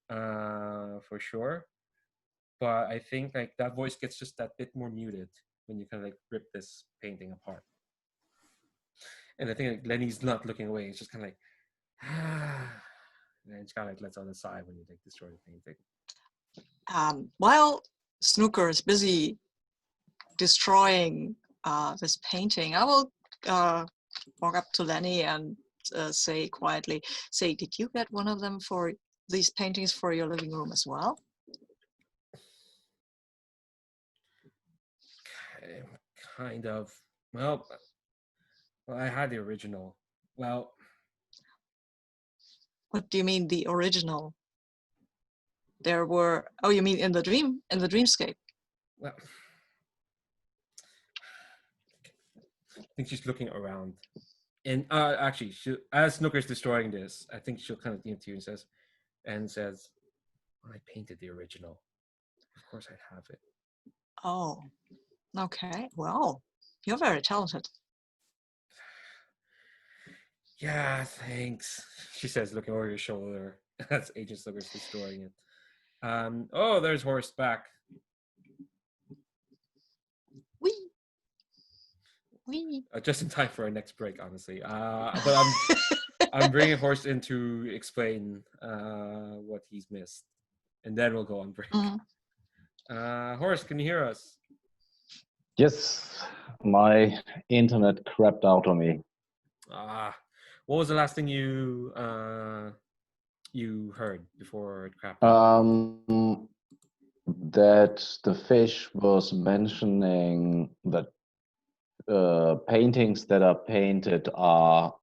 A: for sure. But I think like that voice gets just that bit more muted when you kind of like rip this painting apart. And I think like Lenny's not looking away. It's just kind of like, and it's kind of like lets on the side when you like destroy the painting.
E: While Snooker is busy destroying this painting, I will walk up to Lenny and say quietly, did you get one of them for these paintings for your living room as well?
A: Kind of. Well, I had the original. Well,
E: What do you mean the original? There were, oh, you mean in the dreamscape?
A: well, I think she's looking around. And actually, as Snooker's destroying this, I think she'll kind of lean to you and says, well, I painted the original. Of course I'd have it.
E: Oh, okay. Well, you're very talented.
A: Yeah, thanks, she says, looking over your shoulder as Agent Snooker's restoring it. Oh, there's Horst back.
E: Wee.
A: Just in time for our next break, honestly. But I'm bringing Horst in to explain what he's missed, and then we'll go on break. Horst, can you hear us?
D: Yes, my internet crapped out on me.
A: What was the last thing you heard before it crapped?
D: That the fish was mentioning that paintings that are painted are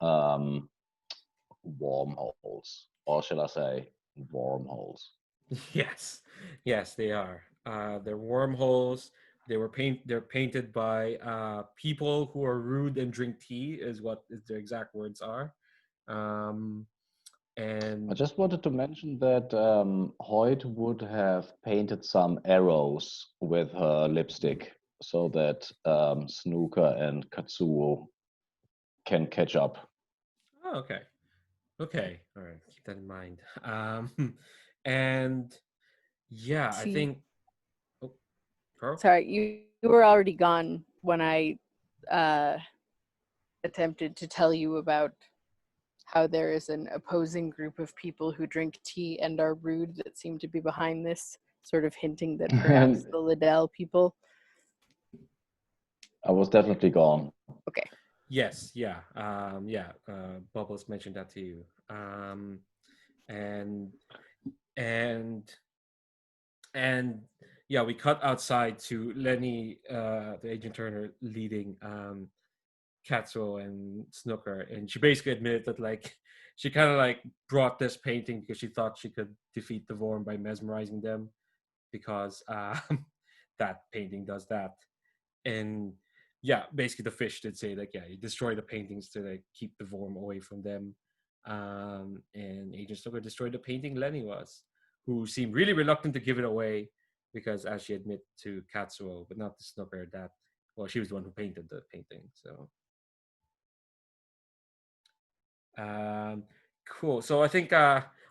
D: wormholes, or shall I say, wormholes.
A: Yes, they are. They're wormholes. They're painted by people who are rude and drink tea, is what their exact words are. And
D: I just wanted to mention that Hoyt would have painted some arrows with her lipstick so that Snooker and Katsuo can catch up.
A: oh, okay, all right, keep that in mind. And yeah, I
B: See,
A: think. Oh, Pearl?
B: sorry, you were already gone when I attempted to tell you about how there is an opposing group of people who drink tea and are rude that seem to be behind this, sort of hinting that perhaps the Liddell people.
D: I was definitely gone.
B: Okay.
A: Yes, yeah, Bubbles mentioned that to you, and and yeah, we cut outside to Lenny, the Agent Turner, leading Katsuo and Snooker, and she basically admitted that like she kind of like brought this painting because she thought she could defeat the Vorm by mesmerizing them, because that painting does that. And yeah, basically the fish did say like, yeah, you destroy the paintings to like keep the Vorm away from them. And Agent Snooker destroyed the painting Lenny was, who seemed really reluctant to give it away because, as she admitted to Katsuo, but not to Snooker, that well, she was the one who painted the painting. So cool. So I think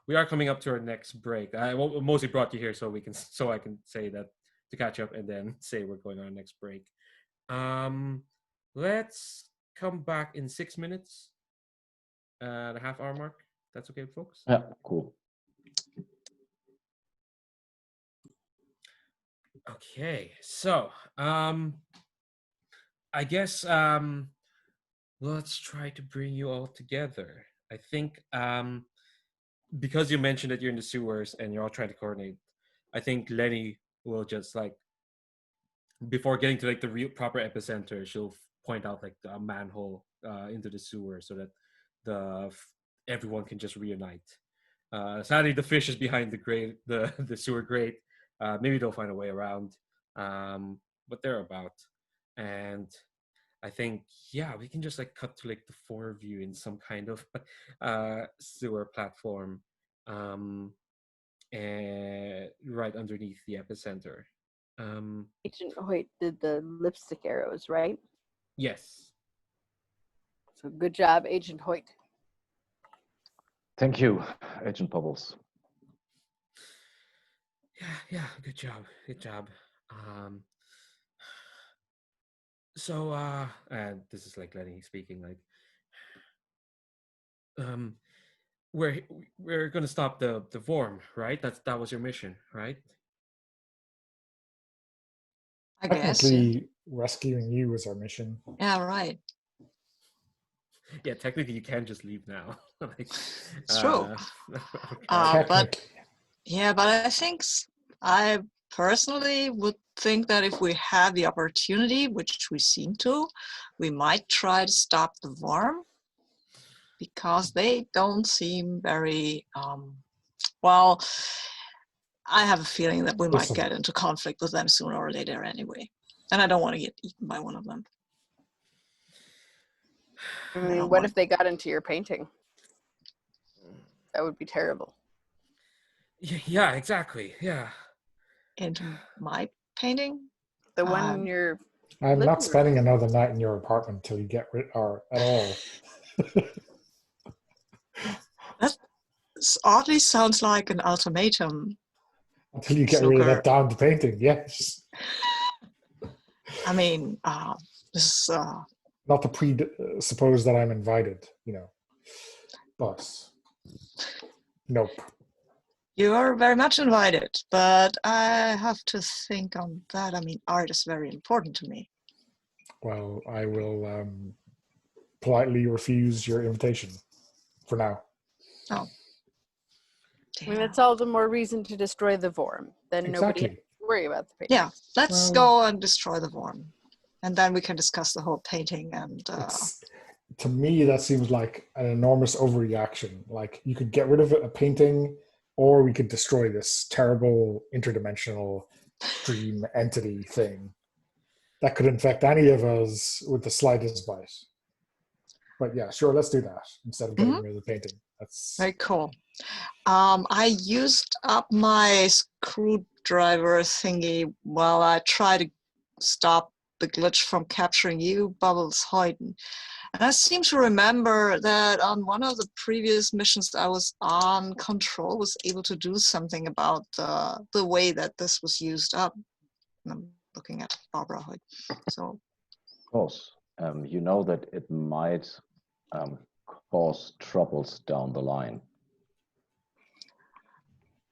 A: we are coming up to our next break. I mostly brought you here so I can say that to catch up and then say we're going on our next break. Let's come back in 6 minutes, the half-hour mark. That's okay, folks?
D: Yeah, cool.
A: Okay, so I guess let's try to bring you all together. I think because you mentioned that you're in the sewers and you're all trying to coordinate, I think Lenny will just like, before getting to like the real proper epicenter, she'll point out like the manhole into the sewer so that everyone can just reunite. Sadly, the fish is behind the sewer grate. Maybe they'll find a way around, but they're about. And I think, yeah, we can just like cut to like the four of you in some kind of sewer platform, and right underneath the epicenter.
B: Agent Hoyt did the lipstick arrows, right?
A: Yes.
B: So good job, Agent Hoyt.
D: Thank you, Agent Bubbles.
A: Yeah, good job. So and this is like Lenny speaking, like we're we're gonna stop the Vorm, right? That was your mission, right?
E: I guess.
C: Technically, rescuing you was our mission.
E: Yeah, right.
A: Yeah, technically you can just leave now. Like,
E: It's true.
A: okay.
E: But yeah, but I think I personally would think that if we have the opportunity, which we seem to, we might try to stop the Vorm, because they don't seem very well. I have a feeling that we might get into conflict with them sooner or later anyway, and I don't want to get eaten by one of them.
B: I mean, what if they got into your painting? That would be terrible.
A: Yeah, exactly. Yeah.
E: Into my painting?
B: The one you're.
C: I'm not spending another night in your apartment till you get rid or at all.
E: oddly sounds like an ultimatum.
C: Until you get rid of
E: Snooker.
C: that damned painting, yes.
E: I mean, this is,
C: Not to presuppose that I'm invited, but nope.
E: you are very much invited, but I have to think on that. I mean, art is very important to me.
C: Well, I will politely refuse your invitation for now.
E: Oh.
B: I mean, that's all the more reason to destroy the Vorm. Then nobody has
C: Exactly.
B: to worry about the painting.
E: Yeah, let's go and destroy the worm. And then we can discuss the whole painting and...
C: To me, that seems like an enormous overreaction. Like, you could get rid of a painting, or we could destroy this terrible interdimensional dream entity thing that could infect any of us with the slightest bite. But yeah, sure, let's do that instead of getting rid of the painting. That's
E: very cool. I used up my screwdriver thingy while I try to stop the glitch from capturing you, Bubbles Hoyden. And I seem to remember that on one of the previous missions I was on, Control was able to do something about the way that this was used up. And I'm looking at Barbara Hoyt. So,
D: Of course, you know that it might cause troubles down the line.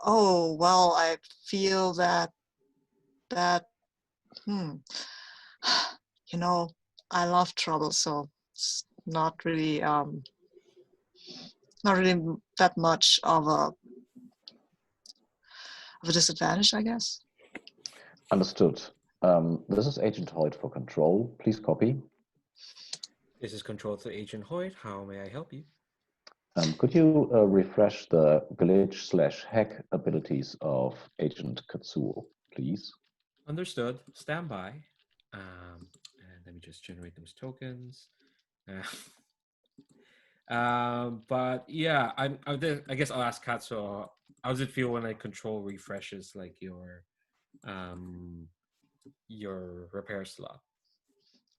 E: oh, well, I feel that, you know, I love trouble, so it's not really that much of a disadvantage, I guess.
D: Understood. This is Agent Hoyt for Control. Please copy.
A: This is Control to Agent Hoyt. How may I help you?
D: Could you refresh the glitch/hack abilities of Agent Katsuo, please?
A: Understood. Stand by. And let me just generate those tokens. But yeah, I guess I'll ask Katsuo. How does it feel when Control refreshes like your repair slot?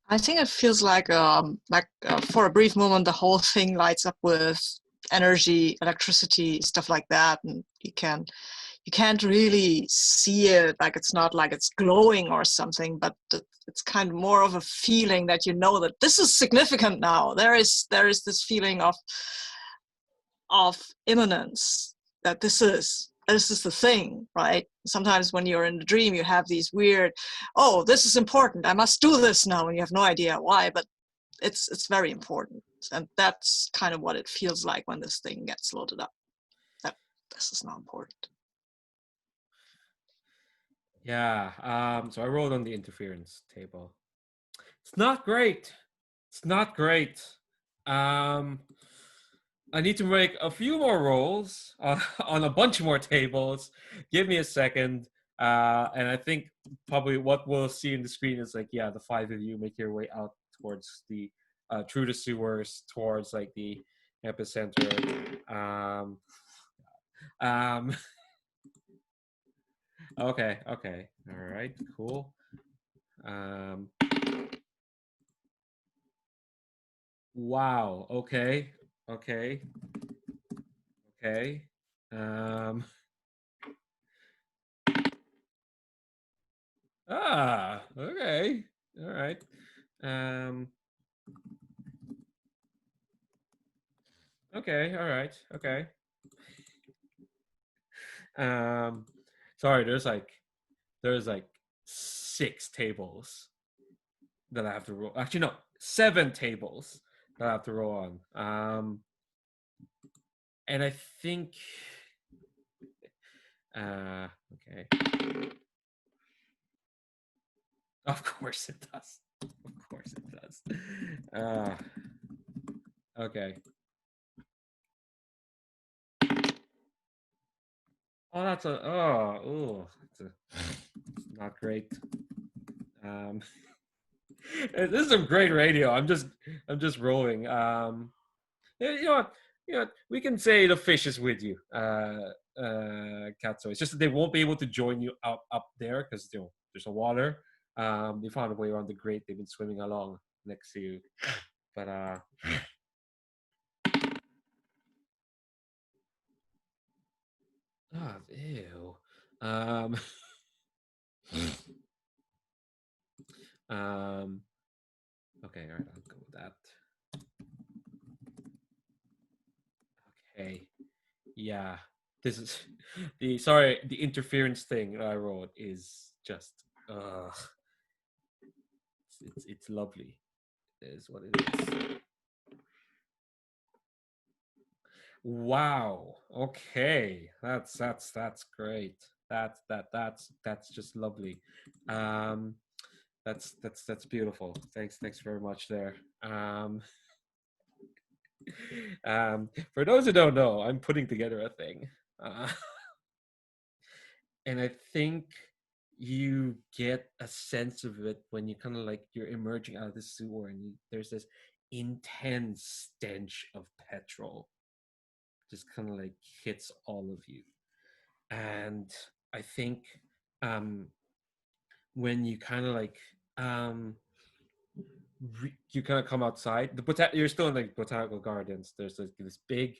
E: I think it feels like for a brief moment the whole thing lights up with energy, electricity, stuff like that, and you can't really see it, like it's not like it's glowing or something, but it's kind of more of a feeling that you know that this is significant now. There is this feeling of imminence, that this is the thing, right? Sometimes when you're in the dream, you have these weird, oh, this is important, I must do this now, and you have no idea why, but it's very important. And that's kind of what it feels like when this thing gets loaded up, that this is not important.
A: Yeah. So I rolled on the interference table. It's not great. It's not great. I need to make a few more rolls on a bunch more tables. Give me a second. And I think probably what we'll see in the screen is like, yeah, the five of you make your way out towards the through the sewers towards like the epicenter. Okay. All right, cool. Wow. Okay. Okay. All right. Okay. All right. Okay. Sorry, there's like 6 tables that I have to roll. Actually, no, 7 tables that I have to roll on. And I think okay. Of course it does. Of course it does. Okay. Oh, that's not great. This is some great radio. I'm just rolling. Yeah, we can say the fish is with you, Katsuo. It's just that they won't be able to join you up there because there's a water. They found a way around the grate. They've been swimming along next to you, but God, ew. Um, um, okay, all right, I'll go with that. Okay, yeah. This is the interference thing that I wrote is just it's lovely. It is what it is. Wow. Okay. That's great. That's just lovely. Um that's beautiful. Thanks very much there. For those who don't know, I'm putting together a thing. Uh, and I think you get a sense of it when you kind of like you're emerging out of the sewer and there's this intense stench of petrol just kind of like hits all of you. And I think um when you kind of like um you kind of come outside you're still in like botanical gardens. There's like this big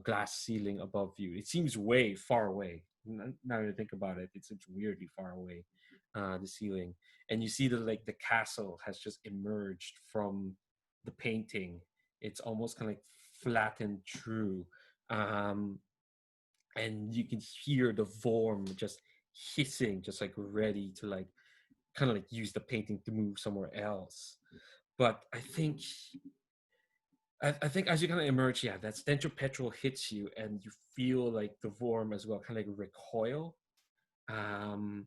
A: glass ceiling above you. It seems way far away now that I think about it. It's weirdly far away, the ceiling. And you see that like the castle has just emerged from the painting. It's almost kind of like flattened through, um and you can hear the vorm just hissing, just like ready to like kind of like use the painting to move somewhere else. But I think as you kind of emerge, yeah, that stench of petrol hits you, and you feel like the vorm as well, kind of like recoil. Um,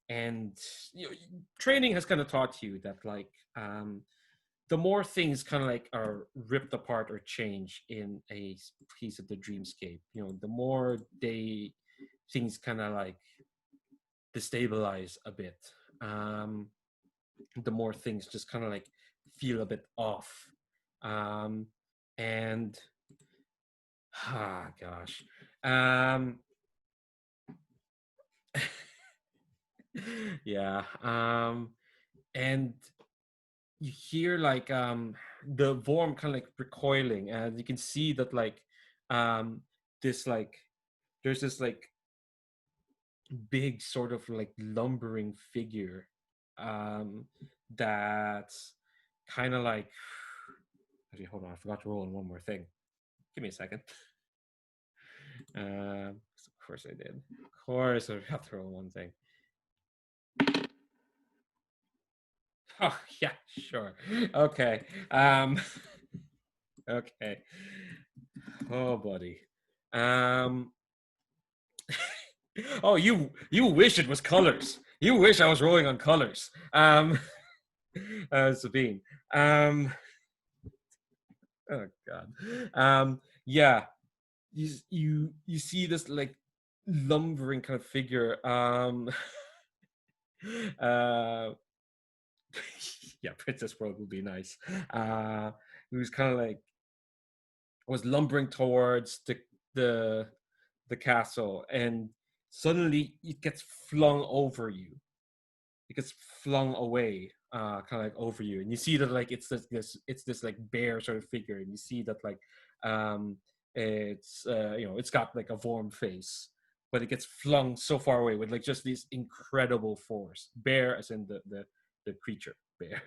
A: and you know, training has kind of taught you that like the more things kind of like are ripped apart or change in a piece of the dreamscape, you know, the more things kind of like destabilize a bit. Um, the more things just kind of like feel a bit off. Um, and gosh, um, yeah. And you hear like the vorm kind of like recoiling, and you can see that like um, this like there's this like big sort of like lumbering figure that's kind of like actually hold on, I forgot to roll on one more thing. Give me a second. Of course I did. Of course I forgot to roll one thing. Oh yeah, sure. Okay. Okay. Oh buddy. Um oh, you wish it was colors. You wish I was rolling on colors. Sabine. Oh god. Yeah, you see this like lumbering kind of figure. Uh yeah, Princess World would be nice. Who's kind of like was lumbering towards the the castle, and suddenly it gets flung over you. It gets flung away, kind of like over you, and you see that like it's this like bear sort of figure, and you see that like um, it's you know, it's got like a vorm face, but it gets flung so far away with like just this incredible force. Bear, as in the creature bear,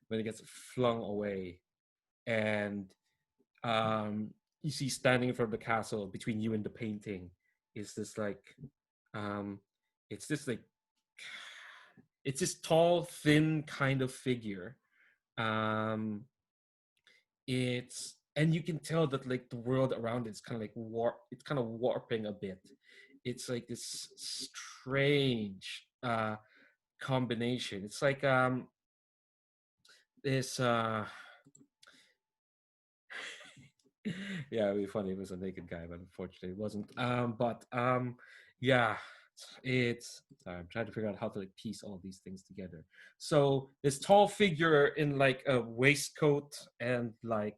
A: when it gets flung away, and you see standing in front of the castle between you and the painting is this like um, it's this like it's this tall, thin kind of figure. Um, it's and you can tell that like the world around it's kind of like it's kind of warping a bit. It's like this strange combination. It's like this yeah, it'd be funny if it was a naked guy, but unfortunately it wasn't. Yeah, it's sorry, I'm trying to figure out how to like piece all these things together. So this tall figure in like a waistcoat and like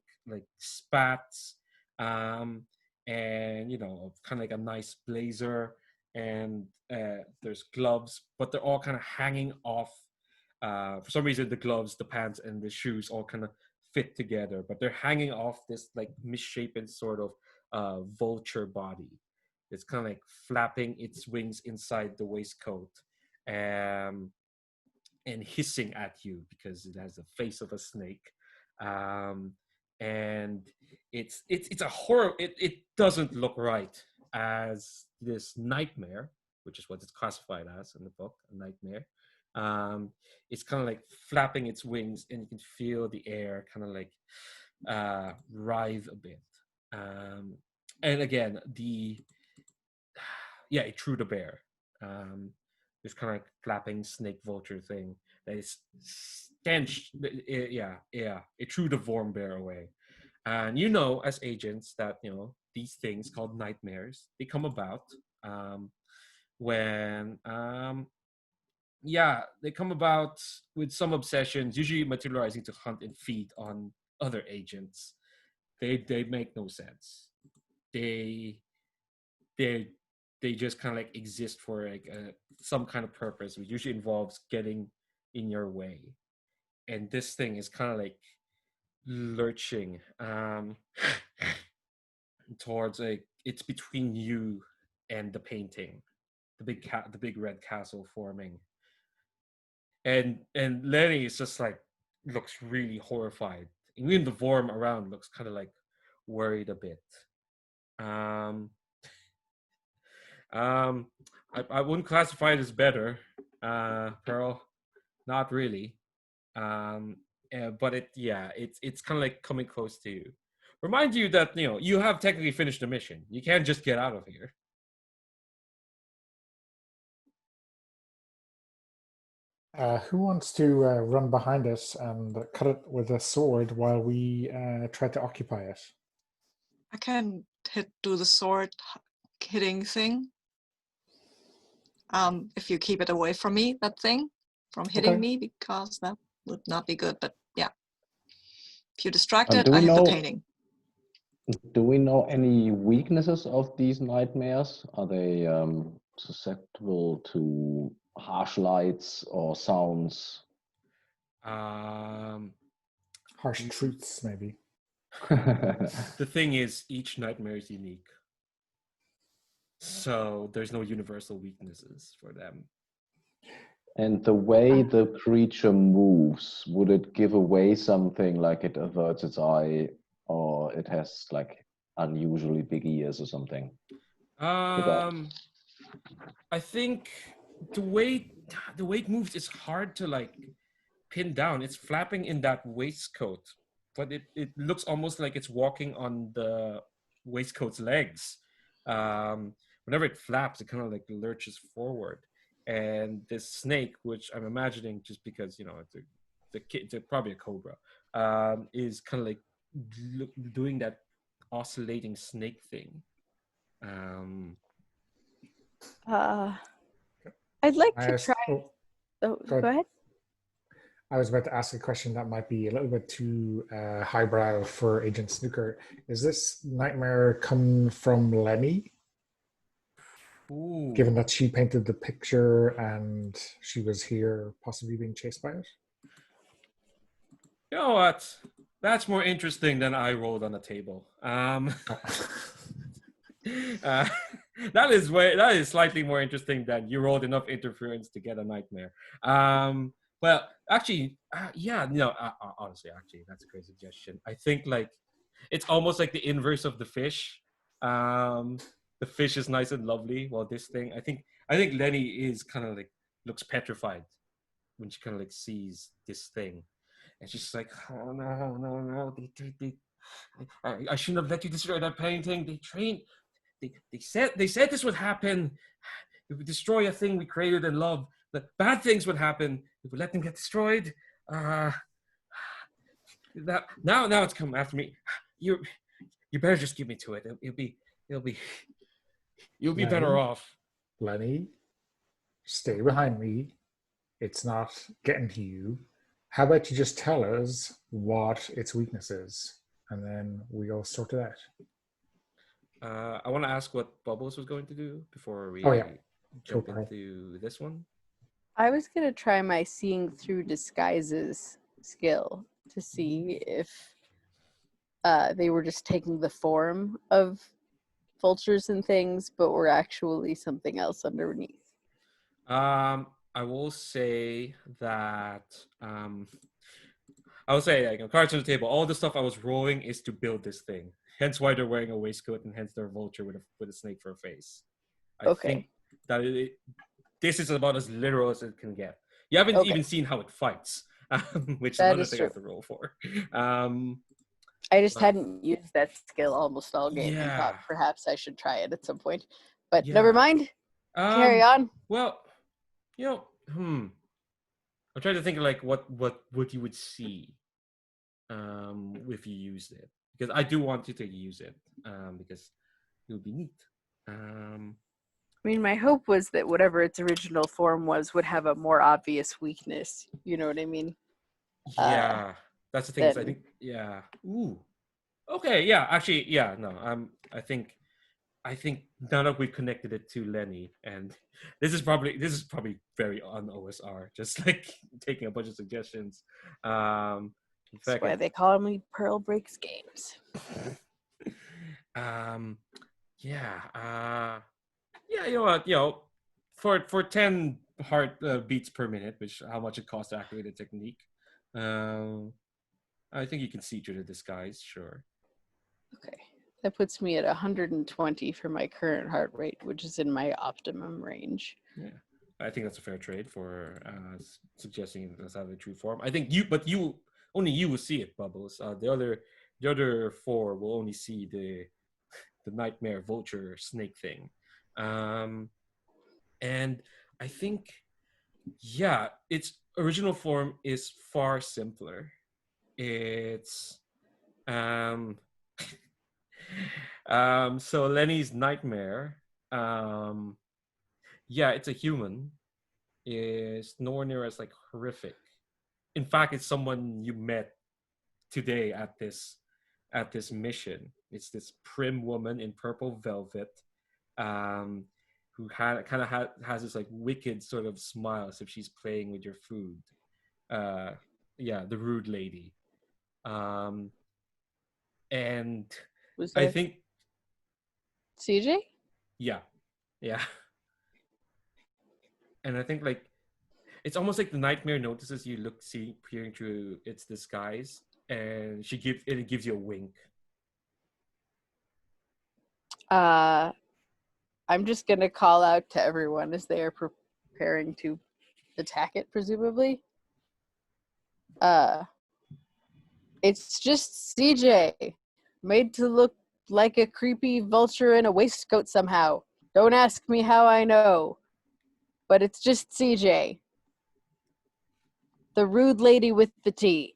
A: spats, um, and you know, kind of like a nice blazer, and there's gloves, but they're all kind of hanging off. For some reason, the gloves, the pants, and the shoes all kind of fit together, but they're hanging off this like misshapen sort of vulture body. It's kind of like flapping its wings inside the waistcoat, and hissing at you because it has the face of a snake. Um, and it's a horror. It doesn't look right as this nightmare, which is what it's classified as in the book, a nightmare. It's kind of like flapping its wings, and you can feel the air kind of like writhe a bit. And again, it threw the bear. This kind of like flapping snake vulture thing that is stench. It threw the warm bear away. And as agents, that these things called nightmares, they come about when they come about with some obsessions, usually materializing to hunt and feed on other agents. They make no sense. They they they just kind of like exist for like some kind of purpose, which usually involves getting in your way. And this thing is kind of like lurching towards it's between you and the painting, the big red castle forming. And Lenny is just like looks really horrified. And even the Vorm around looks kind of like worried a bit. Um, I wouldn't classify it as better, Pearl. Not really. But it's kind of like coming close to you. Remind you that you have technically finished the mission. You can't just get out of here.
C: Who wants to run behind us and cut it with a sword while we try to occupy it?
E: I can do the sword hitting thing. If you keep it away from me, that thing, from hitting me, because that would not be good. But yeah, if you distract it, I hit the painting.
D: Do we know any weaknesses of these nightmares? Are they susceptible to harsh lights or sounds?
C: Harsh truths, maybe.
A: The thing is, each nightmare is unique. So there's no universal weaknesses for them.
D: And the way the creature moves, would it give away something, like it averts its eye, or it has like unusually big ears or something?
A: I think the way it moves is hard to like pin down. It's flapping in that waistcoat, but it looks almost like it's walking on the waistcoat's legs. Whenever it flaps, it kind of like lurches forward. And this snake, which I'm imagining just because it's probably a cobra, is kind of like doing that oscillating snake thing.
B: I'd like to try. Go ahead.
C: I was about to ask a question that might be a little bit too highbrow for Agent Snooker. Is this nightmare come from Lennie?
A: Ooh.
C: Given that she painted the picture and she was here possibly being chased by it?
A: You know what? That's more interesting than I rolled on the table. That is slightly more interesting than you rolled enough interference to get a nightmare. Well, actually, honestly, that's a great suggestion. I think like it's almost like the inverse of the fish. The fish is nice and lovely, while this thing, I think Lenny is kind of like looks petrified when she kind of like sees this thing, and she's like, oh no, I shouldn't have let you destroy that painting. They said this would happen. If we destroy a thing we created and love, the bad things would happen. If we let them get destroyed, now it's come after me. You better just give me to it. You'll be better off.
C: Lennie, stay behind me. It's not getting to you. How about you just tell us what its weakness is, and then we'll sort it
A: out. I want to ask what Bubbles was going to do before we jump into this one.
B: I was going to try my seeing through disguises skill to see if they were just taking the form of vultures and things, but were actually something else underneath.
A: I will say that I will say, like, cards on the table. All the stuff I was rolling is to build this thing. Hence why they're wearing a waistcoat, and hence they're a vulture with a snake for a face. I think
B: Okay.
A: that this is about as literal as it can get. You haven't
B: Okay.
A: even seen how it fights, which is
B: That
A: another
B: is
A: thing I
B: true.
A: have to roll for. Um,
B: I just
A: but
B: hadn't used that skill almost all game and
A: yeah,
B: thought perhaps I should try it at some point. But never
A: yeah.
B: mind. Carry on.
A: Well, you know, I'm trying to think of like what you would see if you used it, because I do want you to use it because it would be neat.
B: I mean, my hope was that whatever its original form was would have a more obvious weakness. You know what I mean?
A: Yeah, that's the thing. Is I
B: Then
A: think yeah. Ooh. Okay. Yeah. Actually, yeah. No. I think now that we've connected it to Lenny, and this is probably very on OSR, just like taking a bunch of suggestions. In
B: that's
A: fact,
B: why they call me Pearl Breaks Games.
A: um, yeah, yeah. You know what? You know, for 10 heart beats per minute, which how much it costs to activate a technique. Um, I think you can see through the disguise. Sure.
B: Okay. That puts me at 120 for my current heart rate, which is in my optimum range.
A: Yeah, I think that's a fair trade for suggesting that's how the true form. I think you only you will see it, Bubbles. The other four will only see the nightmare vulture snake thing, and I think yeah, its original form is far simpler. It's um so Lenny's nightmare, um yeah, it's a human, is nowhere near as like horrific. In fact, it's someone you met today at this mission. It's this prim woman in purple velvet, um, who has this like wicked sort of smile as if she's playing with your food. Uh, yeah, the rude lady. Um, and
B: Was
A: I
B: that
A: think
B: CJ?
A: yeah, yeah, and I think like it's almost like the nightmare notices you peering through its disguise, and it gives you a wink.
B: Uh, I'm just going to call out to everyone as they are preparing to attack it, presumably. It's just CJ, made to look like a creepy vulture in a waistcoat somehow. Don't ask me how I know, but it's just CJ, the rude lady with the tea.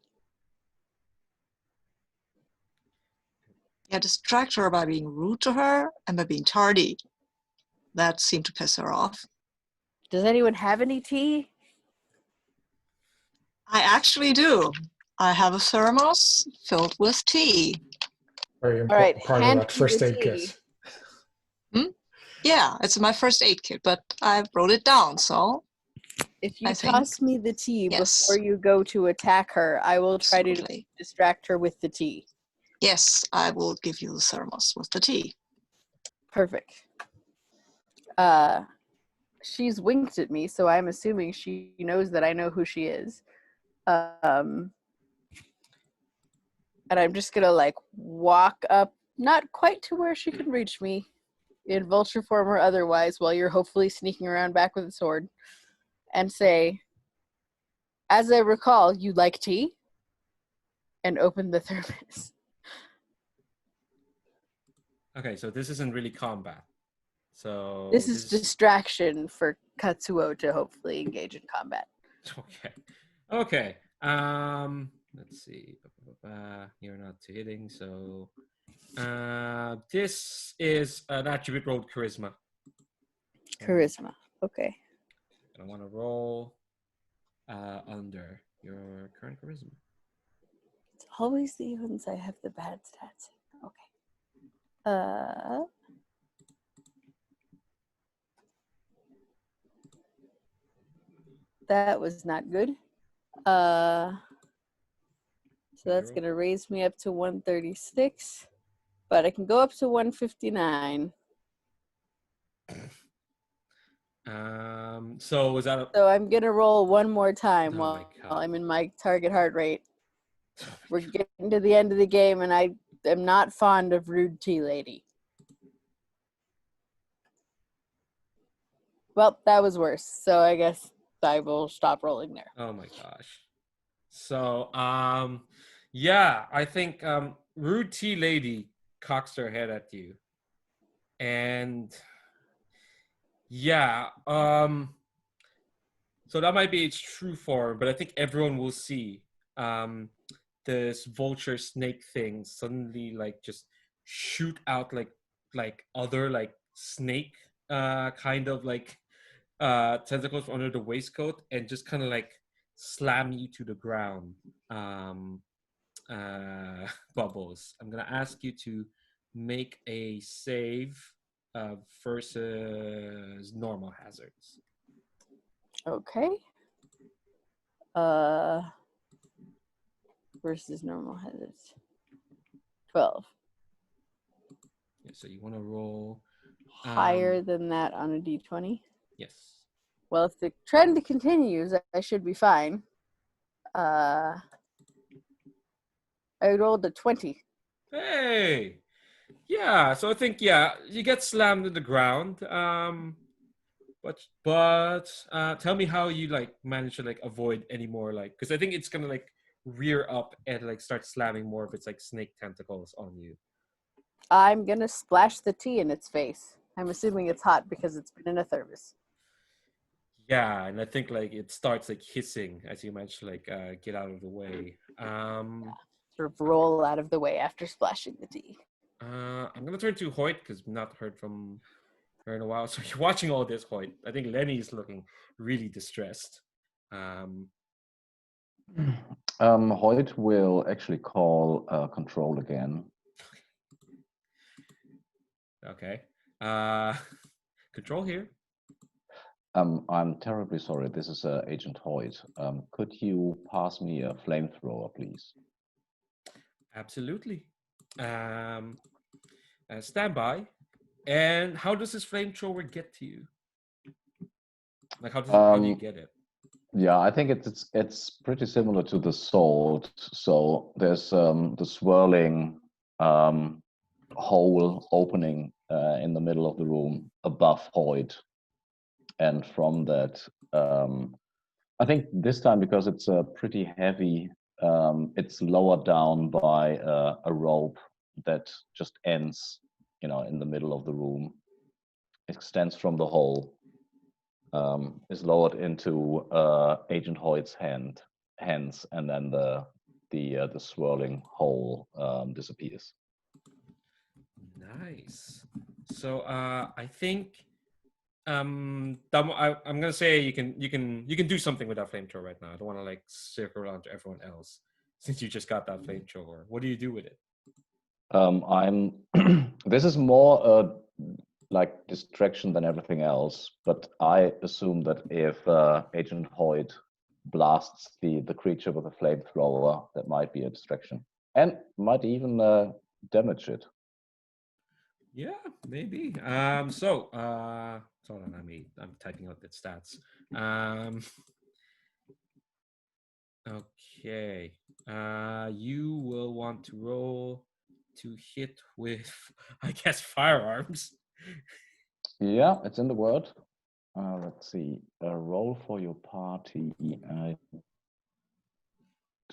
E: Yeah, distract her by being rude to her and by being tardy. That seemed to piss her off.
B: Does anyone have any tea?
E: I actually do. I have a thermos filled with tea.
C: Very
B: All right,
C: important part of
B: hand
C: that
B: me the
C: first aid
B: tea.
C: kit.
E: Yeah, it's my first aid kit, but I wrote it down, so
B: If you
E: I think
B: toss me the tea
E: yes.
B: before you go to attack her, I will try to
E: Absolutely.
B: distract her with the tea.
E: Yes, I will give you the thermos with the tea.
B: Perfect. She's winked at me, so I'm assuming she knows that I know who she is. And I'm just gonna like walk up, not quite to where she can reach me, in vulture form or otherwise, while you're hopefully sneaking around back with a sword, and say, "As I recall, you like tea," and open the thermos.
A: Okay, so this isn't really combat. So
B: This is distraction for Katsuo to hopefully engage in combat.
A: okay. Okay. Let's see. You're not hitting, so this is an attribute rolled charisma.
B: Charisma. Okay.
A: I want to roll under your current charisma.
B: It's always the evens I have the bad stats in. Okay. That was not good. So that's going to raise me up to 136. but I can go up to 159.
A: So is that a...
B: So I'm gonna roll one more time
A: Oh
B: while
A: my God.
B: I'm in my target heart rate. We're getting to the end of the game, and I am not fond of rude tea lady. Well, that was worse. So I guess I will stop rolling there.
A: Oh my gosh. So yeah, I think rude tea lady cocks her head at you. And yeah, so that might be its true form, but I think everyone will see um this vulture snake thing suddenly like just shoot out like other like snake kind of like tentacles from under the waistcoat and just kind of like slam you to the ground. Um Bubbles, I'm gonna ask you to make a save versus normal hazards.
B: Okay. Versus normal hazards. 12.
A: Yeah, so you want to roll
B: Higher than that on a d20.
A: yes.
B: Well, if the trend continues, I should be fine. I rolled a 20.
A: Hey, yeah. So I think you get slammed to the ground. But tell me how you like manage to like avoid any more like, because I think it's gonna like rear up and like start slamming more of its like snake tentacles on you.
B: I'm gonna splash the tea in its face. I'm assuming it's hot because it's been in a thermos.
A: Yeah, and I think like it starts like hissing as you manage to like get out of the way.
B: Sort of roll out of the way after splashing the tea.
A: I'm gonna turn to Hoyt because we've not heard from her in a while. So you're watching all this, Hoyt. I think Lenny is looking really distressed.
D: Hoyt will actually call control again.
A: Okay. Control here.
D: I'm terribly sorry. This is Agent Hoyt. Could you pass me a flamethrower, please?
A: Absolutely. Stand by. And how does this flamethrower get to you? Like how do you get it?
D: Yeah, I think it's pretty similar to the sword. So there's the swirling hole opening in the middle of the room above Hoyt, and from that, I think this time because it's pretty heavy, it's lowered down by a rope that just ends, in the middle of the room, extends from the hole, is lowered into Agent Hoyt's hands, and then the swirling hole disappears.
A: Nice. So I think I'm gonna say you can do something with that flamethrower right now. I don't want to like circle around to everyone else since you just got that flamethrower. What do you do with it?
D: I'm. This is more like distraction than everything else, but I assume that if Agent Hoyt blasts the creature with a flamethrower, that might be a distraction and might even damage it.
A: Yeah, maybe. Hold on, I'm typing out the stats. Okay. You will want to roll to hit with, I guess, firearms.
D: Yeah, it's in the word. Let's see. Roll for your party.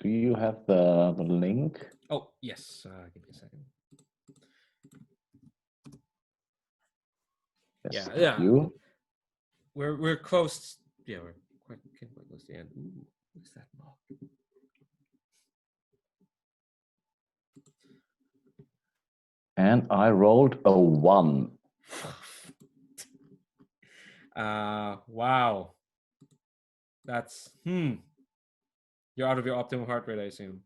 D: Do you have the link?
A: Oh yes. Give me a second.
D: Yes,
A: Yeah,
D: thank
A: yeah.
D: you.
A: We're close. Yeah, we're quite close to the end. Ooh, what's that mark?
D: And I rolled a 1.
A: Wow. That's You're out of your optimal heart rate, I assume.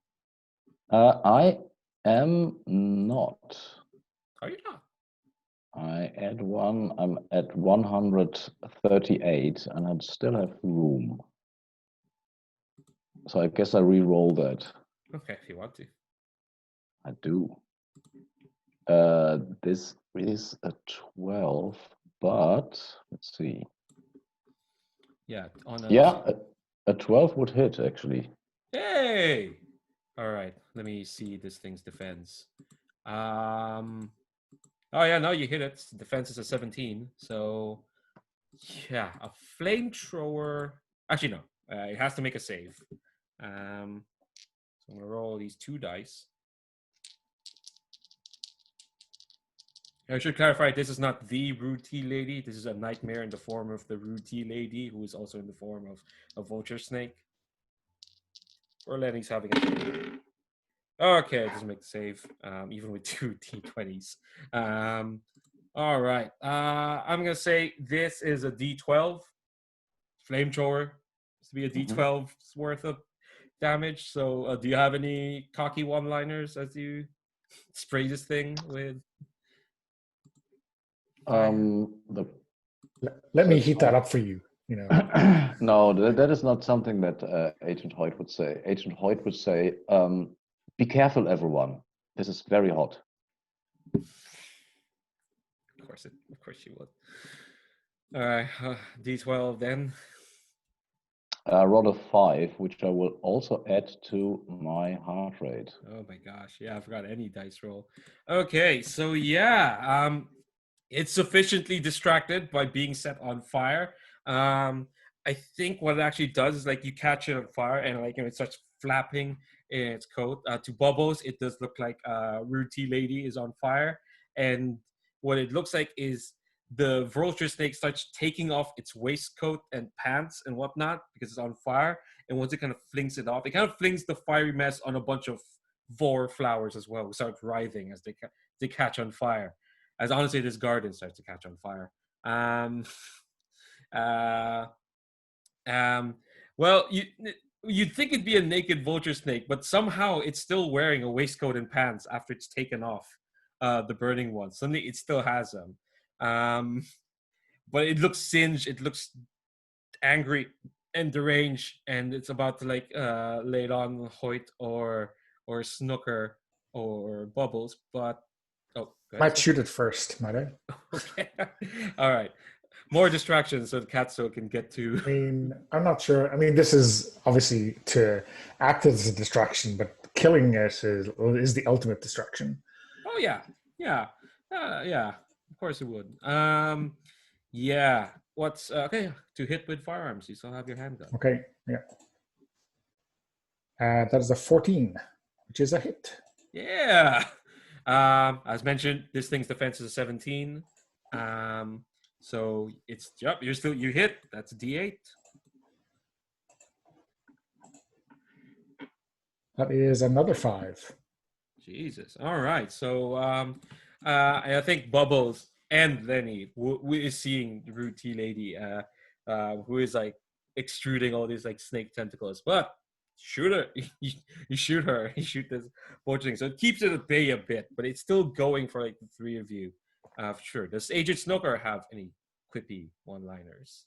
D: I am not.
A: Are you not?
D: I add 1. I'm at 138, and I still have room. So I guess I re-roll that.
A: Okay, if you want to.
D: I do. This is a 12, but let's see.
A: Yeah, on a
D: Yeah, a 12 would hit actually.
A: Hey! All right, let me see this thing's defense. Oh yeah, no, you hit it. Defense is a 17. So yeah, a flamethrower. Actually, no. It has to make a save. So I'm gonna roll these 2 dice. I should clarify, this is not the rude tea lady. This is a nightmare in the form of the rude tea lady, who is also in the form of a vulture snake. Or Lenny's having a save. Okay, it doesn't make the save, even with 2 d20s. All right. I'm going to say this is a d12 flamethrower. It's to be a d12's worth of damage. So do you have any cocky one-liners as you spray this thing with fire?
D: The
C: Let me heat that up for you. You know.
D: no, that is not something that Agent Hoyt would say. Agent Hoyt would say, "Be careful, everyone. This is very hot."
A: Of course you would. All right, d12 then.
D: Roll a 5, which I will also add to my heart rate.
A: Oh my gosh, yeah, I forgot any dice roll. Okay, so yeah, it's sufficiently distracted by being set on fire. I think what it actually does is like you catch it on fire and like it starts flapping in its coat. To Bubbles, it does look like Rude Tea Lady is on fire, and what it looks like is the vulture snake starts taking off its waistcoat and pants and whatnot because it's on fire. And once it kind of flings it off, it kind of flings the fiery mess on a bunch of vor flowers as well, who start writhing as they catch on fire. As honestly, this garden starts to catch on fire. Um, uh, um, well, you'd think it'd be a naked vulture snake, but somehow it's still wearing a waistcoat and pants after it's taken off the burning one. Suddenly, it still has them. But it looks singed. It looks angry and deranged, and it's about to like lay it on Hoyt or Snooker or Bubbles. But
C: Might shoot it first, might I?
A: Okay, all right. More distractions so the Katsuo can get to.
C: I mean, I'm not sure. I mean, this is obviously to act as a distraction, but killing it is the ultimate distraction.
A: Oh yeah. Yeah. Of course it would. Yeah. What's okay to hit with firearms? You still have your handgun.
C: Okay, yeah. That is a 14, which is a hit.
A: Yeah. As mentioned, this thing's defense is a 17. So it's you hit. That's a D8.
C: That is another 5.
A: Jesus. All right. So I think Bubbles and Lenny who is seeing the Rude Tea Lady who is like extruding all these like snake tentacles. But shoot her. You shoot her. You shoot this poaching. So it keeps it at bay a bit, but it's still going for like the 3 of you. For sure. Does Agent Snooker have any quippy one-liners?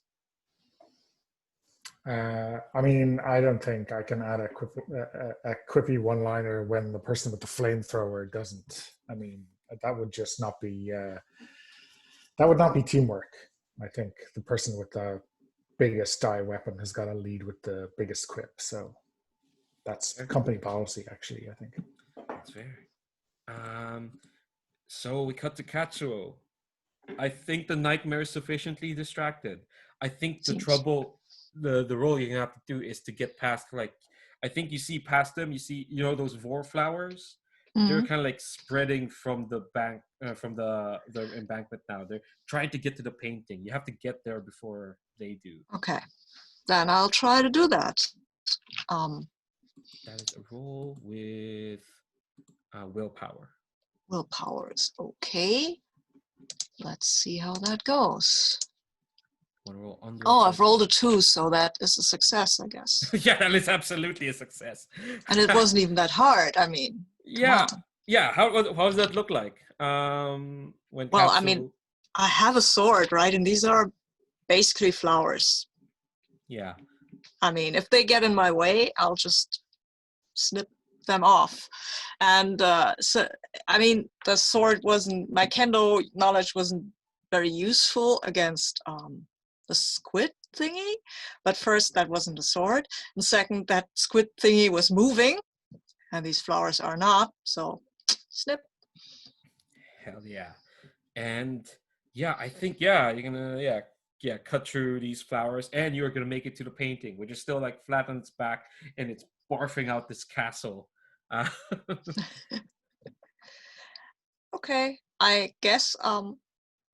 C: I mean, I don't think I can add a quippy one-liner when the person with the flamethrower doesn't. I mean, that would just not be that would not be teamwork. I think the person with the biggest die weapon has got to lead with the biggest quip. So that's company policy, actually. I think
A: that's fair. So we cut to Katsuo. I think the nightmare is sufficiently distracted. I think the trouble, the role you're gonna have to do is to get past. Like, I think you see past them. You see, those vor flowers. Mm-hmm. They're kind of like spreading from the bank, from the embankment now. They're trying to get to the painting. You have to get there before they do.
E: Okay, then I'll try to do that.
A: That is a roll with willpower.
E: Willpower is okay. Let's see how that goes. I've rolled a 2, so that is a success, I guess.
A: Yeah, that is absolutely a success.
E: And it wasn't even that hard. I mean,
A: yeah. How does that look like? When
E: well, I mean, I have a sword, right? And these are basically flowers.
A: Yeah.
E: I mean, if they get in my way, I'll just snip them off. And so, I mean, the sword wasn't, my kendo knowledge wasn't very useful against the squid thingy. But first, that wasn't a sword. And second, that squid thingy was moving, and these flowers are not. So, snip.
A: Hell yeah. And yeah, I think you're gonna cut through these flowers, and you're gonna make it to the painting, which is still like flat on its back, and it's barfing out this castle.
E: Okay, I guess.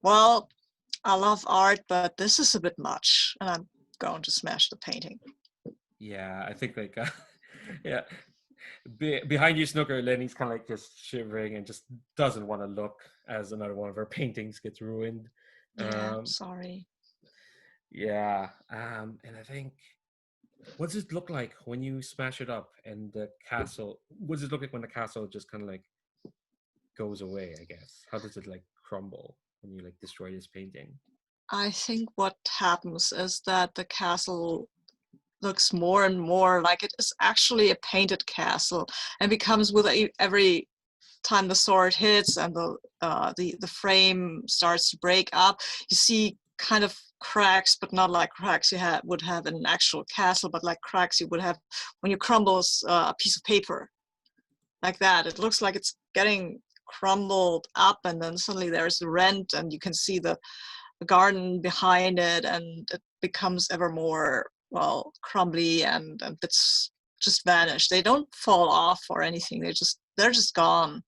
E: Well, I love art, but this is a bit much, and I'm going to smash the painting.
A: Yeah, I think like yeah. Behind you, Snooker, Lenny's kind of like just shivering and just doesn't want to look as another one of her paintings gets ruined.
E: Yeah, sorry.
A: Yeah, and I think, what does it look like when you smash it up and the castle? What does it look like when the castle just kind of like goes away? I guess. How does it like crumble when you like destroy this painting?
E: I think what happens is that the castle looks more and more like it is actually a painted castle, and becomes with every time the sword hits and the frame starts to break up, you see kind of cracks, but not like cracks you would have in an actual castle, but like cracks you would have when you crumble a piece of paper, like that. It looks like it's getting crumbled up, and then suddenly there's a rent, and you can see the garden behind it, and it becomes ever more, well, crumbly, and bits just vanish. They don't fall off or anything. They're just gone.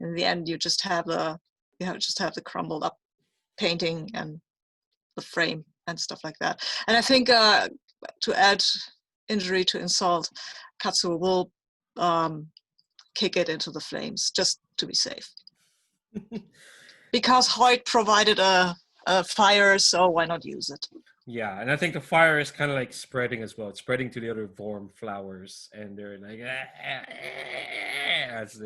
E: In the end, you just have the crumbled up painting and the frame and stuff like that. And I think to add injury to insult, Katsuo will kick it into the flames just to be safe. Because Hoyt provided a fire, so why not use it?
A: Yeah, and I think the fire is kind of like spreading as well. It's spreading to the other warm flowers, and they're like as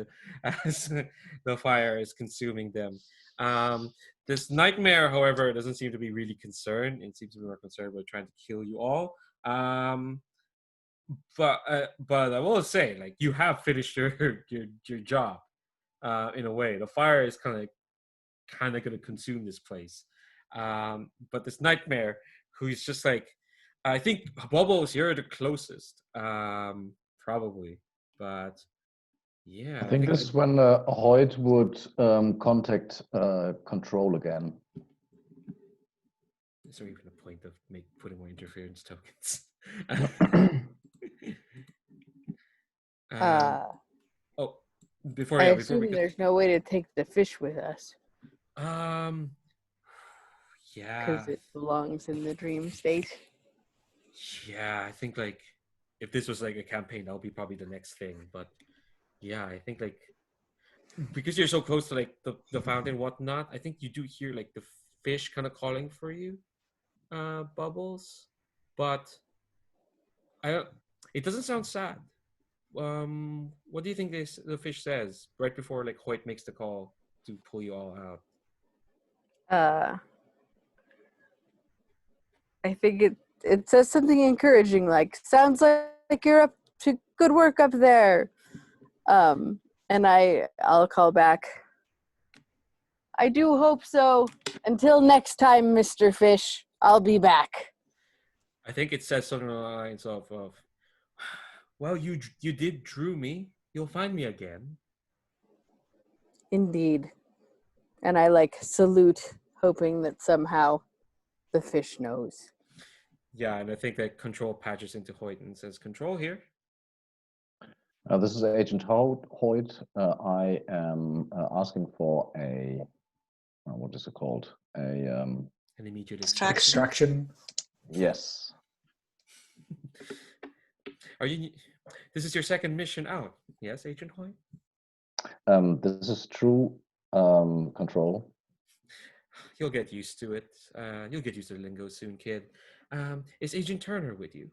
A: the fire is consuming them. This nightmare, however, doesn't seem to be really concerned. It seems to be more concerned about trying to kill you all. But I will say, like, you have finished your job. In a way, the fire is kind of going to consume this place. But this nightmare, who's just like, I think Bubbles, you're the closest, probably. But yeah,
D: I think this is when Hoyt would contact Control again.
A: Is there even a point of putting more interference tokens? Oh, before
B: I
A: we
B: assume there's no way to take the fish with us
A: yeah,
B: because it belongs in the dream state.
A: yeah, I think like if this was like a campaign, that would be probably the next thing. But yeah, I think like because you're so close to like the fountain and whatnot, I think you do hear like the fish kind of calling for you, Bubbles. But I don't. It doesn't sound sad. What do you think the fish says right before like Hoyt makes the call to pull you all out?
B: I think it says something encouraging, like, sounds like you're up to good work up there. And I'll call back. I do hope so. Until next time, Mr. Fish, I'll be back.
A: I think it says something along the lines of well, you did drew me. You'll find me again.
B: Indeed. And I like salute, hoping that somehow the fish knows.
A: Yeah, and I think that Control patches into Hoyt and says, "Control here."
D: This is Agent Hoyt. I am asking for a what is it called?
A: An immediate
C: Extraction.
D: Yes.
A: Are you? This is your second mission out. Yes, Agent Hoyt.
D: This is true. Control.
A: You'll get used to it. You'll get used to the lingo soon, kid. Is Agent Turner with you?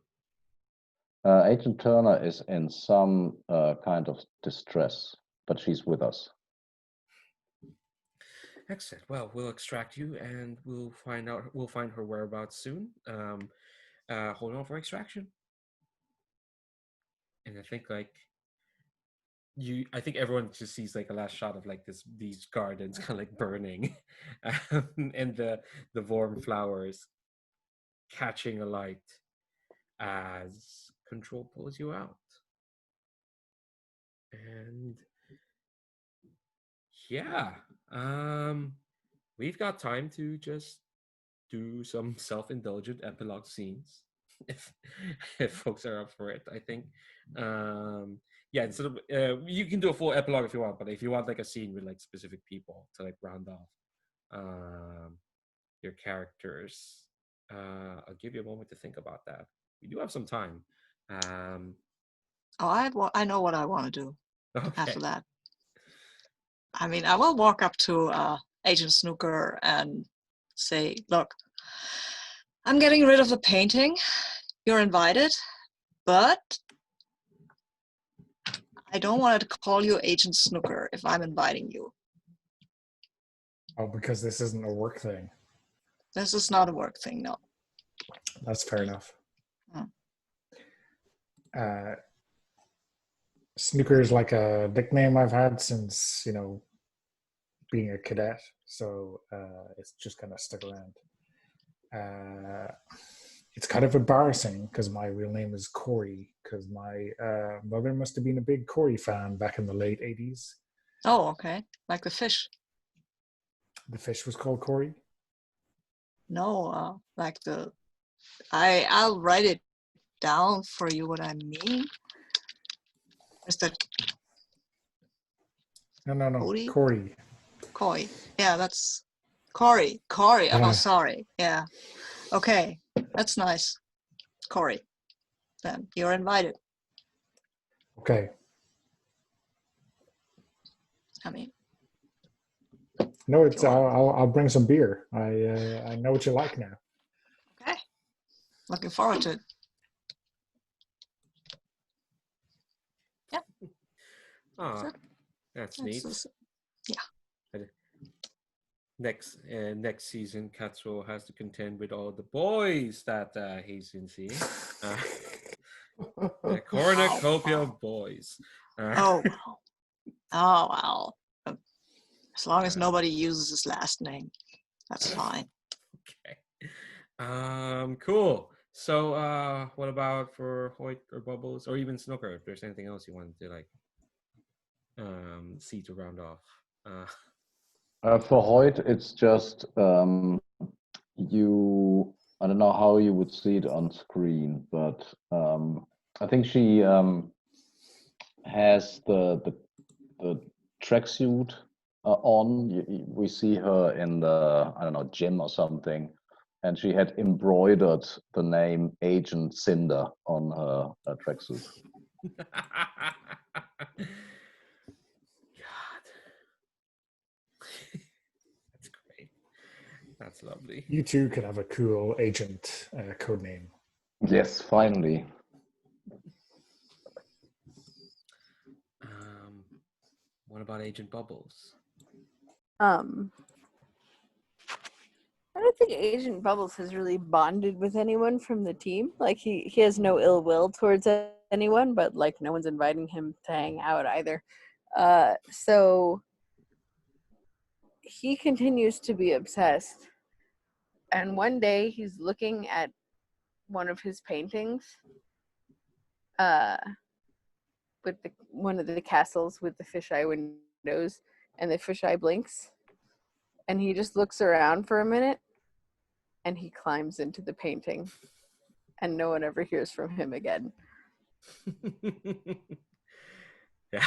D: Agent Turner is in some kind of distress, but she's with us.
A: Excellent. Well, we'll extract you, and we'll find her whereabouts soon. Hold on for extraction. And I think like I think everyone just sees like a last shot of like these gardens kind of like burning, and the warm flowers catching alight as Control pulls you out. And yeah, we've got time to just do some self-indulgent epilogue scenes if if folks are up for it. I think yeah, instead of you can do a full epilogue if you want, but if you want like a scene with like specific people to like round off um your characters, I'll give you a moment to think about that. We do have some time. um
E: Oh, I know what I want to do after
A: okay.
E: that. I mean, I will walk up to Agent Snooker and say, look, I'm getting rid of the painting. You're invited, but I don't want to call you Agent Snooker if I'm inviting you.
C: Oh, because this isn't a work thing.
E: This is not a work thing, no.
C: That's fair enough.
E: Hmm.
C: Snooker is like a nickname I've had since, being a cadet. So it's just kind of stuck around. It's kind of embarrassing because my real name is Corey, because my mother must have been a big Corey fan back in the late 80s.
E: Oh, okay. Like the fish.
C: The fish was called Corey.
E: No, like I'll write it down for you what I mean. Is that
C: No.
E: Cody?
C: Corey.
E: Coy. Yeah, that's Corey. Corey. Oh,
C: Yeah.
E: sorry. Yeah. Okay. That's nice. Corey. Then you're invited.
C: Okay.
E: I mean,
C: No,
E: if
C: it's
E: you want.
C: I'll bring some beer. I know what you like now.
E: Okay. Looking forward to it. Yeah.
A: Ah,
E: That's
A: that's
E: it.
A: neat.
E: Yeah.
A: Next season, Katsuo has to contend with all the boys that he's been seeing. A cornucopia of boys.
E: Oh, well. Oh, well. As long as
A: Uh,
E: nobody uses his last name, that's fine.
A: okay. Cool. So, what about for Hoyt or Bubbles or even Snooker? If there's anything else you wanted to like, see to round off.
D: For Hoyt, it's just you. I don't know how you would see it on screen, but I think she has the tracksuit on. We see her in the, I don't know, gym or something, and she had embroidered the name Agent Cinder on her tracksuit.
A: God, that's great. That's lovely.
C: You too could have a cool agent code name.
D: Yes, finally.
A: What about Agent Bubbles?
B: I don't think Agent Bubbles has really bonded with anyone from the team. Like he has no ill will towards anyone, but like no one's inviting him to hang out either. So he continues to be obsessed. And one day he's looking at one of his paintings, uh, with one of the castles with the fisheye windows, and the fisheye blinks, and he just looks around for a minute, and he climbs into the painting, and no one ever hears from him again.
A: Yeah,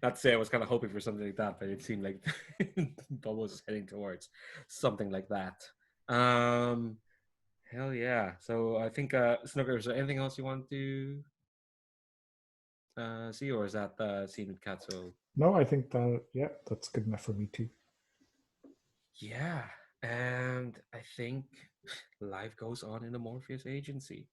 A: not to say I was kind of hoping for something like that, but it seemed like Bubbles was heading towards something like that. Hell yeah! So I think Snooker. Is there anything else you want to see, or is that scene with Katsuo?
C: No, I think that's good enough for me too.
A: Yeah, and I think life goes on in the Morpheus agency.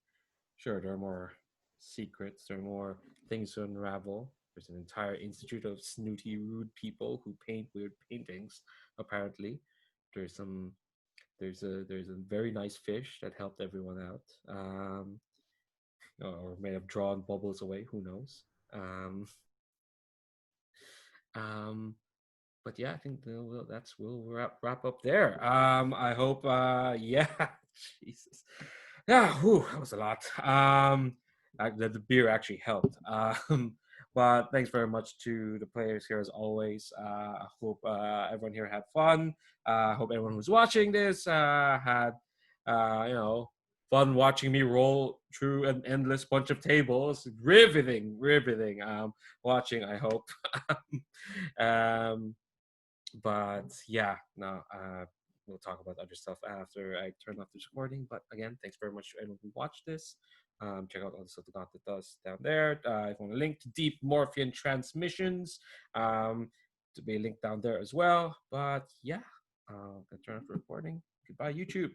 A: Sure, there are more secrets, there are more things to unravel. There's an entire institute of snooty, rude people who paint weird paintings. Apparently, there's some. There's a very nice fish that helped everyone out, or may have drawn bubbles away. Who knows? Um, But yeah, I think we'll wrap up there. I hope yeah, Jesus, yeah, whew, that was a lot. The beer actually helped. But thanks very much to the players here as always. I hope everyone here had fun. I hope everyone who's watching this had you know, fun watching me roll through an endless bunch of tables. Riveting watching, I hope. um but yeah, no, we'll talk about other stuff after I turn off this recording. But again, thanks very much to anyone who watched this. Check out all the stuff the Gauntlet does down there. If you want a link to Deep Morphean Transmissions, to be a link down there as well. But yeah, I'm gonna turn off the recording. Goodbye, YouTube.